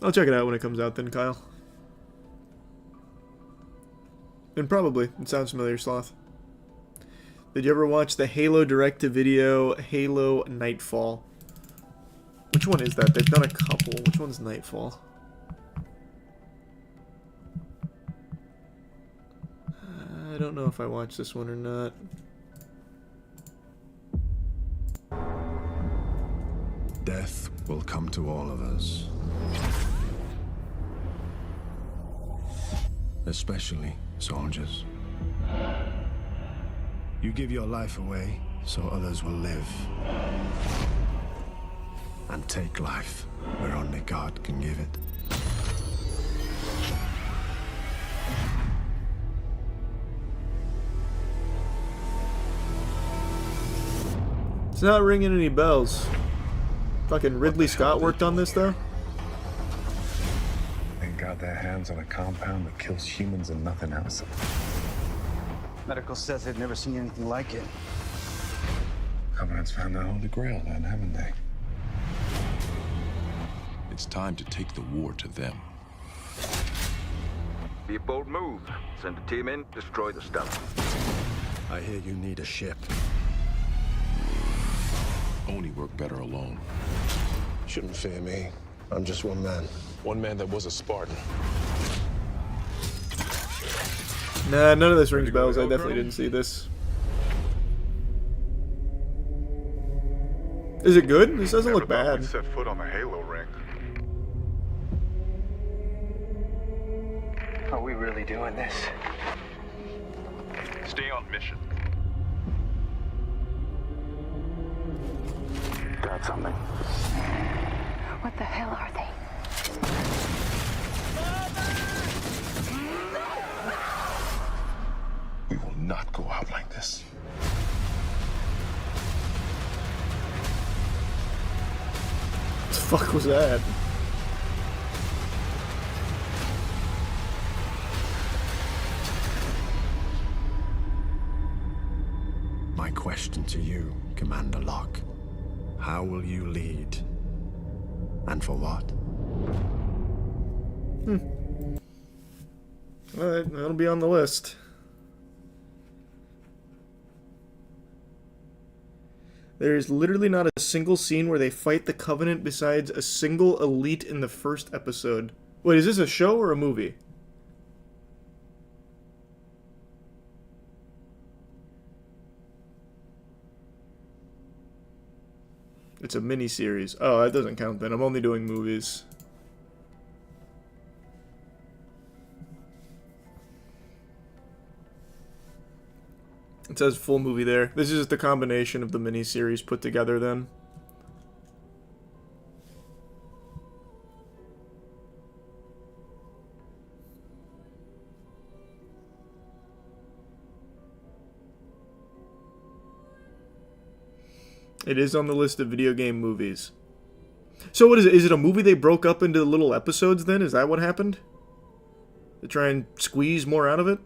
I'll check it out when it comes out then, Kyle. And probably. It sounds familiar, Sloth. Did you ever watch the Halo direct-to-video Halo Nightfall? Which one is that? They've done a couple. Which one's Nightfall? I don't know if I watched this one or not. Death will come to all of us. Especially soldiers. You give your life away so others will live. And take life where only God can give it. It's not ringing any bells. Fucking Ridley Scott worked on this, though? A had their hands on a compound that kills humans and nothing else. Medical says they've never seen anything like it. Covenant's found the Holy Grail then, haven't they? It's time to take the war to them. Be a bold move. Send a team in, destroy the stuff. I hear you need a ship. Only work better alone. Shouldn't fear me. I'm just one man. One man that was a Spartan. Nah, none of this rings bells. I definitely didn't see this. Is it good? This doesn't look bad. Set foot on the Halo ring. Are we really doing this? Stay on mission. Got something. What the hell are they? We will not go out like this. What the fuck was that? My question to you, Commander Locke. How will you lead? And for what? Alright, that'll be on the list. There's literally not a single scene where they fight the Covenant besides a single elite in the first episode. Wait, is this a show or a movie? It's a mini-series. Oh, that doesn't count then. I'm only doing movies. It says full movie there. This is just the combination of the mini-series put together then. It is on the list of video game movies. So what is it? Is it a movie they broke up into little episodes then? Is that what happened? To try and squeeze more out of it?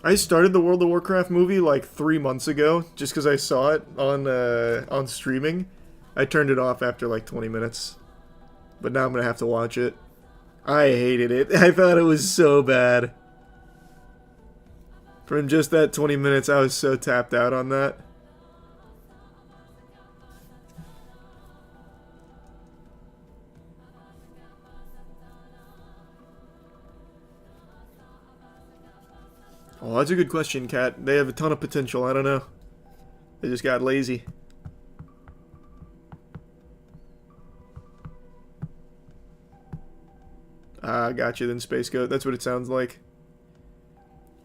I started the World of Warcraft movie like 3 months ago, just because I saw it on streaming. I turned it off after like 20 minutes. But now I'm going to have to watch it. I hated it. I thought it was so bad. From just that 20 minutes, I was so tapped out on that. Oh, that's a good question, Kat. They have a ton of potential. I don't know. They just got lazy. Ah, gotcha then, Space Goat. That's what it sounds like.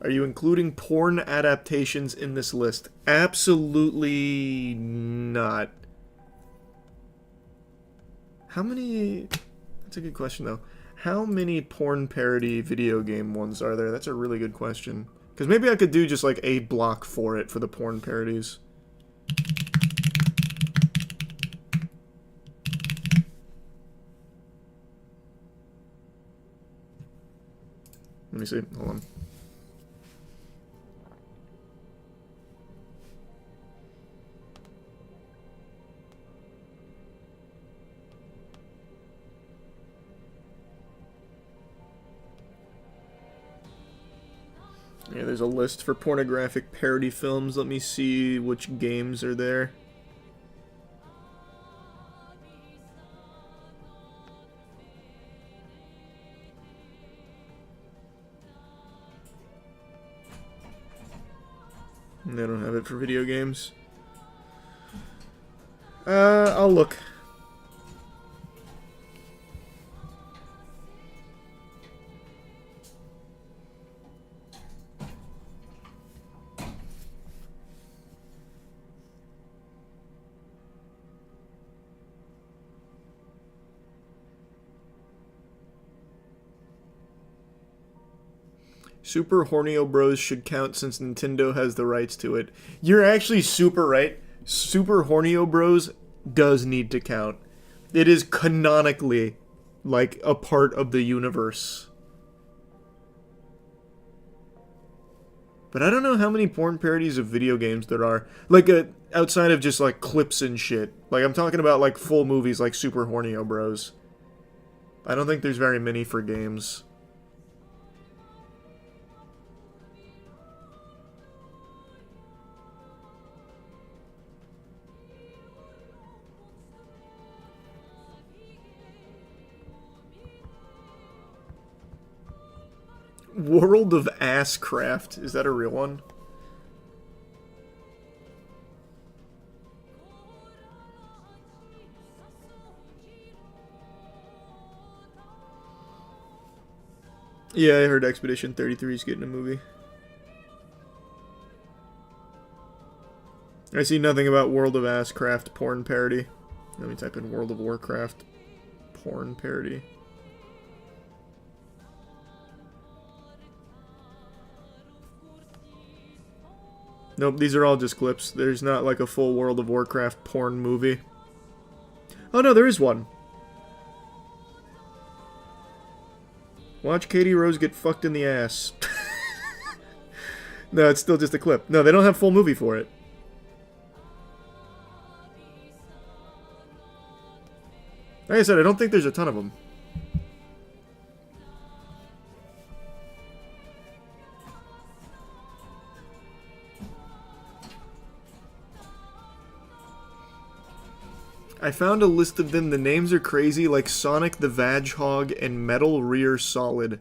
Are you including porn adaptations in this list? Absolutely not. How many... That's a good question, though. How many porn parody video game ones are there? That's a really good question. Because maybe I could do just like a block for it for the porn parodies. Let me see. Hold on. Yeah, there's a list for pornographic parody films. Let me see which games are there. They don't have it for video games. I'll look. Super Hornio Bros should count since Nintendo has the rights to it. You're actually super right. Super Hornio Bros does need to count. It is canonically, like, a part of the universe. But I don't know how many porn parodies of video games there are. Like, outside of just, like, clips and shit. Like, I'm talking about, like, full movies like Super Hornio Bros. I don't think there's very many for games. World of Asscraft. Is that a real one? Yeah, I heard Expedition 33 is getting a movie. I see nothing about World of Asscraft porn parody. Let me type in World of Warcraft porn parody. Nope, these are all just clips. There's not like a full World of Warcraft porn movie. Oh no, there is one. Watch Katie Rose get fucked in the ass. No, it's still just a clip. No, they don't have full movie for it. Like I said, I don't think there's a ton of them. I found a list of them. The names are crazy, like Sonic the Vag-Hog and Metal Rear Solid.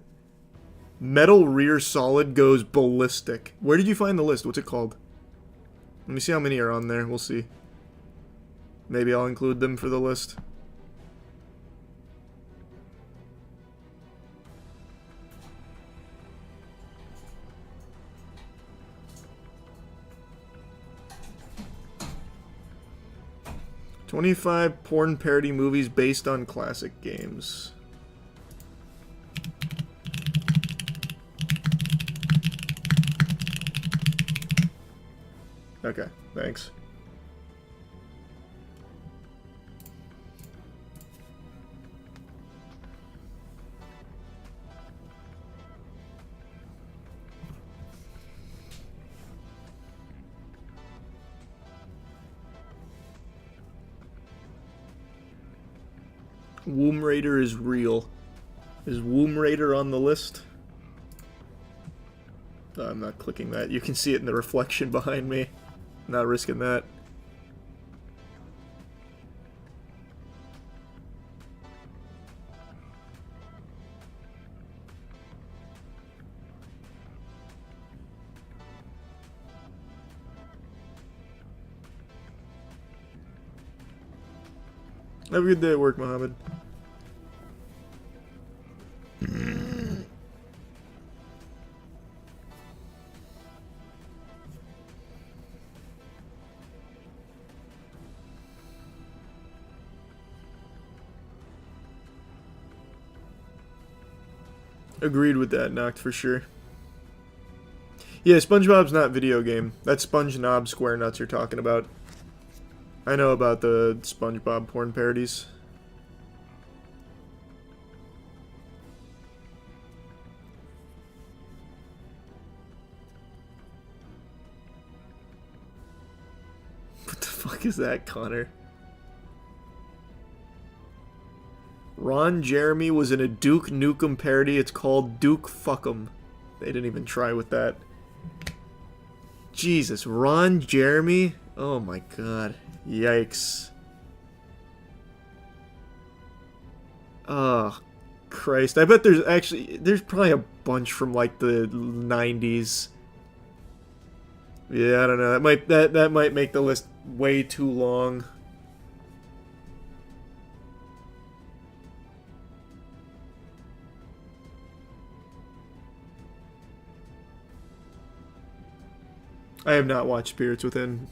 Metal Rear Solid goes ballistic. Where did you find the list? What's it called? Let me see how many are on there. We'll see. Maybe I'll include them for the list. "25 porn parody movies based on classic games." Okay, thanks. Womb Raider is real. Is Womb Raider on the list? I'm not clicking that. You can see it in the reflection behind me. Not risking that. Have a good day at work, Mohammed. Agreed with that, Noct, for sure. Yeah, SpongeBob's not video game. That's SpongeNob Square Nuts you're talking about. I know about the SpongeBob porn parodies. What the fuck is that, Connor? Ron Jeremy was in a Duke Nukem parody. It's called Duke Fuck'em. They didn't even try with that. Jesus, Ron Jeremy? Oh my god. Yikes. Oh, Christ. I bet there's probably a bunch from like the 90s. Yeah, I don't know. That might make the list way too long. I have not watched Spirits Within.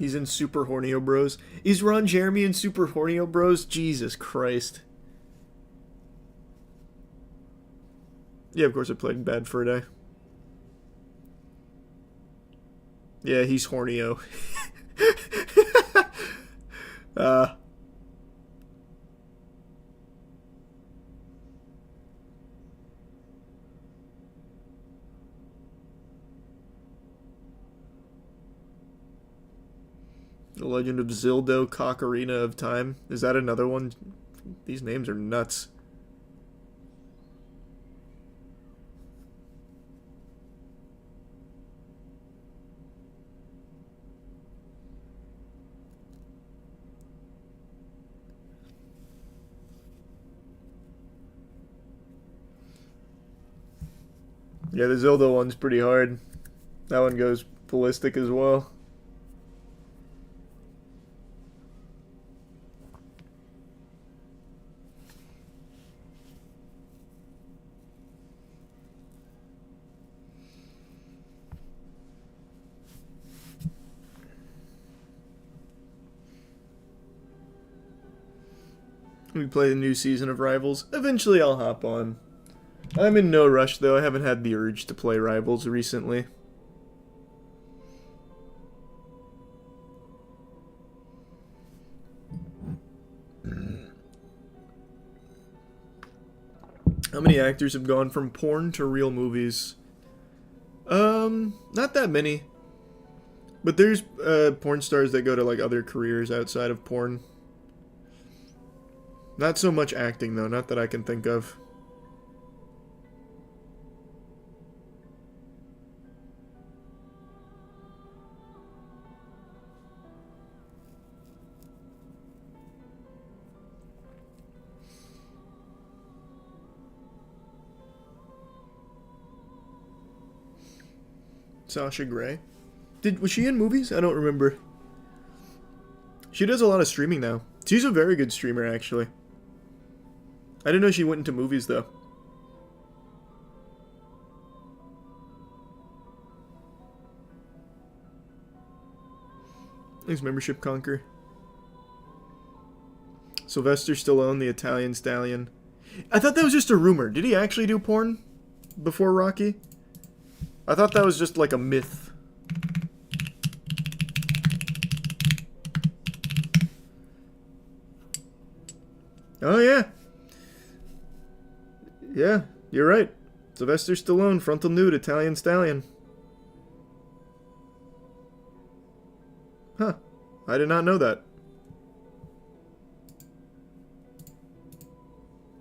He's in Super Hornio Bros. Is Ron Jeremy in Super Hornio Bros? Jesus Christ. Yeah, of course I played Bad Fur Day. Yeah, he's Hornio. The Legend of Zildo Cocarina of Time. Is that another one? These names are nuts. Yeah, the Zildo one's pretty hard. That one goes ballistic as well. We play the new season of Rivals. Eventually I'll hop on. I'm in no rush though, I haven't had the urge to play Rivals recently. How many actors have gone from porn to real movies? Not that many. But there's porn stars that go to like other careers outside of porn. Not so much acting though, not that I can think of. Sasha Grey. Was she in movies? I don't remember. She does a lot of streaming now. She's a very good streamer, actually. I didn't know she went into movies, though. Thanks, membership Conquer. Sylvester Stallone, the Italian Stallion. I thought that was just a rumor. Did he actually do porn before Rocky? I thought that was just like a myth. Oh, yeah. Yeah, you're right. Sylvester Stallone, frontal nude, Italian Stallion. Huh. I did not know that.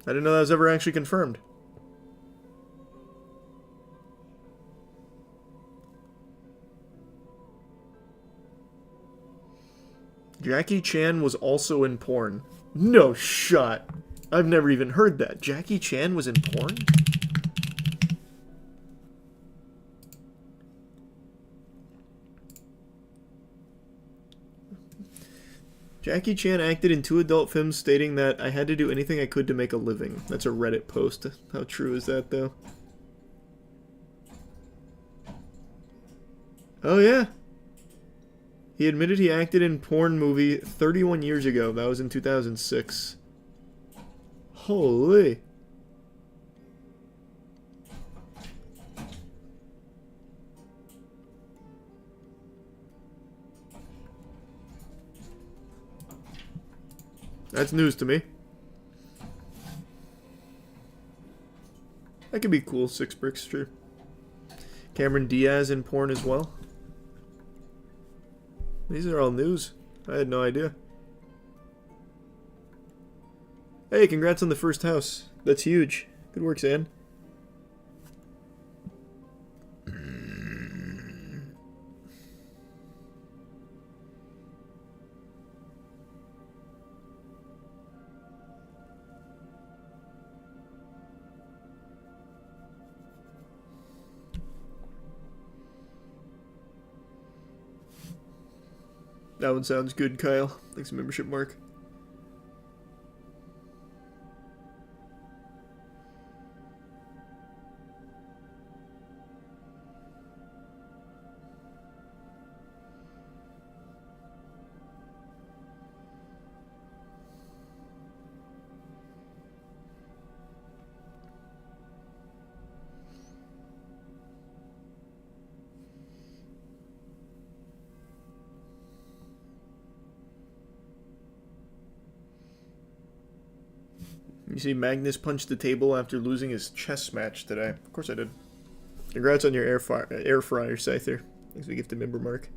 I didn't know that was ever actually confirmed. Jackie Chan was also in porn. No shot. I've never even heard that. Jackie Chan was in porn? Jackie Chan acted in 2 adult films stating that I had to do anything I could to make a living. That's a Reddit post. How true is that, though? Oh, yeah. He admitted he acted in porn movie 31 years ago. That was in 2006. Holy. That's news to me. That could be cool, 6 bricks, sure. Cameron Diaz in porn as well. These are all news. I had no idea. Hey, congrats on the first house. That's huge. Good work, Zan. That one sounds good, Kyle. Thanks for membership, Mark. You see Magnus punched the table after losing his chess match today. Of course I did. Congrats on your air fryer, Scyther. Thanks for the gift of member mark.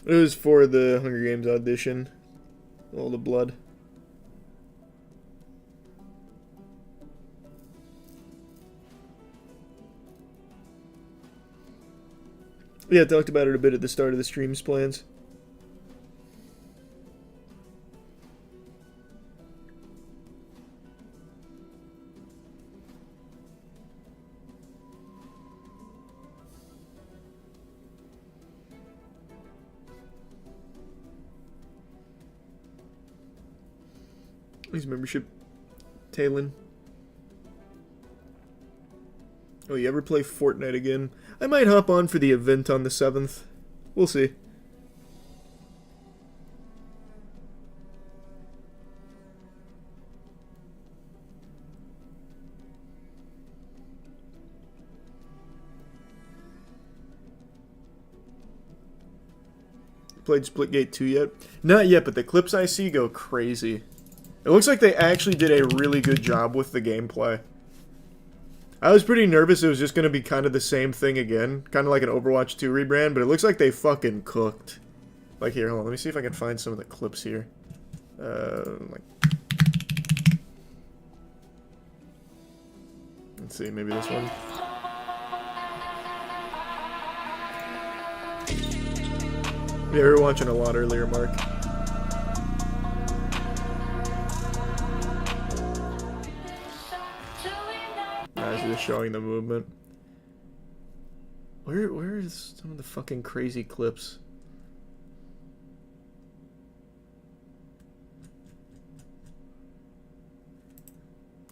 It was for the Hunger Games audition. All the blood. Yeah, I talked about it a bit at the start of the stream's plans. His membership, Talon. Oh, you ever play Fortnite again? I might hop on for the event on the 7th. We'll see. Played Splitgate 2 yet? Not yet, but the clips I see go crazy. It looks like they actually did a really good job with the gameplay. I was pretty nervous it was just going to be kind of the same thing again. Kind of like an Overwatch 2 rebrand, but it looks like they fucking cooked. Like, here, hold on. Let me see if I can find some of the clips here. Let's see, maybe this one. Yeah, we were watching a lot earlier, Mark. Just showing the movement. Where is some of the fucking crazy clips?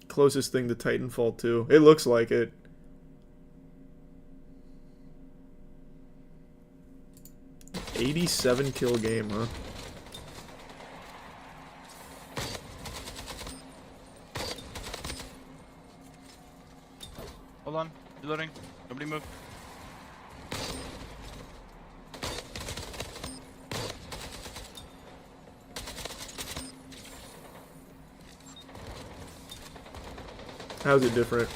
Closest thing to Titanfall 2. It looks like it. $87 kill game, huh? Hold on, reloading. Nobody move. How's it different?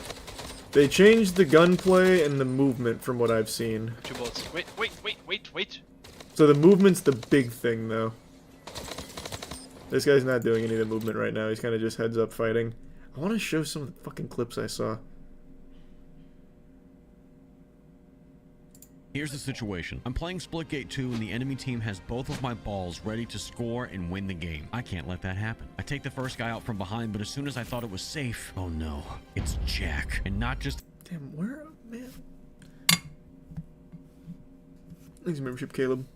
They changed the gunplay and the movement from what I've seen. 2 bullets. Wait. So the movement's the big thing, though. This guy's not doing any of the movement right now. He's kind of just heads up fighting. I want to show some of the fucking clips I saw. Here's the situation. I'm playing Splitgate 2 and the enemy team has both of my balls ready to score and win the game. I can't let that happen. I take the first guy out from behind, but as soon as I thought it was safe, oh no, it's Jack. And not just... Damn, where, man? Thanks, membership, Caleb.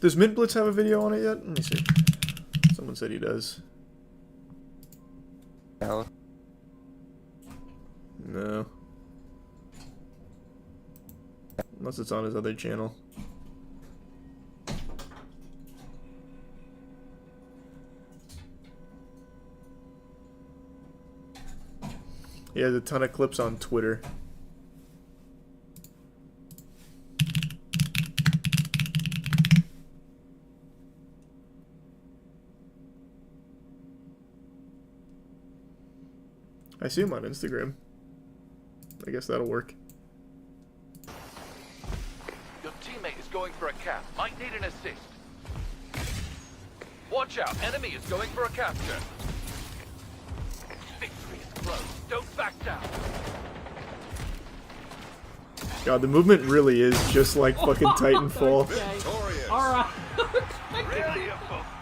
Does Mint Blitz have a video on it yet? Let me see. Someone said he does. No. Unless it's on his other channel. He has a ton of clips on Twitter. I see him on Instagram. I guess that'll work. Your teammate is going for a cap. Might need an assist. Watch out. Enemy is going for a capture. Victory is close. Don't back down. God, the movement really is just like fucking Titanfall. Alright.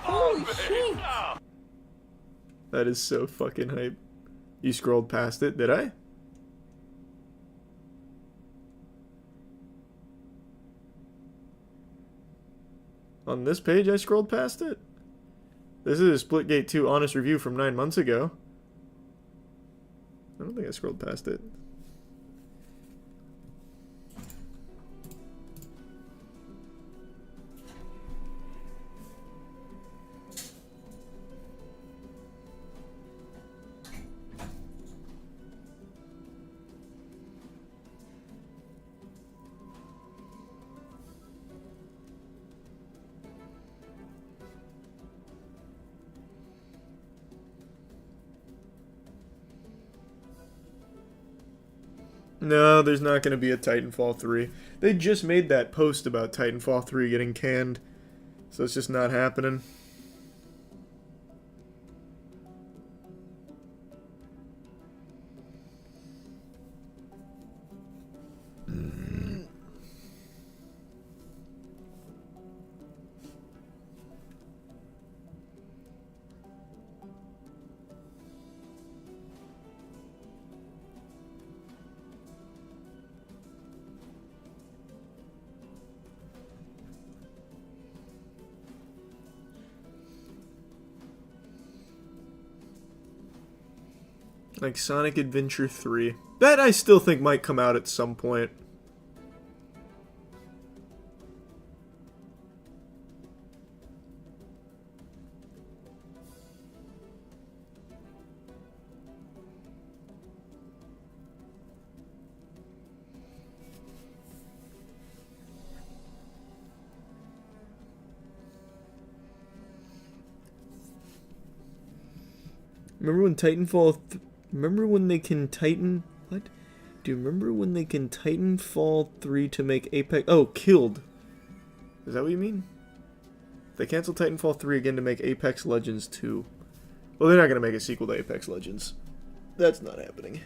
Holy shit. That is so fucking hype. You scrolled past it, did I? On this page, I scrolled past it. This is a Splitgate 2 honest review from 9 months ago. I don't think I scrolled past it. No, there's not going to be a Titanfall 3. They just made that post about Titanfall 3 getting canned, so it's just not happening. Like Sonic Adventure 3. That I still think might come out at some point. Remember when remember when they can Titan... What? Do you remember when they can Titanfall 3 to make Apex... Oh, killed. Is that what you mean? They canceled Titanfall 3 again to make Apex Legends 2. Well, they're not going to make a sequel to Apex Legends. That's not happening.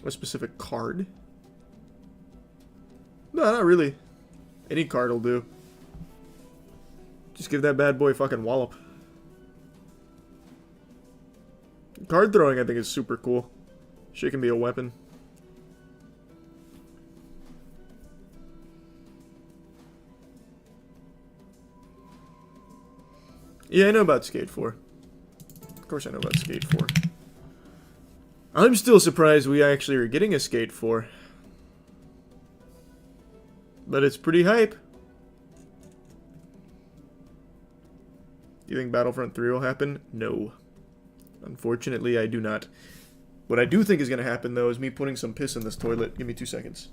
A specific card? No, not really. Any card will do. Just give that bad boy a fucking wallop. Card throwing, I think, is super cool. Shit can be a weapon. Yeah, I know about Skate 4. Of course I know about Skate 4. I'm still surprised we actually are getting a Skate 4. But it's pretty hype. Do you think Battlefront 3 will happen? No. Unfortunately, I do not. What I do think is going to happen, though, is me putting some piss in this toilet. Give me 2 seconds.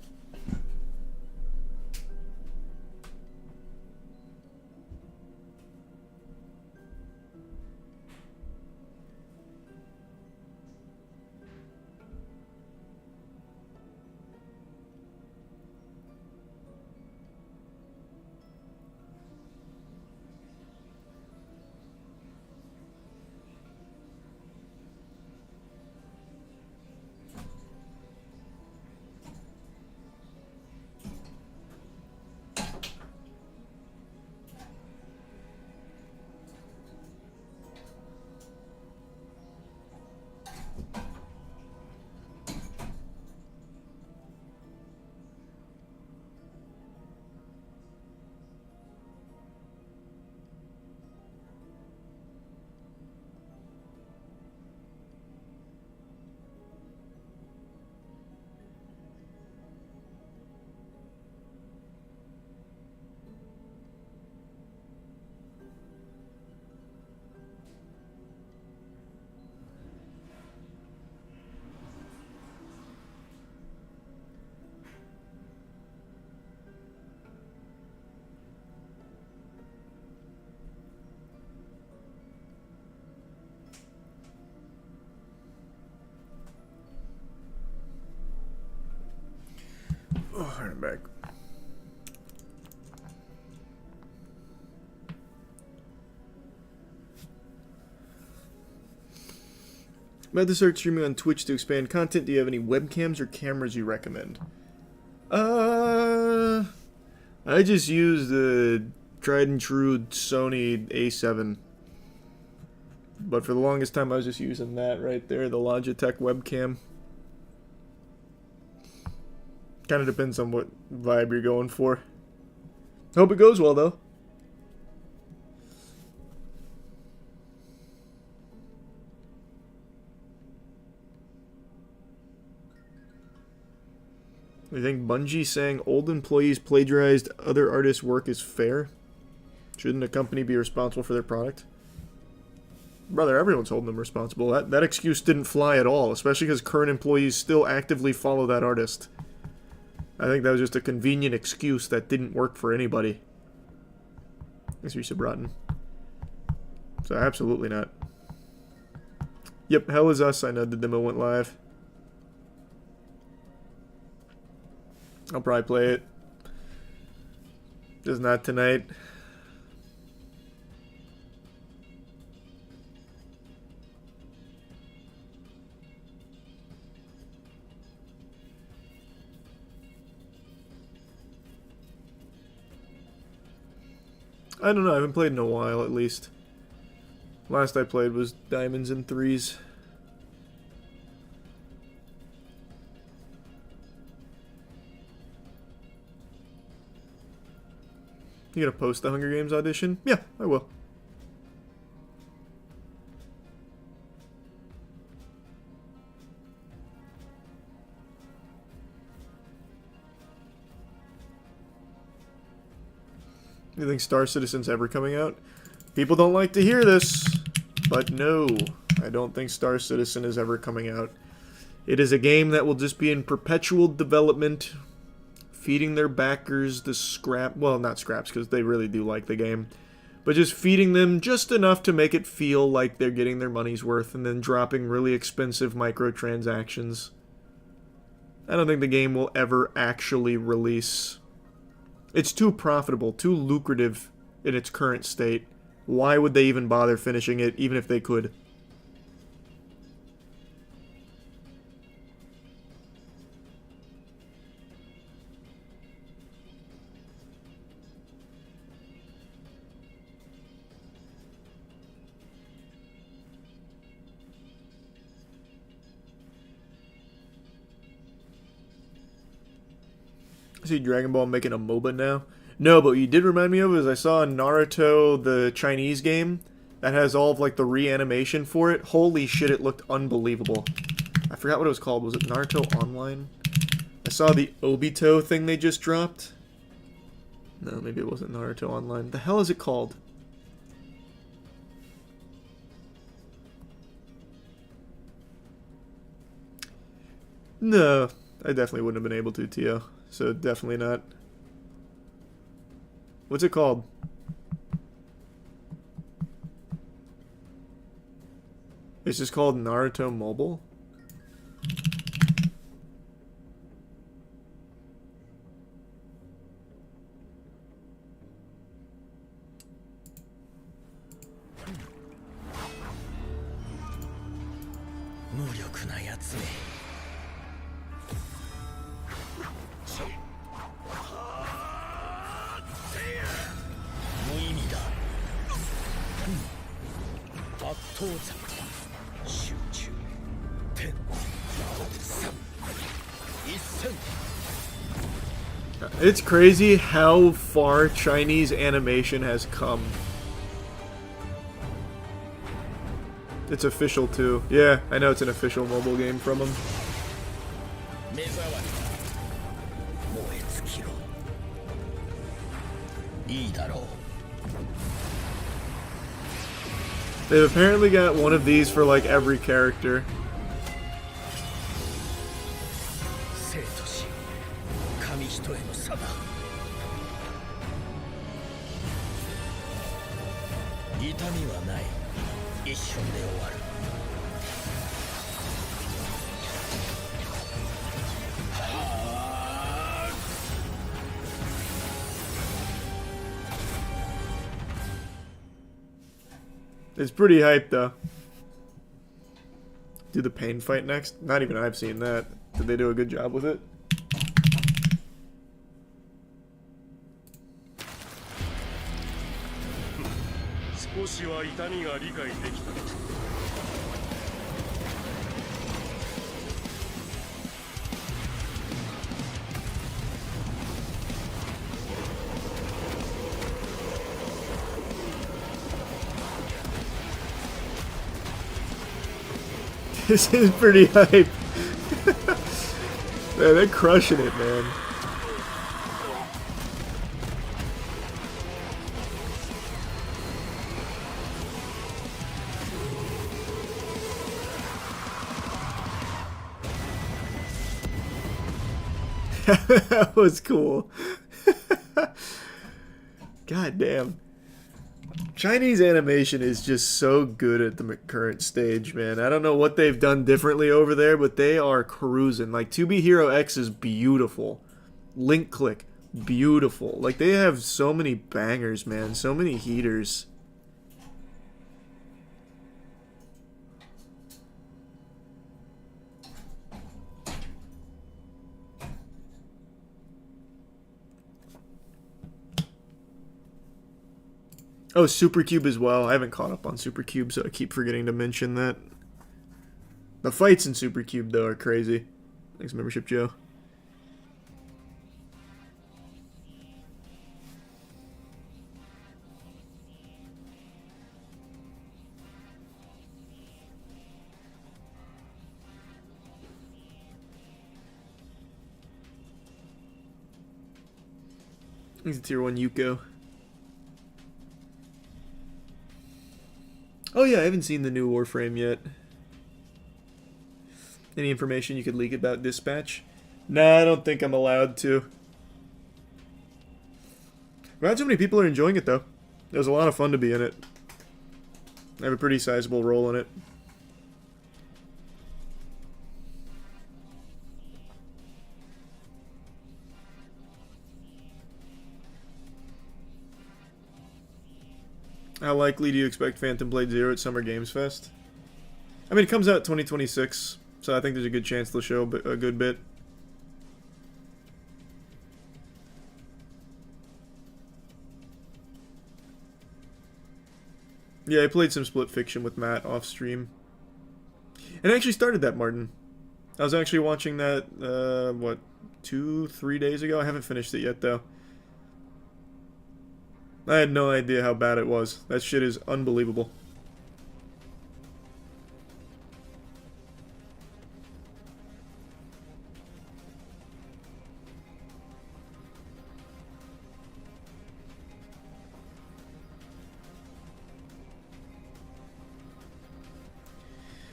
Oh, I'm back. I'm about to start streaming on Twitch to expand content. Do you have any webcams or cameras you recommend? I just use the tried and true Sony A7. But for the longest time I was just using that right there, the Logitech webcam. Kind of depends on what vibe you're going for. Hope it goes well, though. You think Bungie saying old employees plagiarized other artists' work is fair? Shouldn't a company be responsible for their product? Brother, everyone's holding them responsible. That excuse didn't fly at all, especially because current employees still actively follow that artist. I think that was just a convenient excuse that didn't work for anybody. Thanks for your sub, Rotten. So absolutely not. Yep, Hell Is Us, I know the demo went live. I'll probably play it. Just not tonight. I don't know, I haven't played in a while at least. Last I played was Diamonds and Threes. You gonna post the Hunger Games audition? Yeah, I will. You think Star Citizen's ever coming out? People don't like to hear this, but no, I don't think Star Citizen is ever coming out. It is a game that will just be in perpetual development, feeding their backers the scrap, well, not scraps, because they really do like the game, but just feeding them just enough to make it feel like they're getting their money's worth, and then dropping really expensive microtransactions. I don't think the game will ever actually release. It's too profitable, too lucrative in its current state. Why would they even bother finishing it, even if they could? I see Dragon Ball making a MOBA now. No, but what you did remind me of is I saw Naruto, the Chinese game, that has all of like the reanimation for it. Holy shit, it looked unbelievable. I forgot what it was called. Was it Naruto Online? I saw the Obito thing they just dropped. No, maybe it wasn't Naruto Online. The hell is it called? No, I definitely wouldn't have been able to, Tio. So definitely not. What's it called? It's just called Naruto Mobile? It's crazy how far Chinese animation has come. It's official too. Yeah, I know it's an official mobile game from them. They've apparently got one of these for like every character. It's pretty hype though. Do the pain fight next? Not even I've seen that. Did they do a good job with it? This is pretty hype. Man, they're crushing it, man. That was cool. God damn. Chinese animation is just so good at the current stage, man. I don't know what they've done differently over there, but they are cruising. Like, To Be Hero X is beautiful. Link Click, beautiful. Like, they have so many bangers, man. So many heaters. Oh, Supercube as well. I haven't caught up on Supercube, so I keep forgetting to mention that. The fights in Supercube, though, are crazy. Thanks, membership, Joe. He's a tier 1 Yuko. Oh yeah, I haven't seen the new Warframe yet. Any information you could leak about Dispatch? Nah, I don't think I'm allowed to. Glad so many people are enjoying it though. It was a lot of fun to be in it. I have a pretty sizable role in it. How likely do you expect Phantom Blade Zero at Summer Games Fest? I mean, it comes out 2026, so I think there's a good chance they'll show a good bit. Yeah, I played some Split Fiction with Matt off stream. And I actually started that, Martin. I was actually watching that, what, 2-3 days ago? I haven't finished it yet, though. I had no idea how bad it was. That shit is unbelievable.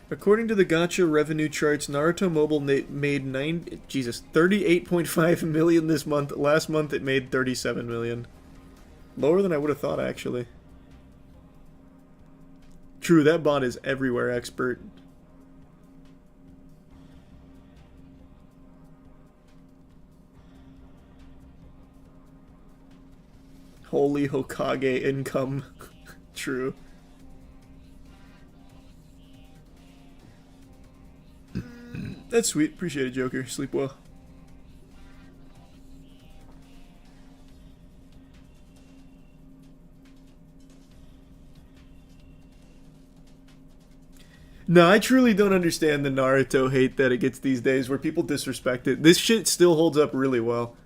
According to the Gacha revenue charts, Naruto Mobile made 38.5 million this month. Last month it made 37 million. Lower than I would have thought, actually. True, that bot is everywhere expert. Holy Hokage income. True. That's sweet. Appreciate it, Joker. Sleep well. No, I truly don't understand the Naruto hate that it gets these days where people disrespect it. This shit still holds up really well.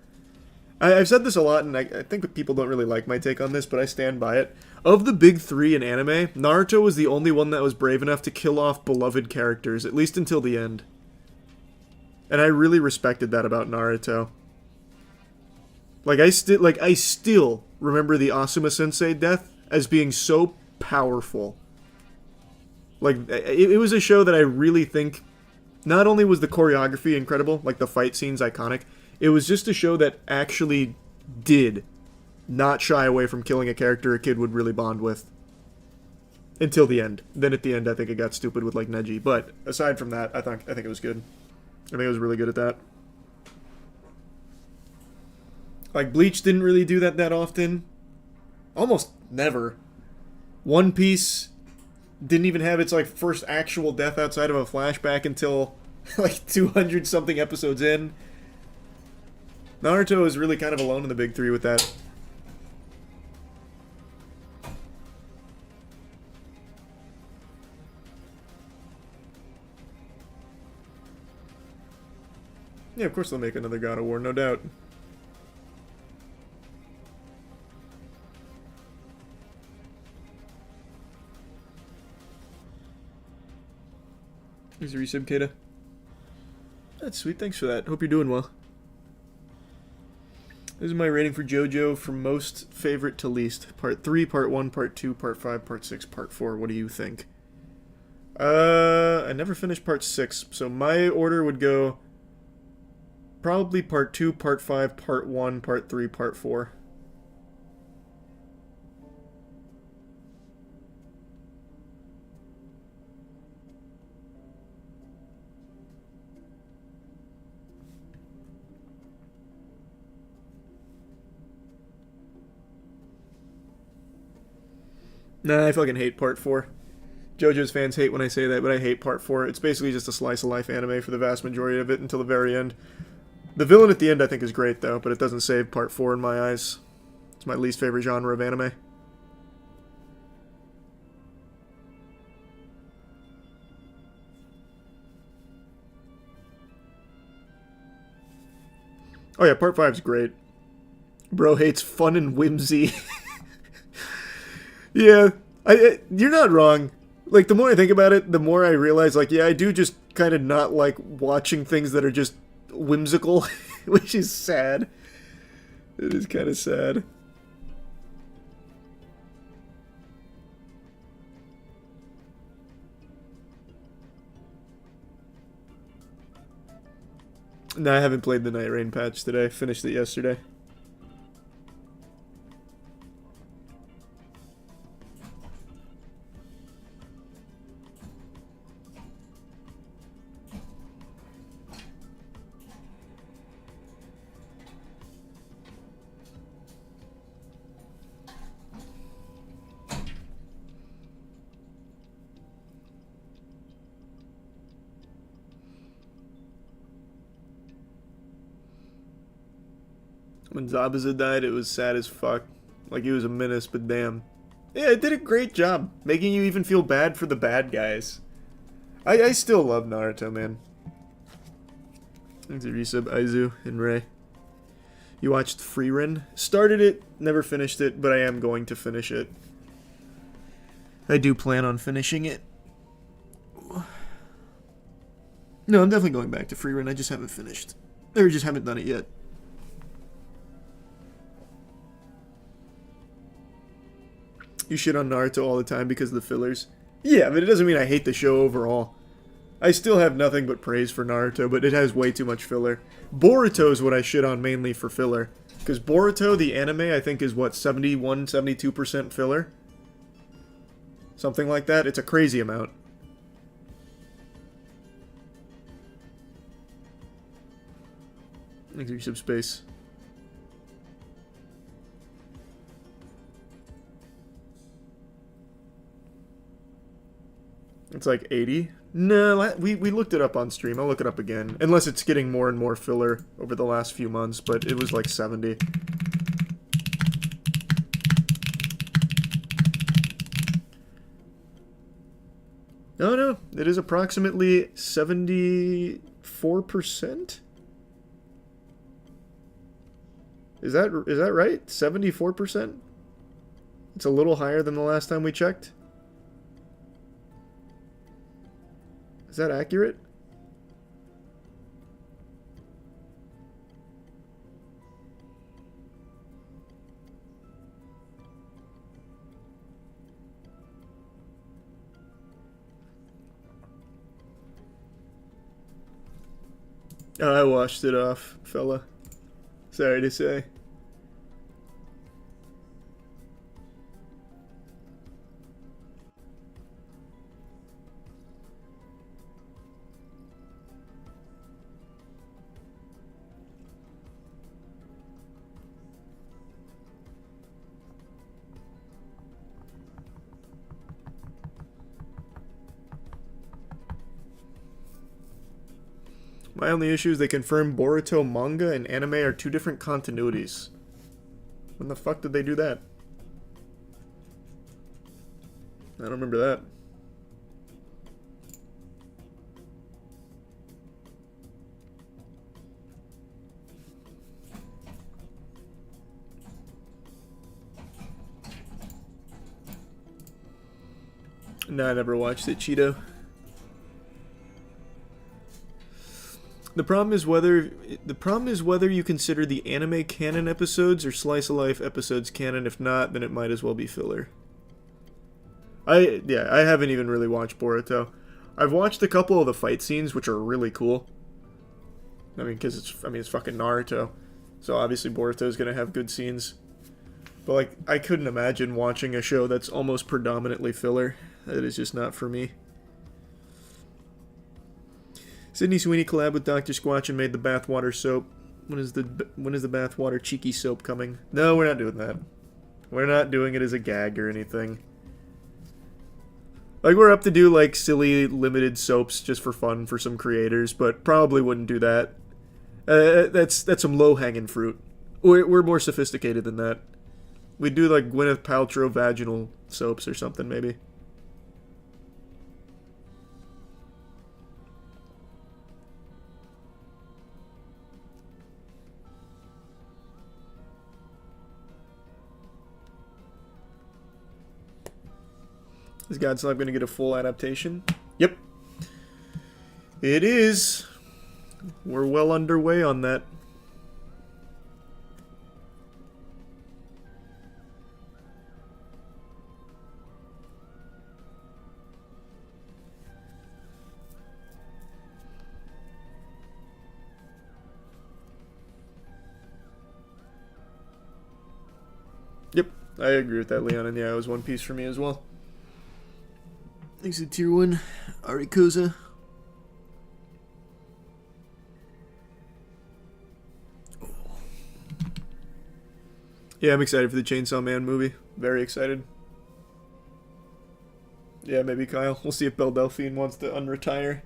I've said this a lot, and I think that people don't really like my take on this, but I stand by it. Of the big three in anime, Naruto was the only one that was brave enough to kill off beloved characters, at least until the end. And I really respected that about Naruto. Like, I still remember the Asuma Sensei death as being so powerful. Like, it was a show that I really think, not only was the choreography incredible, like the fight scenes iconic, it was just a show that actually did not shy away from killing a character a kid would really bond with. Until the end. Then at the end, I think it got stupid with, like, Neji. But aside from that, I think it was good. I think it was really good at that. Like, Bleach didn't really do that often. Almost never. One Piece didn't even have its, like, first actual death outside of a flashback until, like, 200-something episodes in. Naruto is really kind of alone in the big three with that. Yeah, of course they'll make another God of War, no doubt. Here's a resub, Kata. That's sweet, thanks for that. Hope you're doing well. This is my rating for JoJo from most favorite to least. Part 3, Part 1, Part 2, Part 5, Part 6, Part 4. What do you think? I never finished Part 6, so my order would go probably Part 2, Part 5, Part 1, Part 3, Part 4. Nah, I fucking hate Part 4. JoJo's fans hate when I say that, but I hate Part 4. It's basically just a slice-of-life anime for the vast majority of it until the very end. The villain at the end I think is great, though, but it doesn't save Part 4 in my eyes. It's my least favorite genre of anime. Oh yeah, Part 5's great. Bro hates fun and whimsy. Yeah, you're not wrong. Like, the more I think about it, the more I realize, like, yeah, I do just kind of not like watching things that are just whimsical, which is sad. It is kind of sad. No, I haven't played the Night Rain patch today. I finished it yesterday. When Zabuza died, it was sad as fuck. Like, he was a menace, but damn. Yeah, it did a great job, making you even feel bad for the bad guys. I still love Naruto, man. Thanks to Resub, Aizu, and Ray. You watched Frieren? Started it, never finished it, but I am going to finish it. I do plan on finishing it. No, I'm definitely going back to Frieren, I just haven't finished. Or just haven't done it yet. You shit on Naruto all the time because of the fillers. Yeah, but it doesn't mean I hate the show overall. I still have nothing but praise for Naruto, but it has way too much filler. Boruto is what I shit on mainly for filler. Because Boruto, the anime, I think is what, 71, 72% filler? Something like that. It's a crazy amount. Thanks for subspace. It's like 80? No, we looked it up on stream. I'll look it up again. Unless it's getting more and more filler over the last few months, but it was like 70. No, it is approximately 74%? Is that right? 74%? It's a little higher than the last time we checked. Is that accurate? Oh, I washed it off, fella. Sorry to say. My only issue is they confirmed Boruto manga and anime are two different continuities. When the fuck did they do that? I don't remember that. No, I never watched it, Cheeto. The problem is whether you consider the anime canon episodes or slice of life episodes canon. If not, then it might as well be filler. I haven't even really watched Boruto. I've watched a couple of the fight scenes, which are really cool. I mean, because it's fucking Naruto, so obviously Boruto is gonna have good scenes. But like, I couldn't imagine watching a show that's almost predominantly filler. That is just not for me. Sydney Sweeney collab with Dr. Squatch and made the bathwater soap. When is the bathwater cheeky soap coming? No, we're not doing that. We're not doing it as a gag or anything. Like, we're up to do, like, silly, limited soaps just for fun for some creators, but probably wouldn't do that. That's some low-hanging fruit. We're more sophisticated than that. We'd do, like, Gwyneth Paltrow vaginal soaps or something, maybe. Is Godzilla going to get a full adaptation? Yep. It is. We're well underway on that. Yep, I agree with that, Leon, and yeah, it was One Piece for me as well. Thanks to Tier 1, Arikoza. Yeah, I'm excited for the Chainsaw Man movie. Very excited. Yeah, maybe Kyle. We'll see if Belle Delphine wants to unretire.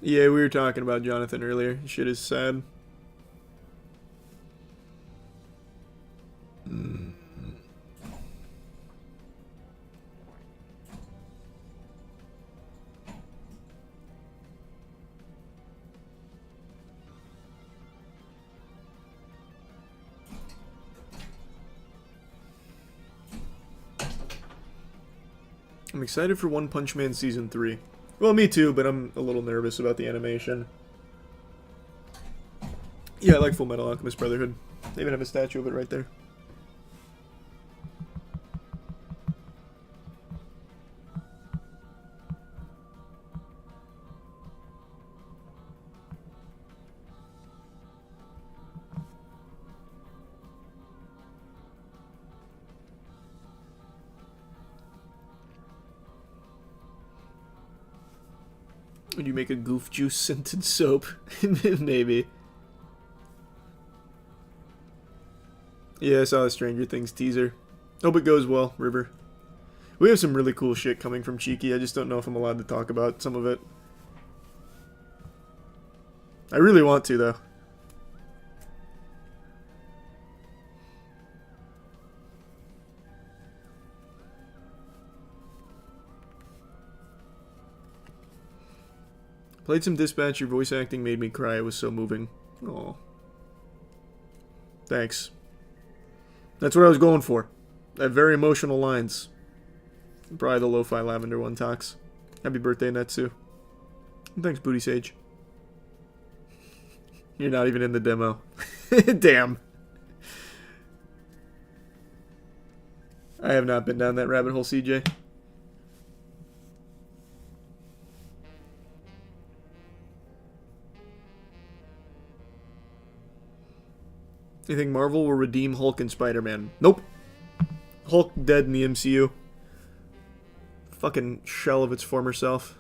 Yeah, we were talking about Jonathan earlier. Shit is sad. I'm excited for One Punch Man Season 3. Well, me too, but I'm a little nervous about the animation. Yeah, I like Full Metal Alchemist Brotherhood. They even have a statue of it right there. Would you make a goof juice scented soap? Maybe. Yeah, I saw the Stranger Things teaser. Hope it goes well, River. We have some really cool shit coming from Cheeky. I just don't know if I'm allowed to talk about some of it. I really want to, though. Played some Dispatch. Your voice acting made me cry. It was so moving. Aw. Thanks. That's what I was going for. That very emotional lines. Probably the Lo-Fi Lavender one, Tox. Happy birthday, Netsu. And thanks, Booty Sage. You're not even in the demo. Damn. I have not been down that rabbit hole, CJ. You think Marvel will redeem Hulk and Spider-Man? Nope. Hulk dead in the MCU. Fucking shell of its former self.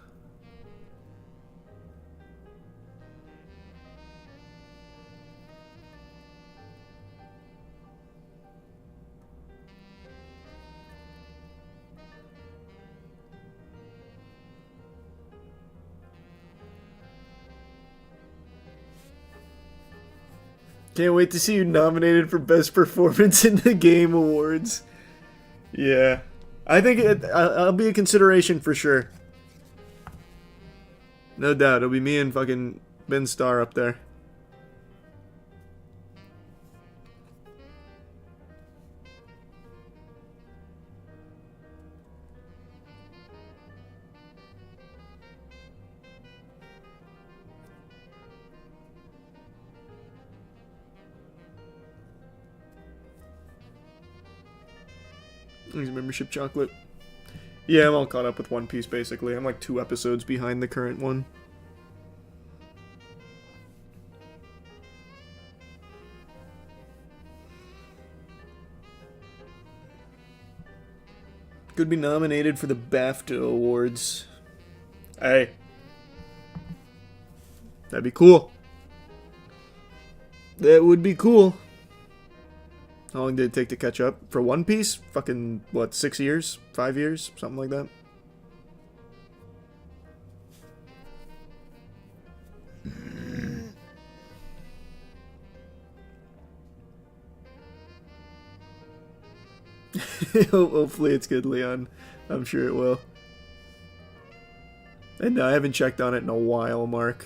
Can't wait to see you nominated for Best Performance in the Game Awards. Yeah. I think I'll be a consideration for sure. No doubt. It'll be me and fucking Ben Starr up there. Here's membership chocolate. Yeah, I'm all caught up with One Piece, basically. I'm like 2 episodes behind the current one. Could be nominated for the BAFTA Awards. Hey. That'd be cool. That would be cool. How long did it take to catch up? For One Piece? Fucking, what, 6 years? 5 years? Something like that? Hopefully it's good, Leon. I'm sure it will. And no, I haven't checked on it in a while, Mark.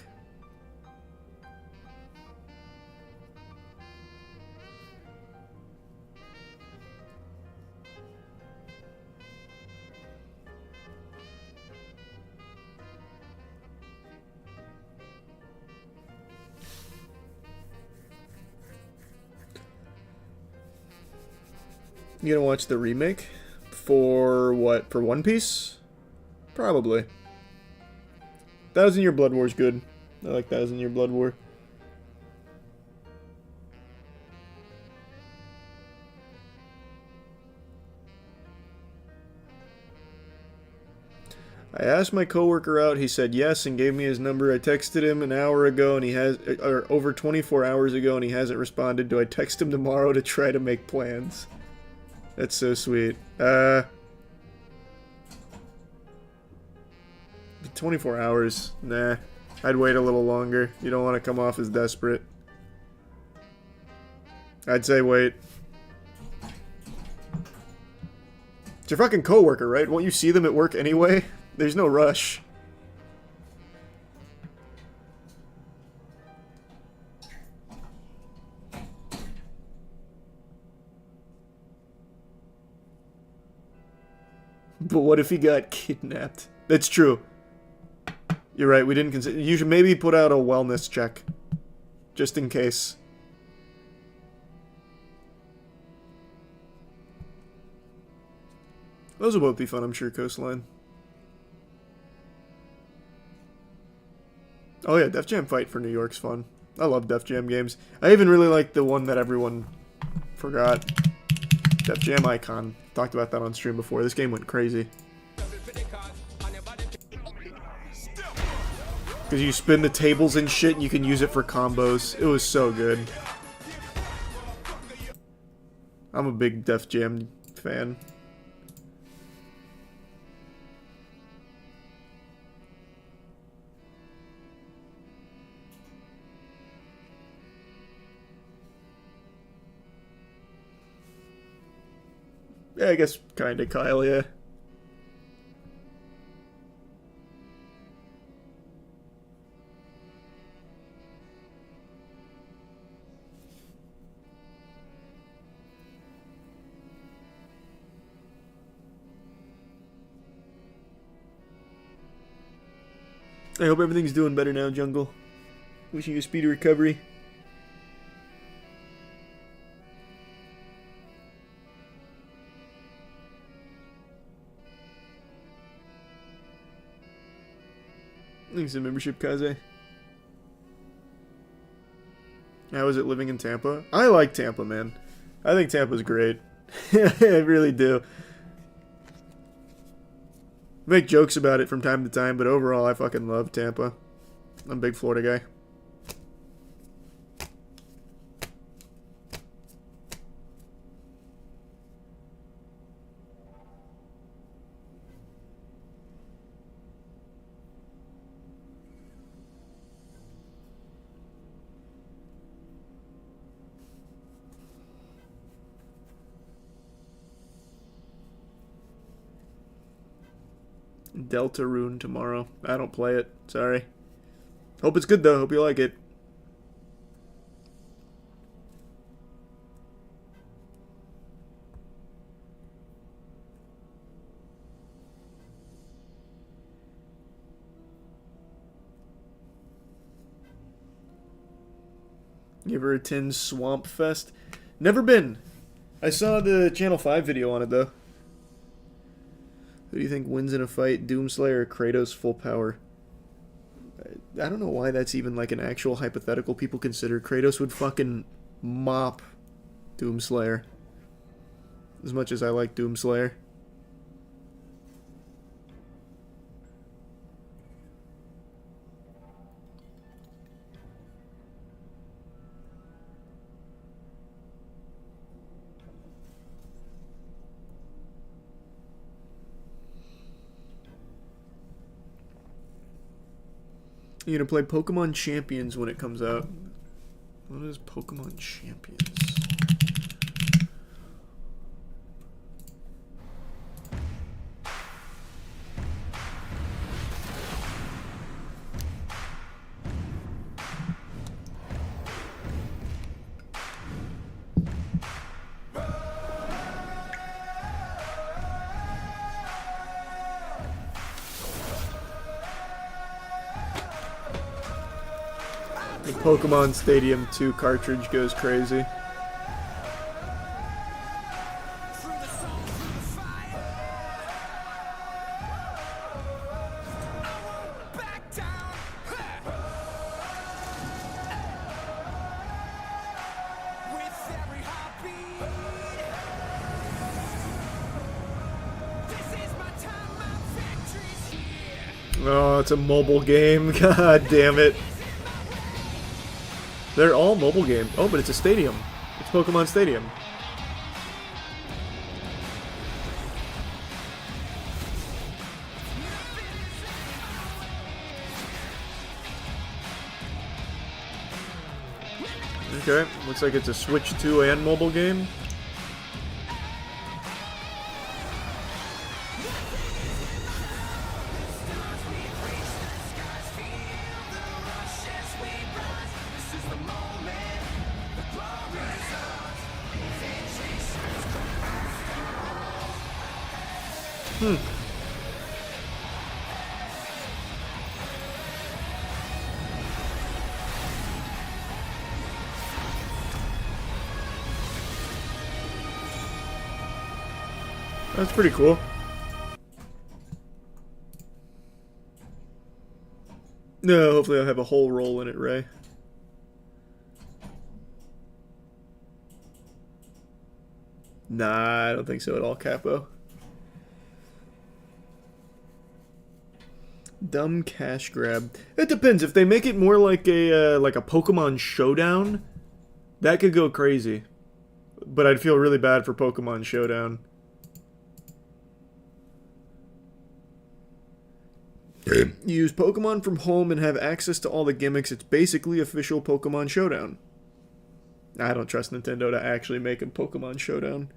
You gonna watch the remake? For what? For One Piece? Probably. 1,000 Year Blood War's good. I like 1,000 Year Blood War. I asked my coworker out, he said yes and gave me his number. I texted him an hour ago and he has, or over 24 hours ago and he hasn't responded. Do I text him tomorrow to try to make plans? That's so sweet. 24 hours. Nah. I'd wait a little longer. You don't want to come off as desperate. I'd say wait. It's your fucking coworker, right? Won't you see them at work anyway? There's no rush. But what if he got kidnapped? That's true. You're right, we didn't consider... You should maybe put out a wellness check. Just in case. Those will both be fun, I'm sure, Coastline. Oh yeah, Def Jam Fight for New York's fun. I love Def Jam games. I even really like the one that everyone forgot. Def Jam Icon. Talked about that on stream before. This game went crazy. Because you spin the tables and shit and you can use it for combos. It was so good. I'm a big Def Jam fan. Yeah, I guess kinda, Kyle, yeah. I hope everything's doing better now, Jungle. Wishing you a speedy recovery. Thanks for the membership, Kaze. How is it living in Tampa? I like Tampa, man. I think Tampa's great. I really do. Make jokes about it from time to time, but overall I fucking love Tampa. I'm a big Florida guy. Deltarune tomorrow. I don't play it. Sorry. Hope it's good though. Hope you like it. You ever attend Swamp Fest? Never been. I saw the Channel 5 video on it though. Who do you think wins in a fight, Doomslayer or Kratos full power? I don't know why that's even like an actual hypothetical. People consider Kratos would fucking mop Doomslayer. As much as I like Doomslayer. You're gonna play Pokemon Champions when it comes out. What is Pokemon Champions? The Pokemon Stadium 2 cartridge goes crazy. Oh, it's a mobile game. God damn it. They're all mobile games. Oh, but it's a stadium. It's Pokemon Stadium. Okay, looks like it's a Switch 2 and mobile game. That's pretty cool. No, hopefully I'll have a whole role in it, Ray. Nah, I don't think so at all, Capo. Dumb cash grab. It depends. If they make it more like a Pokemon Showdown, that could go crazy. But I'd feel really bad for Pokemon Showdown. You use Pokemon from home and have access to all the gimmicks. It's basically official Pokemon Showdown. I don't trust Nintendo to actually make a Pokemon Showdown.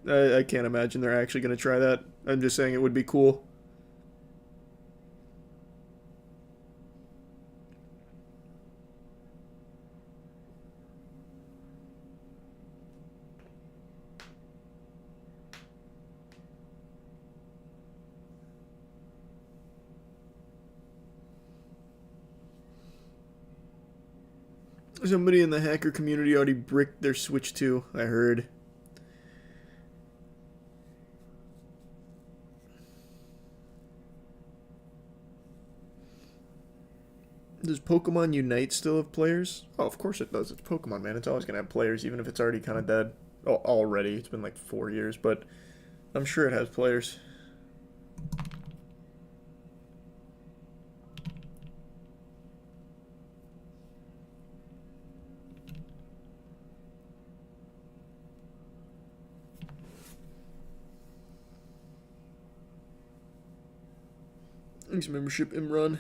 I can't imagine they're actually going to try that. I'm just saying it would be cool. Somebody in the hacker community already bricked their Switch 2, I heard. Does Pokemon Unite still have players? Oh, of course it does. It's Pokemon, man. It's always going to have players, even if it's already kind of dead. Oh, already. It's been like 4 years, but I'm sure it has players. Thanks, membership, Imran.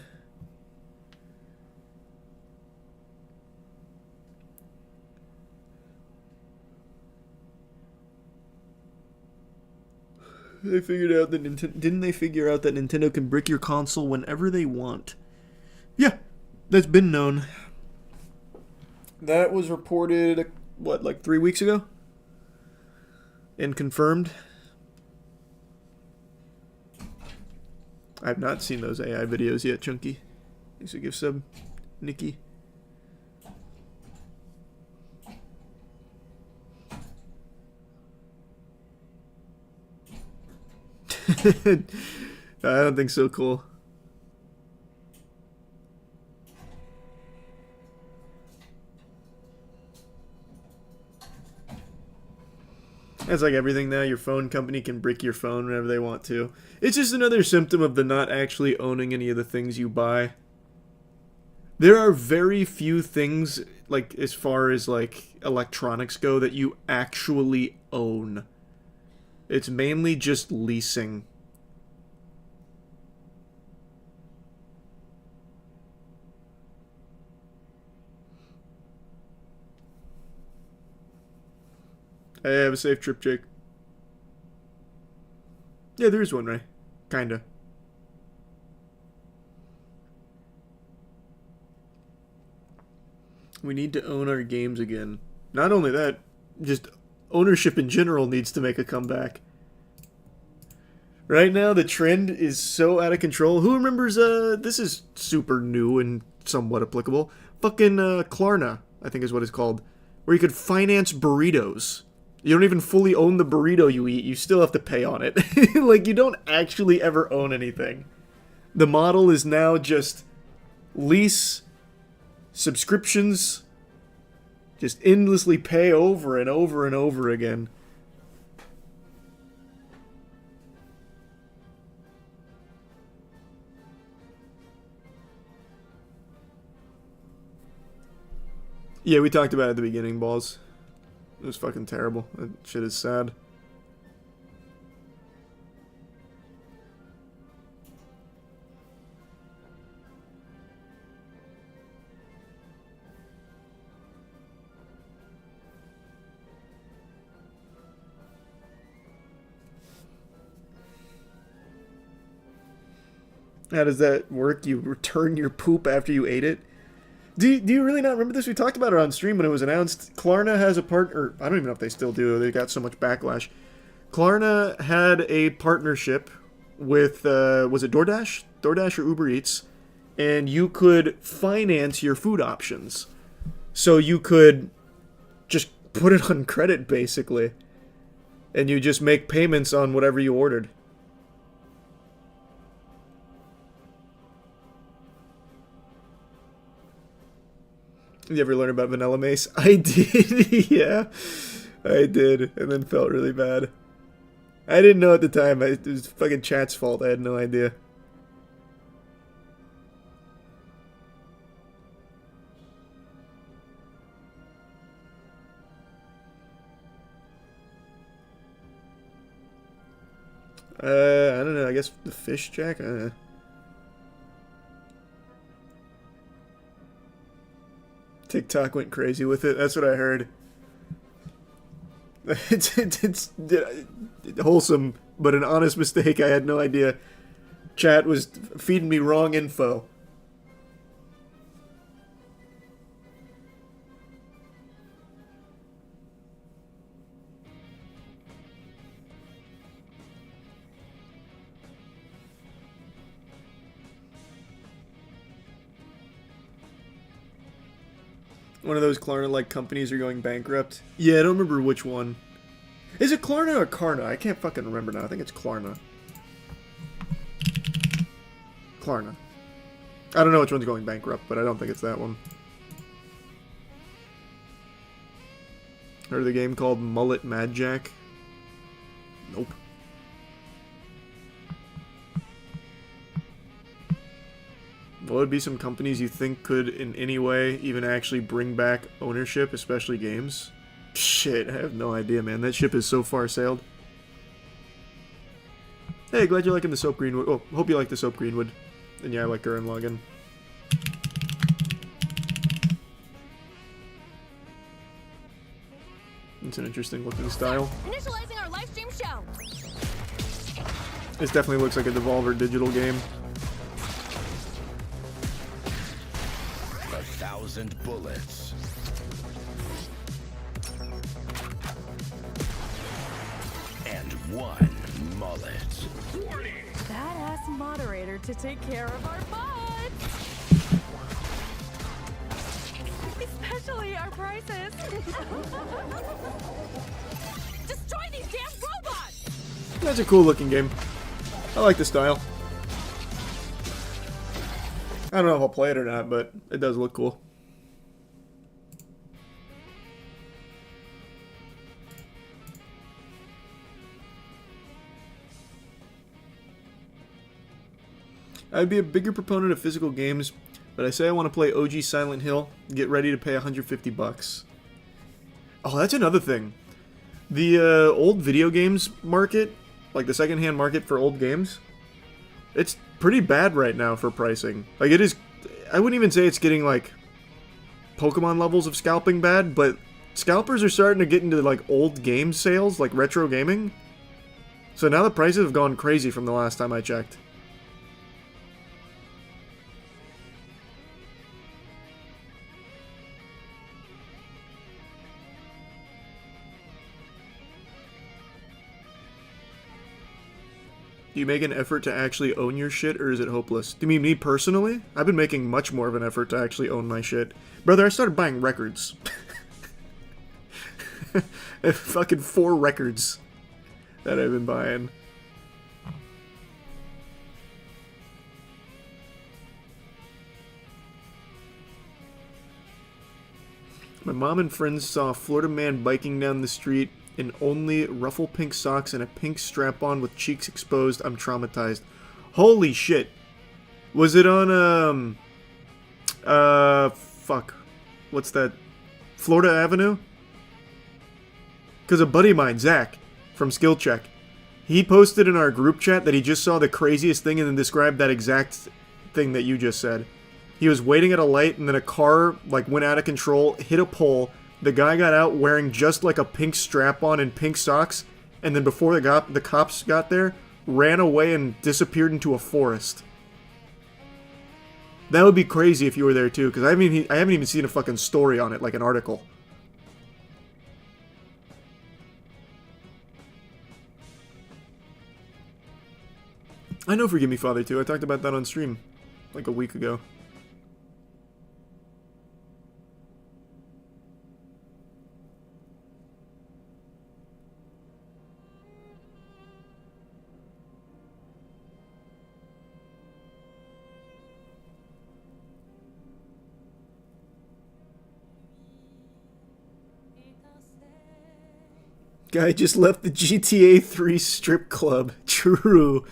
They figured out that didn't they figure out that Nintendo can brick your console whenever they want? Yeah, that's been known. That was reported, what, like 3 weeks ago? And confirmed? I've not seen those AI videos yet, Chunky. Thanks for gift sub, Nikki. I don't think so, Cole. It's like everything now, your phone company can brick your phone whenever they want to. It's just another symptom of the not actually owning any of the things you buy. There are very few things, like, as far as, like, electronics go, that you actually own. It's mainly just leasing. Hey, have a safe trip, Jake. Yeah, there is one, Ray. Kinda. We need to own our games again. Not only that, just ownership in general needs to make a comeback. Right now, the trend is so out of control. Who remembers, this is super new and somewhat applicable. Fucking, Klarna, I think is what it's called. Where you could finance burritos. You don't even fully own the burrito you eat. You still have to pay on it. Like, you don't actually ever own anything. The model is now just lease, subscriptions, just endlessly pay over and over and over again. Yeah, we talked about it at the beginning, Balls. It was fucking terrible. That shit is sad. How does that work? You return your poop after you ate it? Do you really not remember this? We talked about it on stream when it was announced. Klarna has a partner. I don't even know if they still do. They got so much backlash. Klarna had a partnership with, was it DoorDash? DoorDash or Uber Eats. And you could finance your food options. So you could just put it on credit, basically. And you just make payments on whatever you ordered. You ever learn about Vanilla Mace? I did, yeah. I did, and then felt really bad. I didn't know at the time. It was fucking chat's fault. I had no idea. I don't know. I guess the fish jack? I don't know. TikTok went crazy with it. That's what I heard. It's wholesome, but an honest mistake. I had no idea. Chat was feeding me wrong info. One of those Klarna-like companies are going bankrupt. Yeah, I don't remember which one. Is it Klarna or Karna? I can't fucking remember now. I think it's Klarna. Klarna. I don't know which one's going bankrupt, but I don't think it's that one. Heard of the game called Mullet Mad Jack? Nope. What would be some companies you think could in any way even actually bring back ownership, especially games? Shit, I have no idea, man. That ship is so far sailed. Hey, glad you're liking the Soap Greenwood. Oh, hope you like the Soap Greenwood. And yeah, I like Gurren Lagann. It's an interesting looking style. Initializing our live stream show. This definitely looks like a Devolver Digital game. 1,000 bullets. And 1 mullet. Badass moderator to take care of our butts. Especially our prices. Destroy these damn robots! That's a cool looking game. I like the style. I don't know if I'll play it or not, but it does look cool. I'd be a bigger proponent of physical games, but I say I want to play OG Silent Hill. Get ready to pay $150. Oh, that's another thing. The old video games market, like the secondhand market for old games, it's pretty bad right now for pricing. Like, it is, I wouldn't even say it's getting, like, Pokemon levels of scalping bad, but scalpers are starting to get into, like, old game sales, like retro gaming. So now the prices have gone crazy from the last time I checked. Do you make an effort to actually own your shit, or is it hopeless? Do you mean me personally? I've been making much more of an effort to actually own my shit. Brother, I started buying records. Fucking 4 records that I've been buying. My mom and friends saw a Florida man biking down the street in only ruffle pink socks and a pink strap-on with cheeks exposed. I'm traumatized. Holy shit. Was it on, fuck. What's that? Florida Avenue? Because a buddy of mine, Zach, from Skill Check, he posted in our group chat that he just saw the craziest thing and then described that exact thing that you just said. He was waiting at a light and then a car, like, went out of control, hit a pole. The guy got out wearing just like a pink strap-on and pink socks, and then before the cops got there, ran away and disappeared into a forest. That would be crazy if you were there too, because I haven't even seen a fucking story on it, like an article. I know Forgive Me Father too. I talked about that on stream like a week ago. Guy just left the GTA 3 strip club. True.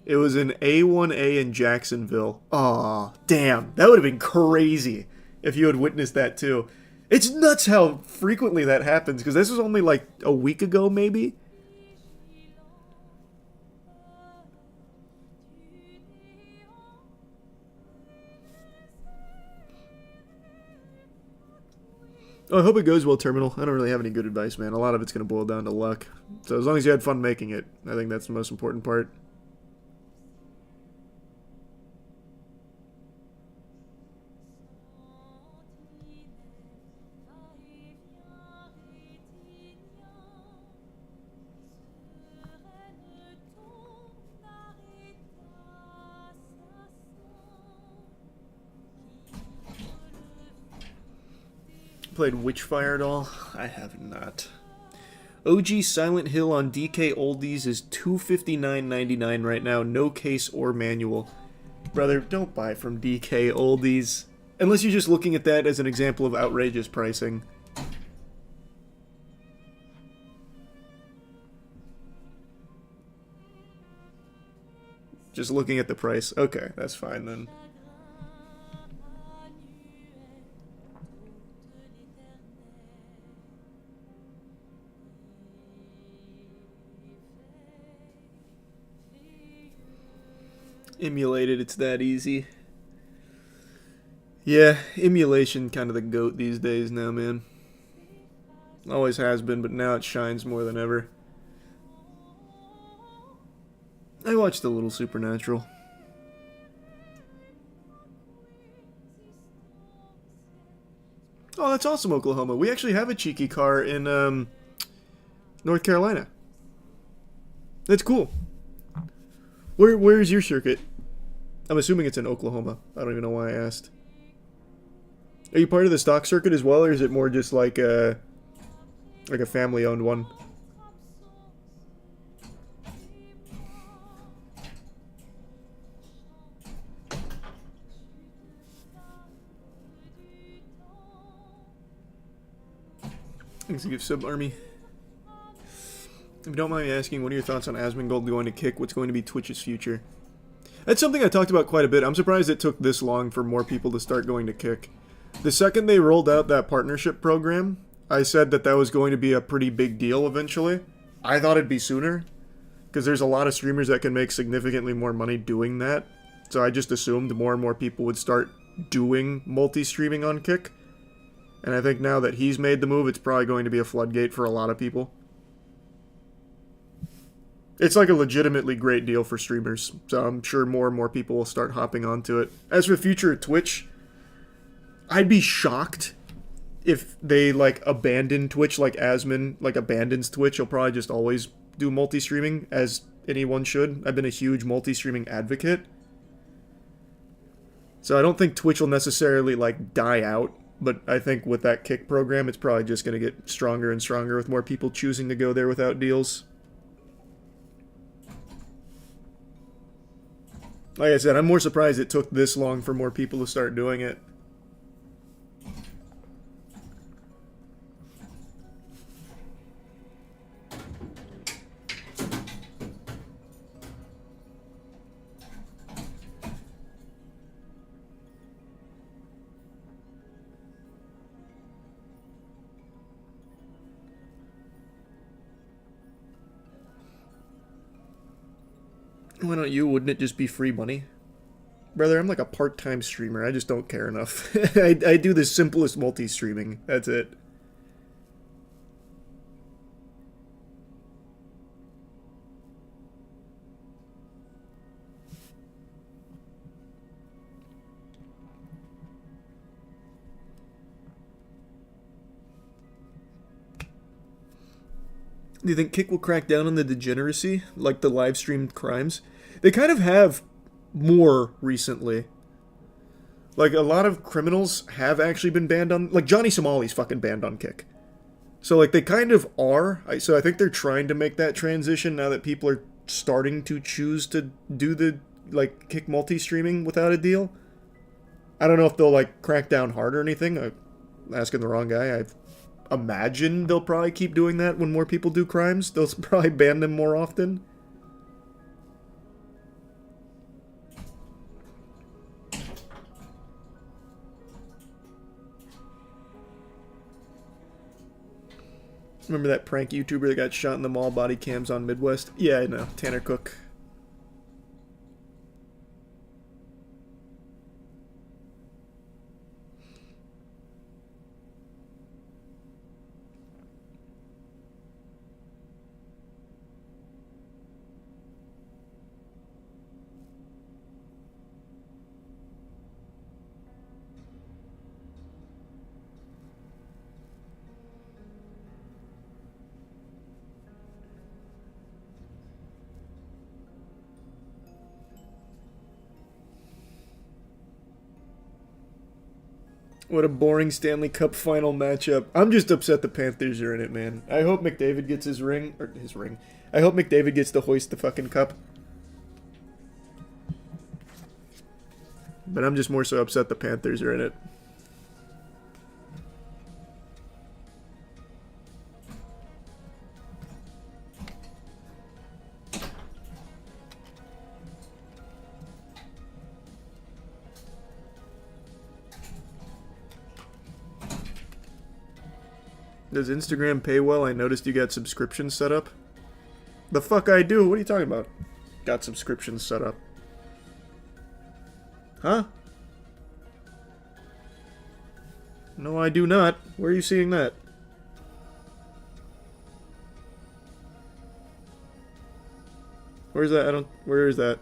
It was an A1A in Jacksonville. Aw, damn. That would have been crazy if you had witnessed that too. It's nuts how frequently that happens, because this was only like a week ago, maybe? Oh, I hope it goes well, Terminal. I don't really have any good advice, man. A lot of it's going to boil down to luck. So as long as you had fun making it, I think that's the most important part. Played Witchfire at all? I have not. OG Silent Hill on DK Oldies is $259.99 right now, no case or manual. Brother, don't buy from DK Oldies. Unless you're just looking at that as an example of outrageous pricing. Just looking at the price. Okay, that's fine then. Emulated, it's that easy. Yeah, emulation kind of the GOAT these days now, man. Always has been, but now it shines more than ever. I watched a little Supernatural. Oh, that's awesome, Oklahoma. We actually have a cheeky car in North Carolina. That's cool. Where's your circuit? I'm assuming it's in Oklahoma. I don't even know why I asked. Are you part of the stock circuit as well, or is it more just like a family-owned one? Thanks to give sub army. If you don't mind me asking, what are your thoughts on Asmongold going to Kick? What's going to be Twitch's future? That's something I talked about quite a bit. I'm surprised it took this long for more people to start going to Kick. The second they rolled out that partnership program, I said that that was going to be a pretty big deal eventually. I thought it'd be sooner, because there's a lot of streamers that can make significantly more money doing that. So I just assumed more and more people would start doing multi-streaming on Kick. And I think now that he's made the move, it's probably going to be a floodgate for a lot of people. It's like a legitimately great deal for streamers, so I'm sure more and more people will start hopping onto it. As for the future of Twitch, I'd be shocked if they, like, abandon Twitch like Asmon, like, abandons Twitch. He'll probably just always do multi-streaming, as anyone should. I've been a huge multi-streaming advocate. So I don't think Twitch will necessarily, like, die out, but I think with that Kick program, it's probably just going to get stronger and stronger with more people choosing to go there without deals. Like I said, I'm more surprised it took this long for more people to start doing it. Why don't you? Wouldn't it just be free money? Brother, I'm like a part-time streamer. I just don't care enough. I do the simplest multi-streaming. That's it. Do you think Kick will crack down on the degeneracy, like the live-streamed crimes? They kind of have more recently. Like, a lot of criminals have actually been banned on... Like, Johnny Somali's fucking banned on Kick. So, like, they kind of are. So I think they're trying to make that transition now that people are starting to choose to do the, like, Kick multi-streaming without a deal. I don't know if they'll, like, crack down hard or anything. I'm asking the wrong guy. I've imagine they'll probably keep doing that when more people do crimes. They'll probably ban them more often. Remember that prank YouTuber that got shot in the mall, body cams on Midwest? Yeah, I know. Tanner Cook. What a boring Stanley Cup final matchup. I'm just upset the Panthers are in it, man. I hope McDavid gets his ring. Or his ring. I hope McDavid gets to hoist the fucking cup. But I'm just more so upset the Panthers are in it. Does Instagram pay well? I noticed you got subscriptions set up. The fuck I do? What are you talking about? Got subscriptions set up. Huh? No, I do not. Where are you seeing that? Where's that? I don't... Where is that?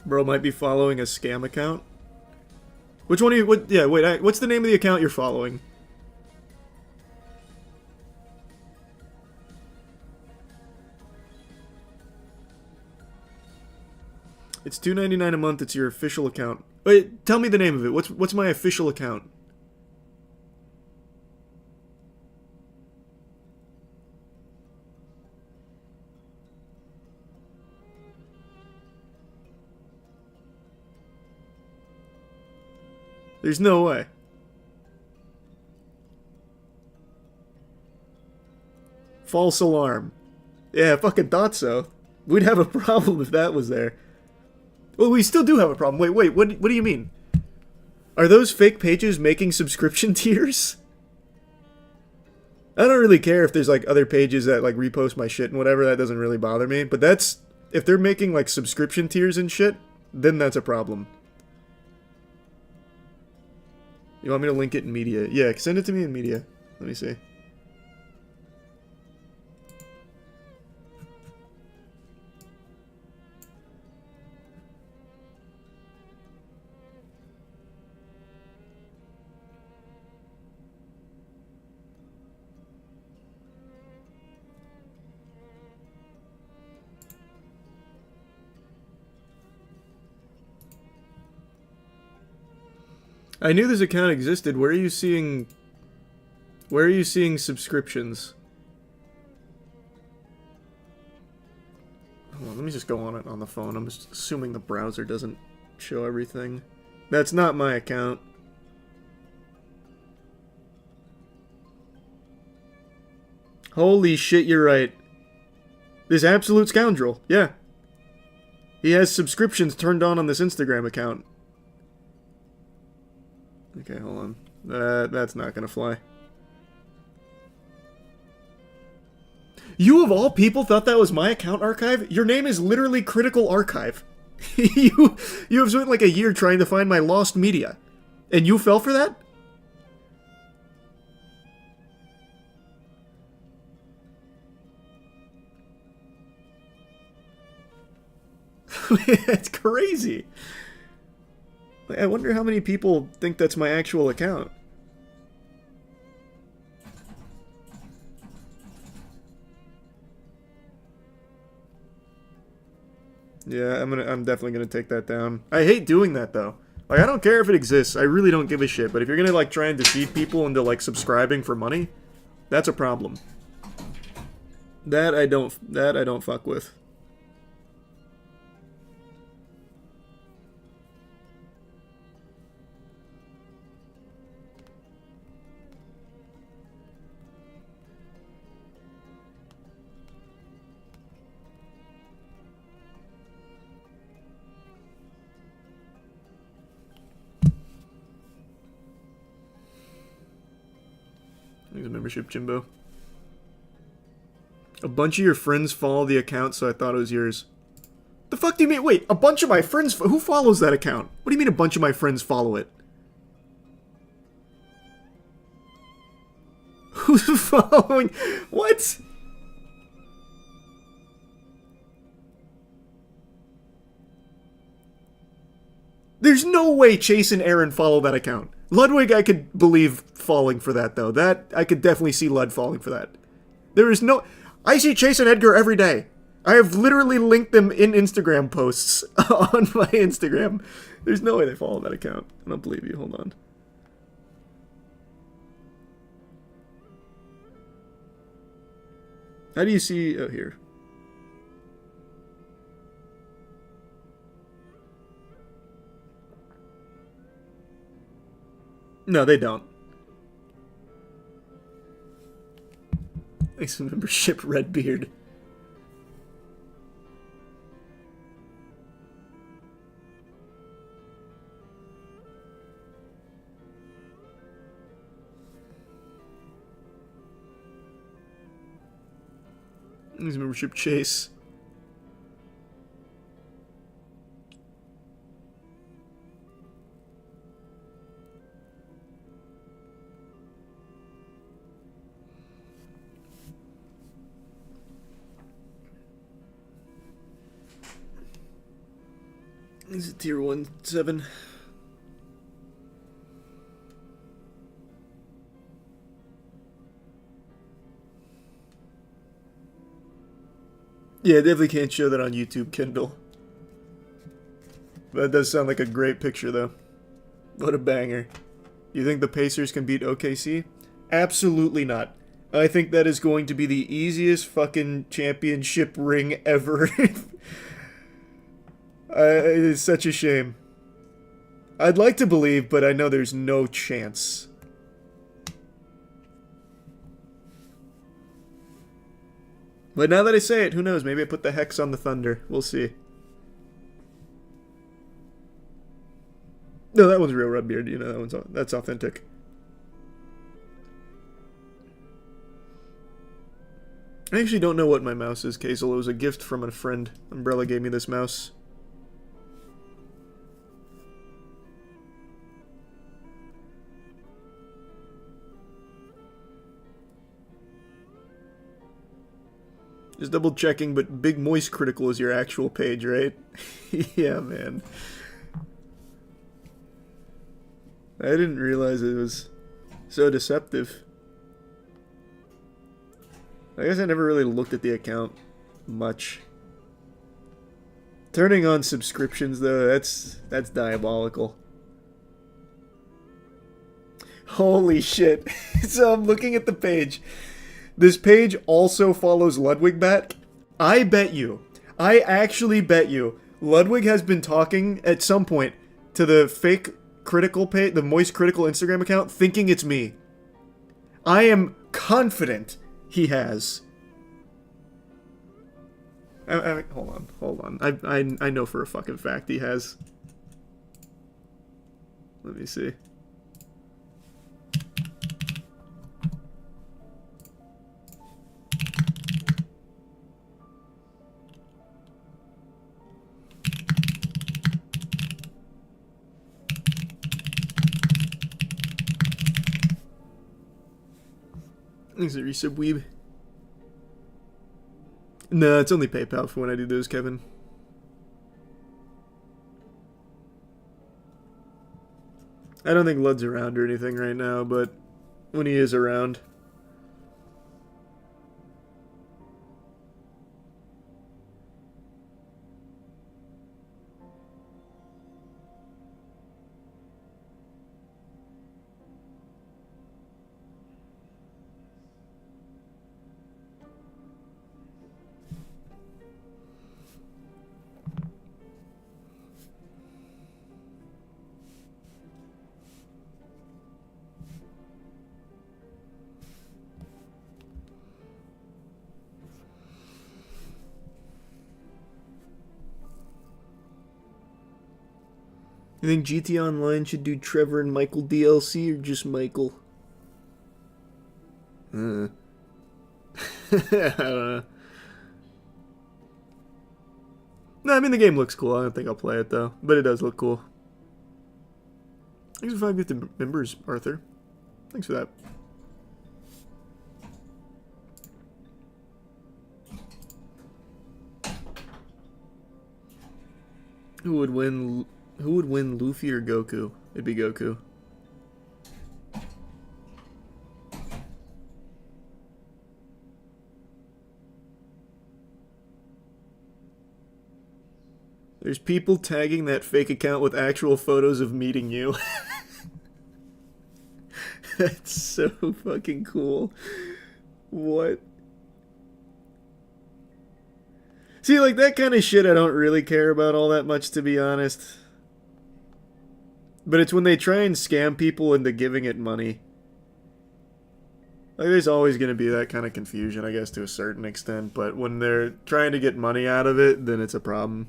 Bro might be following a scam account. Which one are you... What, yeah, wait. What's the name of the account you're following? It's $2.99 a month. It's your official account. Wait, tell me the name of it. What's my official account? There's no way. False alarm. Yeah, I fucking thought so. We'd have a problem if that was there. Well, we still do have a problem. Wait, what do you mean? Are those fake pages making subscription tiers? I don't really care if there's like other pages that like repost my shit and whatever, that doesn't really bother me. But that's, if they're making like subscription tiers and shit, then that's a problem. You want me to link it in media? Yeah, send it to me in media. Let me see. I knew this account existed. Where are you seeing subscriptions? Hold on, let me just go on it on the phone. I'm just assuming the browser doesn't show everything. That's not my account. Holy shit, you're right. This absolute scoundrel. Yeah. He has subscriptions turned on this Instagram account. Okay, hold on. That's not gonna fly. You of all people thought that was my account, Archive? Your name is literally Critical Archive. you have spent like a year trying to find my lost media. And you fell for that? That's crazy. I wonder how many people think that's my actual account. Yeah, I'm definitely gonna take that down. I hate doing that though. Like, I don't care if it exists. I really don't give a shit. But if you're gonna like try and deceive people into like subscribing for money, that's a problem. That I don't fuck with. Here's a membership, Jimbo. A bunch of your friends follow the account, so I thought it was yours. The fuck do you mean? Wait, a bunch of my friends... Who follows that account? What do you mean a bunch of my friends follow it? Who's following... What? There's no way Chase and Aaron follow that account. Ludwig, I could believe falling for that, though. That, I could definitely see Lud falling for that. There is no... I see Chase and Edgar every day. I have literally linked them in Instagram posts on my Instagram. There's no way they follow that account. I don't believe you. Hold on. How do you see... Oh, here. No, they don't. Thanks for membership, Redbeard. Thanks for membership, Chase. This is tier 1-7. Yeah, definitely can't show that on YouTube Kindle. That does sound like a great picture, though. What a banger. You think the Pacers can beat OKC? Absolutely not. I think that is going to be the easiest fucking championship ring ever. It is such a shame. I'd like to believe, but I know there's no chance. But now that I say it, who knows? Maybe I put the hex on the thunder. We'll see. No, that one's real Redbeard. You know, that's authentic. I actually don't know what my mouse is, Kazel. It was a gift from a friend. Umbrella gave me this mouse. Just double checking, but Big Moist Critical is your actual page, right? Yeah, man. I didn't realize it was so deceptive. I guess I never really looked at the account much. Turning on subscriptions, though, that's diabolical. Holy shit. So I'm looking at the page. This page also follows Ludwig back. I bet you, I actually bet you, Ludwig has been talking at some point to the fake critical page, the Moist Critical Instagram account, thinking it's me. I am confident he has. Hold on. I know for a fucking fact he has. Let me see. Thanks a resub, weeb. No, it's only PayPal for when I do those, Kevin. I don't think Lud's around or anything right now, but when he is around... You think GT Online should do Trevor and Michael DLC or just Michael? I don't know. No, I mean the game looks cool. I don't think I'll play it though, but it does look cool. Thanks for 5 gifted members, Arthur. Thanks for that. Who would win, Luffy or Goku? It'd be Goku. There's people tagging that fake account with actual photos of meeting you. That's so fucking cool. What? See, like, that kind of shit I don't really care about all that much, to be honest. But it's when they try and scam people into giving it money. Like, there's always going to be that kind of confusion, I guess, to a certain extent. But when they're trying to get money out of it, then it's a problem.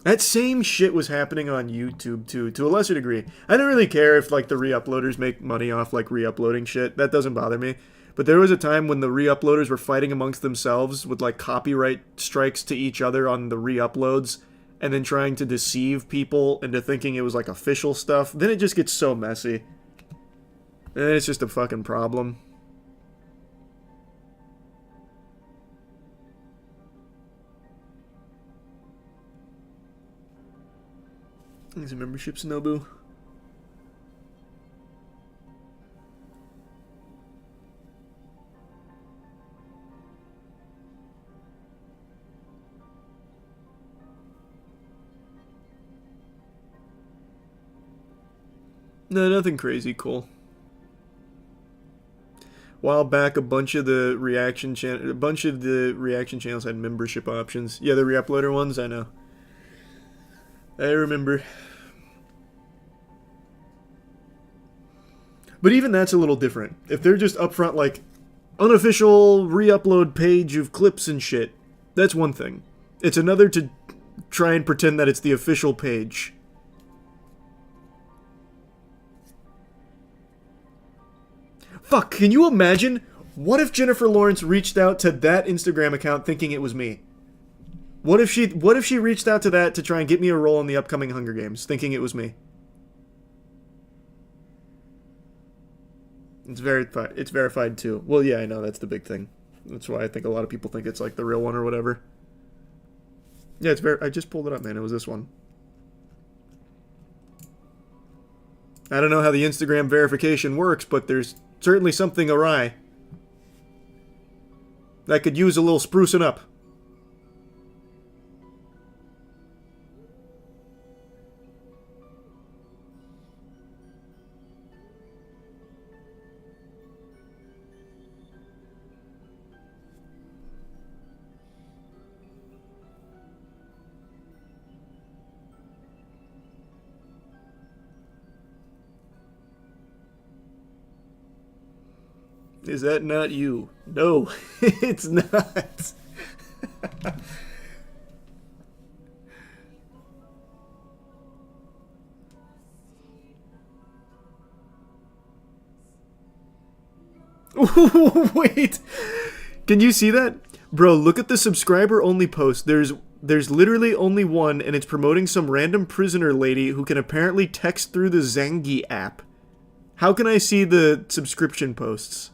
That same shit was happening on YouTube, too, to a lesser degree. I don't really care if, like, the re-uploaders make money off, like, re-uploading shit. That doesn't bother me. But there was a time when the re-uploaders were fighting amongst themselves with, like, copyright strikes to each other on the re-uploads, and then trying to deceive people into thinking it was, like, official stuff. Then it just gets so messy. And it's just a fucking problem. Thanks for memberships, Nobu. No, nothing crazy cool. While back, a bunch of the reaction channels had membership options. Yeah, the re-uploader ones, I know. I remember. But even that's a little different. If they're just upfront like, unofficial re-upload page of clips and shit, that's one thing. It's another to try and pretend that it's the official page. Fuck, can you imagine? What if Jennifer Lawrence reached out to that Instagram account thinking it was me? What if she reached out to that to try and get me a role in the upcoming Hunger Games, thinking it was me? It's verified too. Well, yeah, I know, that's the big thing. That's why I think a lot of people think it's like the real one or whatever. Yeah, it's I just pulled it up, man. It was this one. I don't know how the Instagram verification works, but there's certainly something awry. That could use a little sprucing up. Is that not you? No, it's not. Wait, can you see that? Bro, look at the subscriber only post. There's literally only one, and it's promoting some random prisoner lady who can apparently text through the Zangi app. How can I see the subscription posts?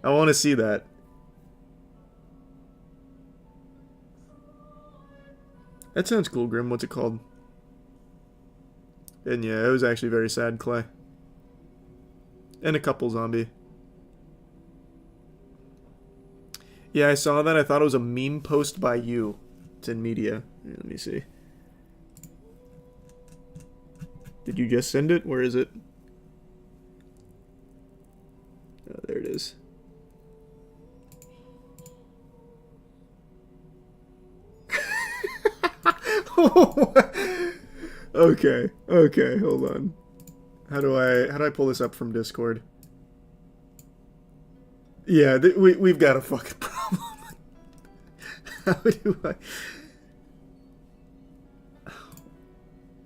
I want to see that. That sounds cool, Grim. What's it called? And yeah, it was actually very sad, Clay. And a couple zombie. Yeah, I saw that. I thought it was a meme post by you. It's in media. Here, let me see. Did you just send it? Where is it? Oh, there it is. Okay, hold on. How do I pull this up from Discord? Yeah, we've got a fucking problem.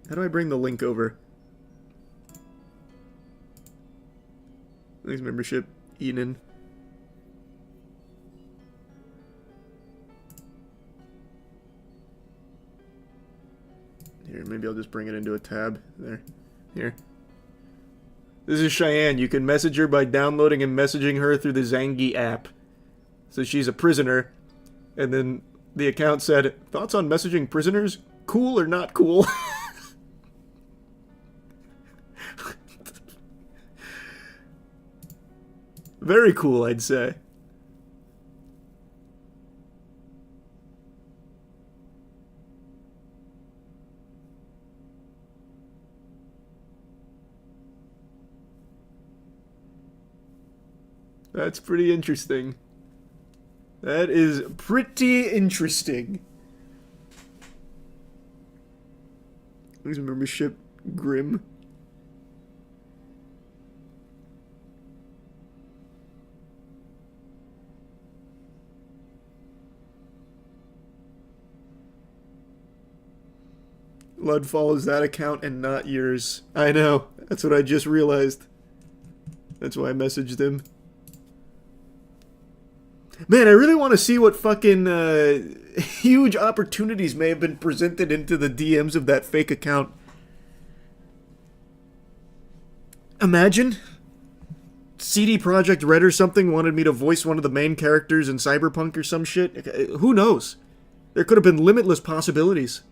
How do I bring the link over? Thanks, membership, Enan. Here, maybe I'll just bring it into a tab. There. Here. This is Cheyenne. You can message her by downloading and messaging her through the Zangi app. So she's a prisoner. And then the account said, thoughts on messaging prisoners? Cool or not cool? Very cool, I'd say. That's pretty interesting. That is pretty interesting. Who's membership? Grim. Lud follows that account and not yours. I know. That's what I just realized. That's why I messaged him. Man, I really want to see what fucking huge opportunities may have been presented into the DMs of that fake account. Imagine CD Projekt Red or something wanted me to voice one of the main characters in Cyberpunk or some shit. Who knows? There could have been limitless possibilities.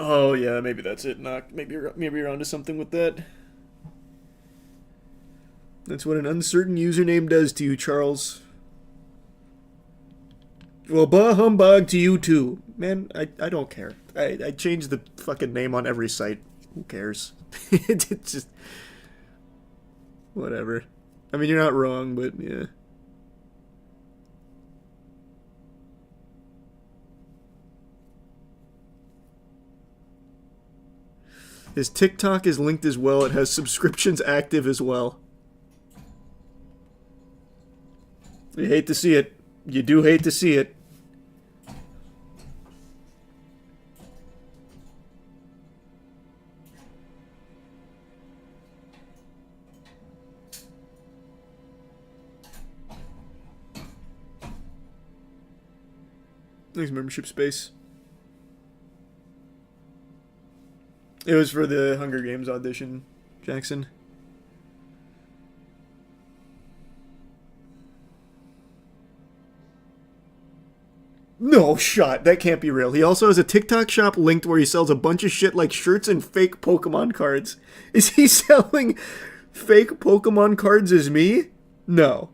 Oh yeah, maybe that's it. Maybe you're onto something with that. That's what an uncertain username does to you, Charles. Well, bah humbug to you too. Man, I don't care. I changed the fucking name on every site. Who cares? It's just... whatever. I mean, you're not wrong, but yeah. His TikTok is linked as well. It has subscriptions active as well. You hate to see it. You do hate to see it. Thanks, membership space. It was for the Hunger Games audition, Jackson. No shot. That can't be real. He also has a TikTok shop linked where he sells a bunch of shit like shirts and fake Pokemon cards. Is he selling fake Pokemon cards as me? No.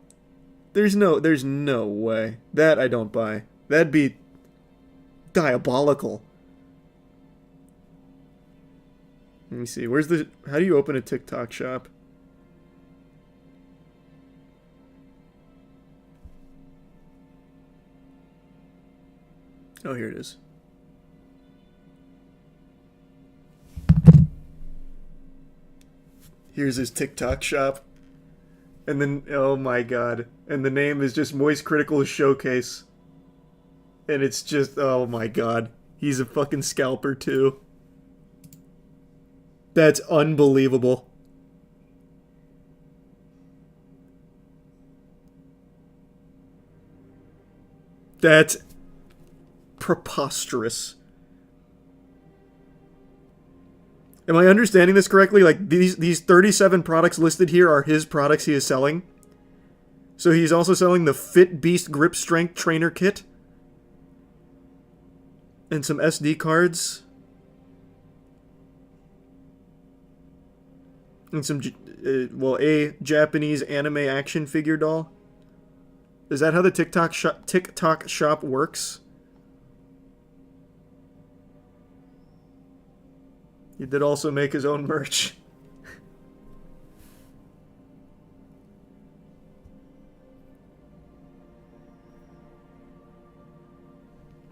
There's no way. That I don't buy. That'd be diabolical. Let me see. How do you open a TikTok shop? Oh, here it is. Here's his TikTok shop. And then, oh my god. And the name is just Moist Critical Showcase. And it's just, oh my god. He's a fucking scalper too. That's unbelievable. That's preposterous. Am I understanding this correctly? Like, these 37 products listed here are his products he is selling? So he's also selling the Fit Beast Grip Strength Trainer Kit? And some SD cards? And some, a Japanese anime action figure doll? Is that how the TikTok shop works? He did also make his own merch.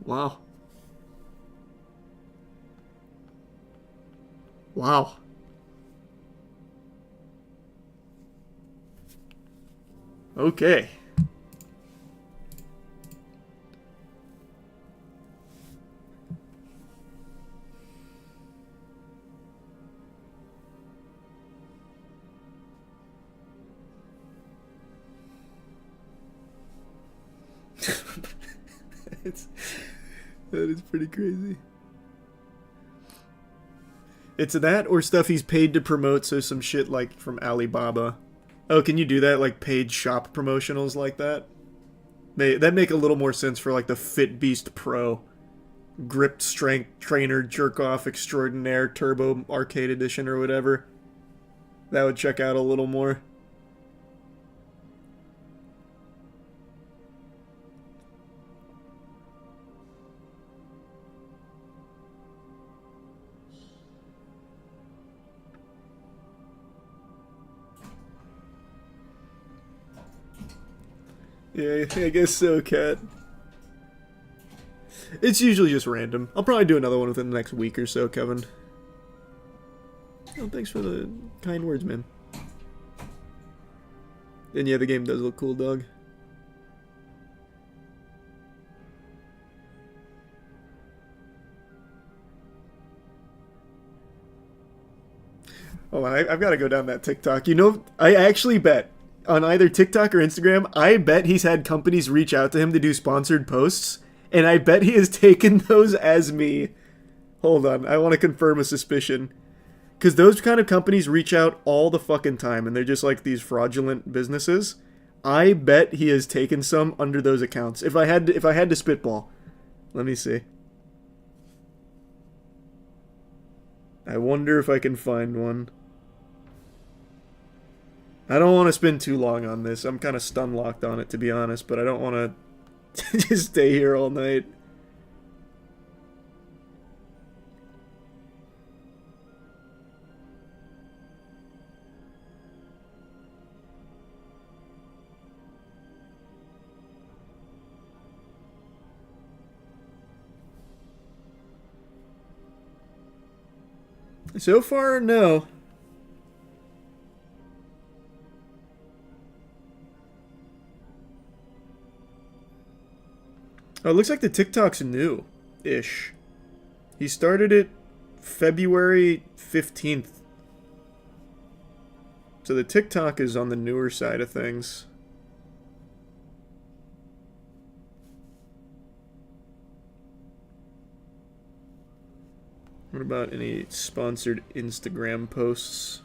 Wow. Wow. Okay. That is pretty crazy. It's that or stuff he's paid to promote, so some shit like from Alibaba. Oh, can you do that? Like paid shop promotionals like that? That make a little more sense for like the Fit Beast Pro. Grip Strength Trainer Jerk Off Extraordinaire Turbo Arcade Edition or whatever. That would check out a little more. Yeah, I guess so, Cat. It's usually just random. I'll probably do another one within the next week or so, Kevin. Oh, thanks for the kind words, man. And yeah, the game does look cool, dog. Oh, I've got to go down that TikTok. You know, I actually bet on either TikTok or Instagram, I bet he's had companies reach out to him to do sponsored posts, and I bet he has taken those as me. Hold on, I want to confirm a suspicion. Because those kind of companies reach out all the fucking time, and they're just like these fraudulent businesses. I bet he has taken some under those accounts. If I had to spitball. Let me see. I wonder if I can find one. I don't want to spend too long on this. I'm kind of stun-locked on it, to be honest, but I don't want to just stay here all night. So far, no. Oh, it looks like the TikTok's new-ish. He started it February 15th. So the TikTok is on the newer side of things. What about any sponsored Instagram posts?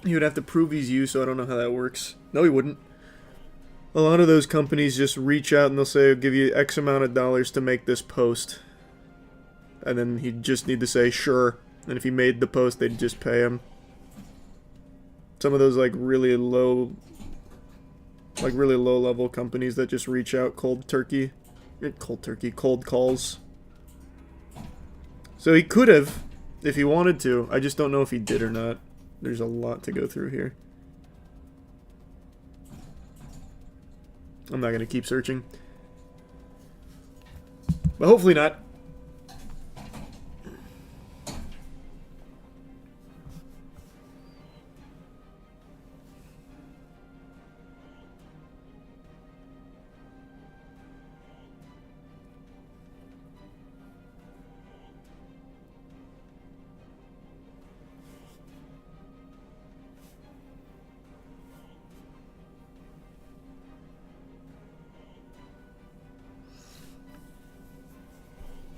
He would have to prove he's you, so I don't know how that works. No, he wouldn't. A lot of those companies just reach out and they'll say, I'll give you X amount of dollars to make this post. And then he'd just need to say, sure. And if he made the post, they'd just pay him. Some of those, like, really low level companies that just reach out cold calls. So he could have, if he wanted to. I just don't know if he did or not. There's a lot to go through here. I'm not going to keep searching. But hopefully not.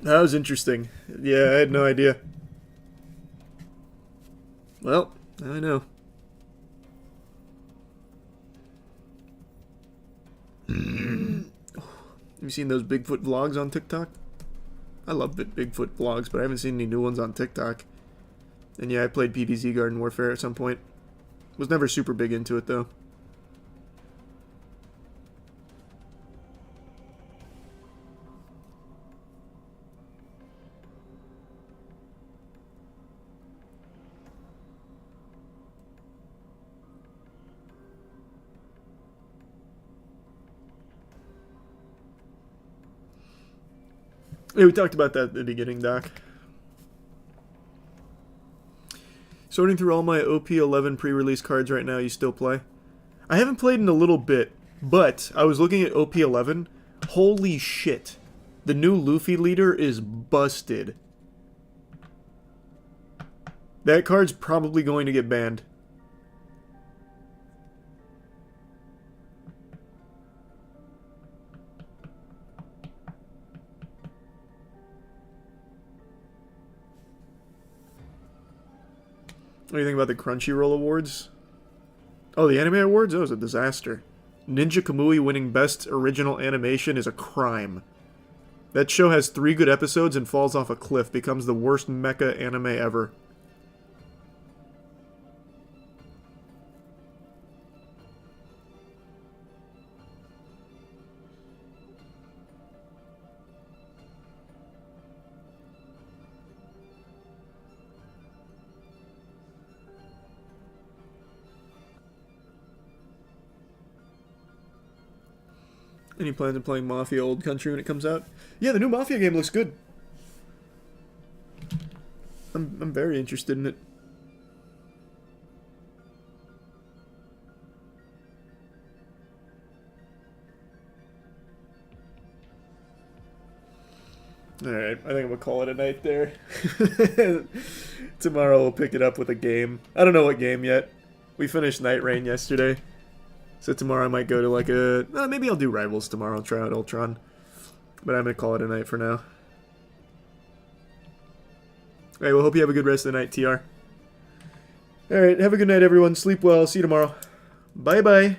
That was interesting. Yeah, I had no idea. Well, I know. You seen those Bigfoot vlogs on TikTok? I love Bigfoot vlogs, but I haven't seen any new ones on TikTok. And yeah, I played PvZ Garden Warfare at some point. Was never super big into it, though. Yeah, we talked about that at the beginning, Doc. Sorting through all my OP11 pre-release cards right now, you still play? I haven't played in a little bit, but I was looking at OP11. Holy shit. The new Luffy leader is busted. That card's probably going to get banned. What do you think about the Crunchyroll Awards? Oh, the Anime Awards? That was a disaster. Ninja Kamui winning Best Original Animation is a crime. That show has 3 good episodes and falls off a cliff, becomes the worst mecha anime ever. Any plans on playing Mafia Old Country when it comes out? Yeah, the new Mafia game looks good. I'm very interested in it. Alright, I think I'm gonna call it a night there. Tomorrow we'll pick it up with a game. I don't know what game yet. We finished Night Rain yesterday. So tomorrow I might go to like a... maybe I'll do Rivals tomorrow, try out Ultron. But I'm going to call it a night for now. Alright, well, hope you have a good rest of the night, TR. Alright, have a good night, everyone. Sleep well. See you tomorrow. Bye-bye.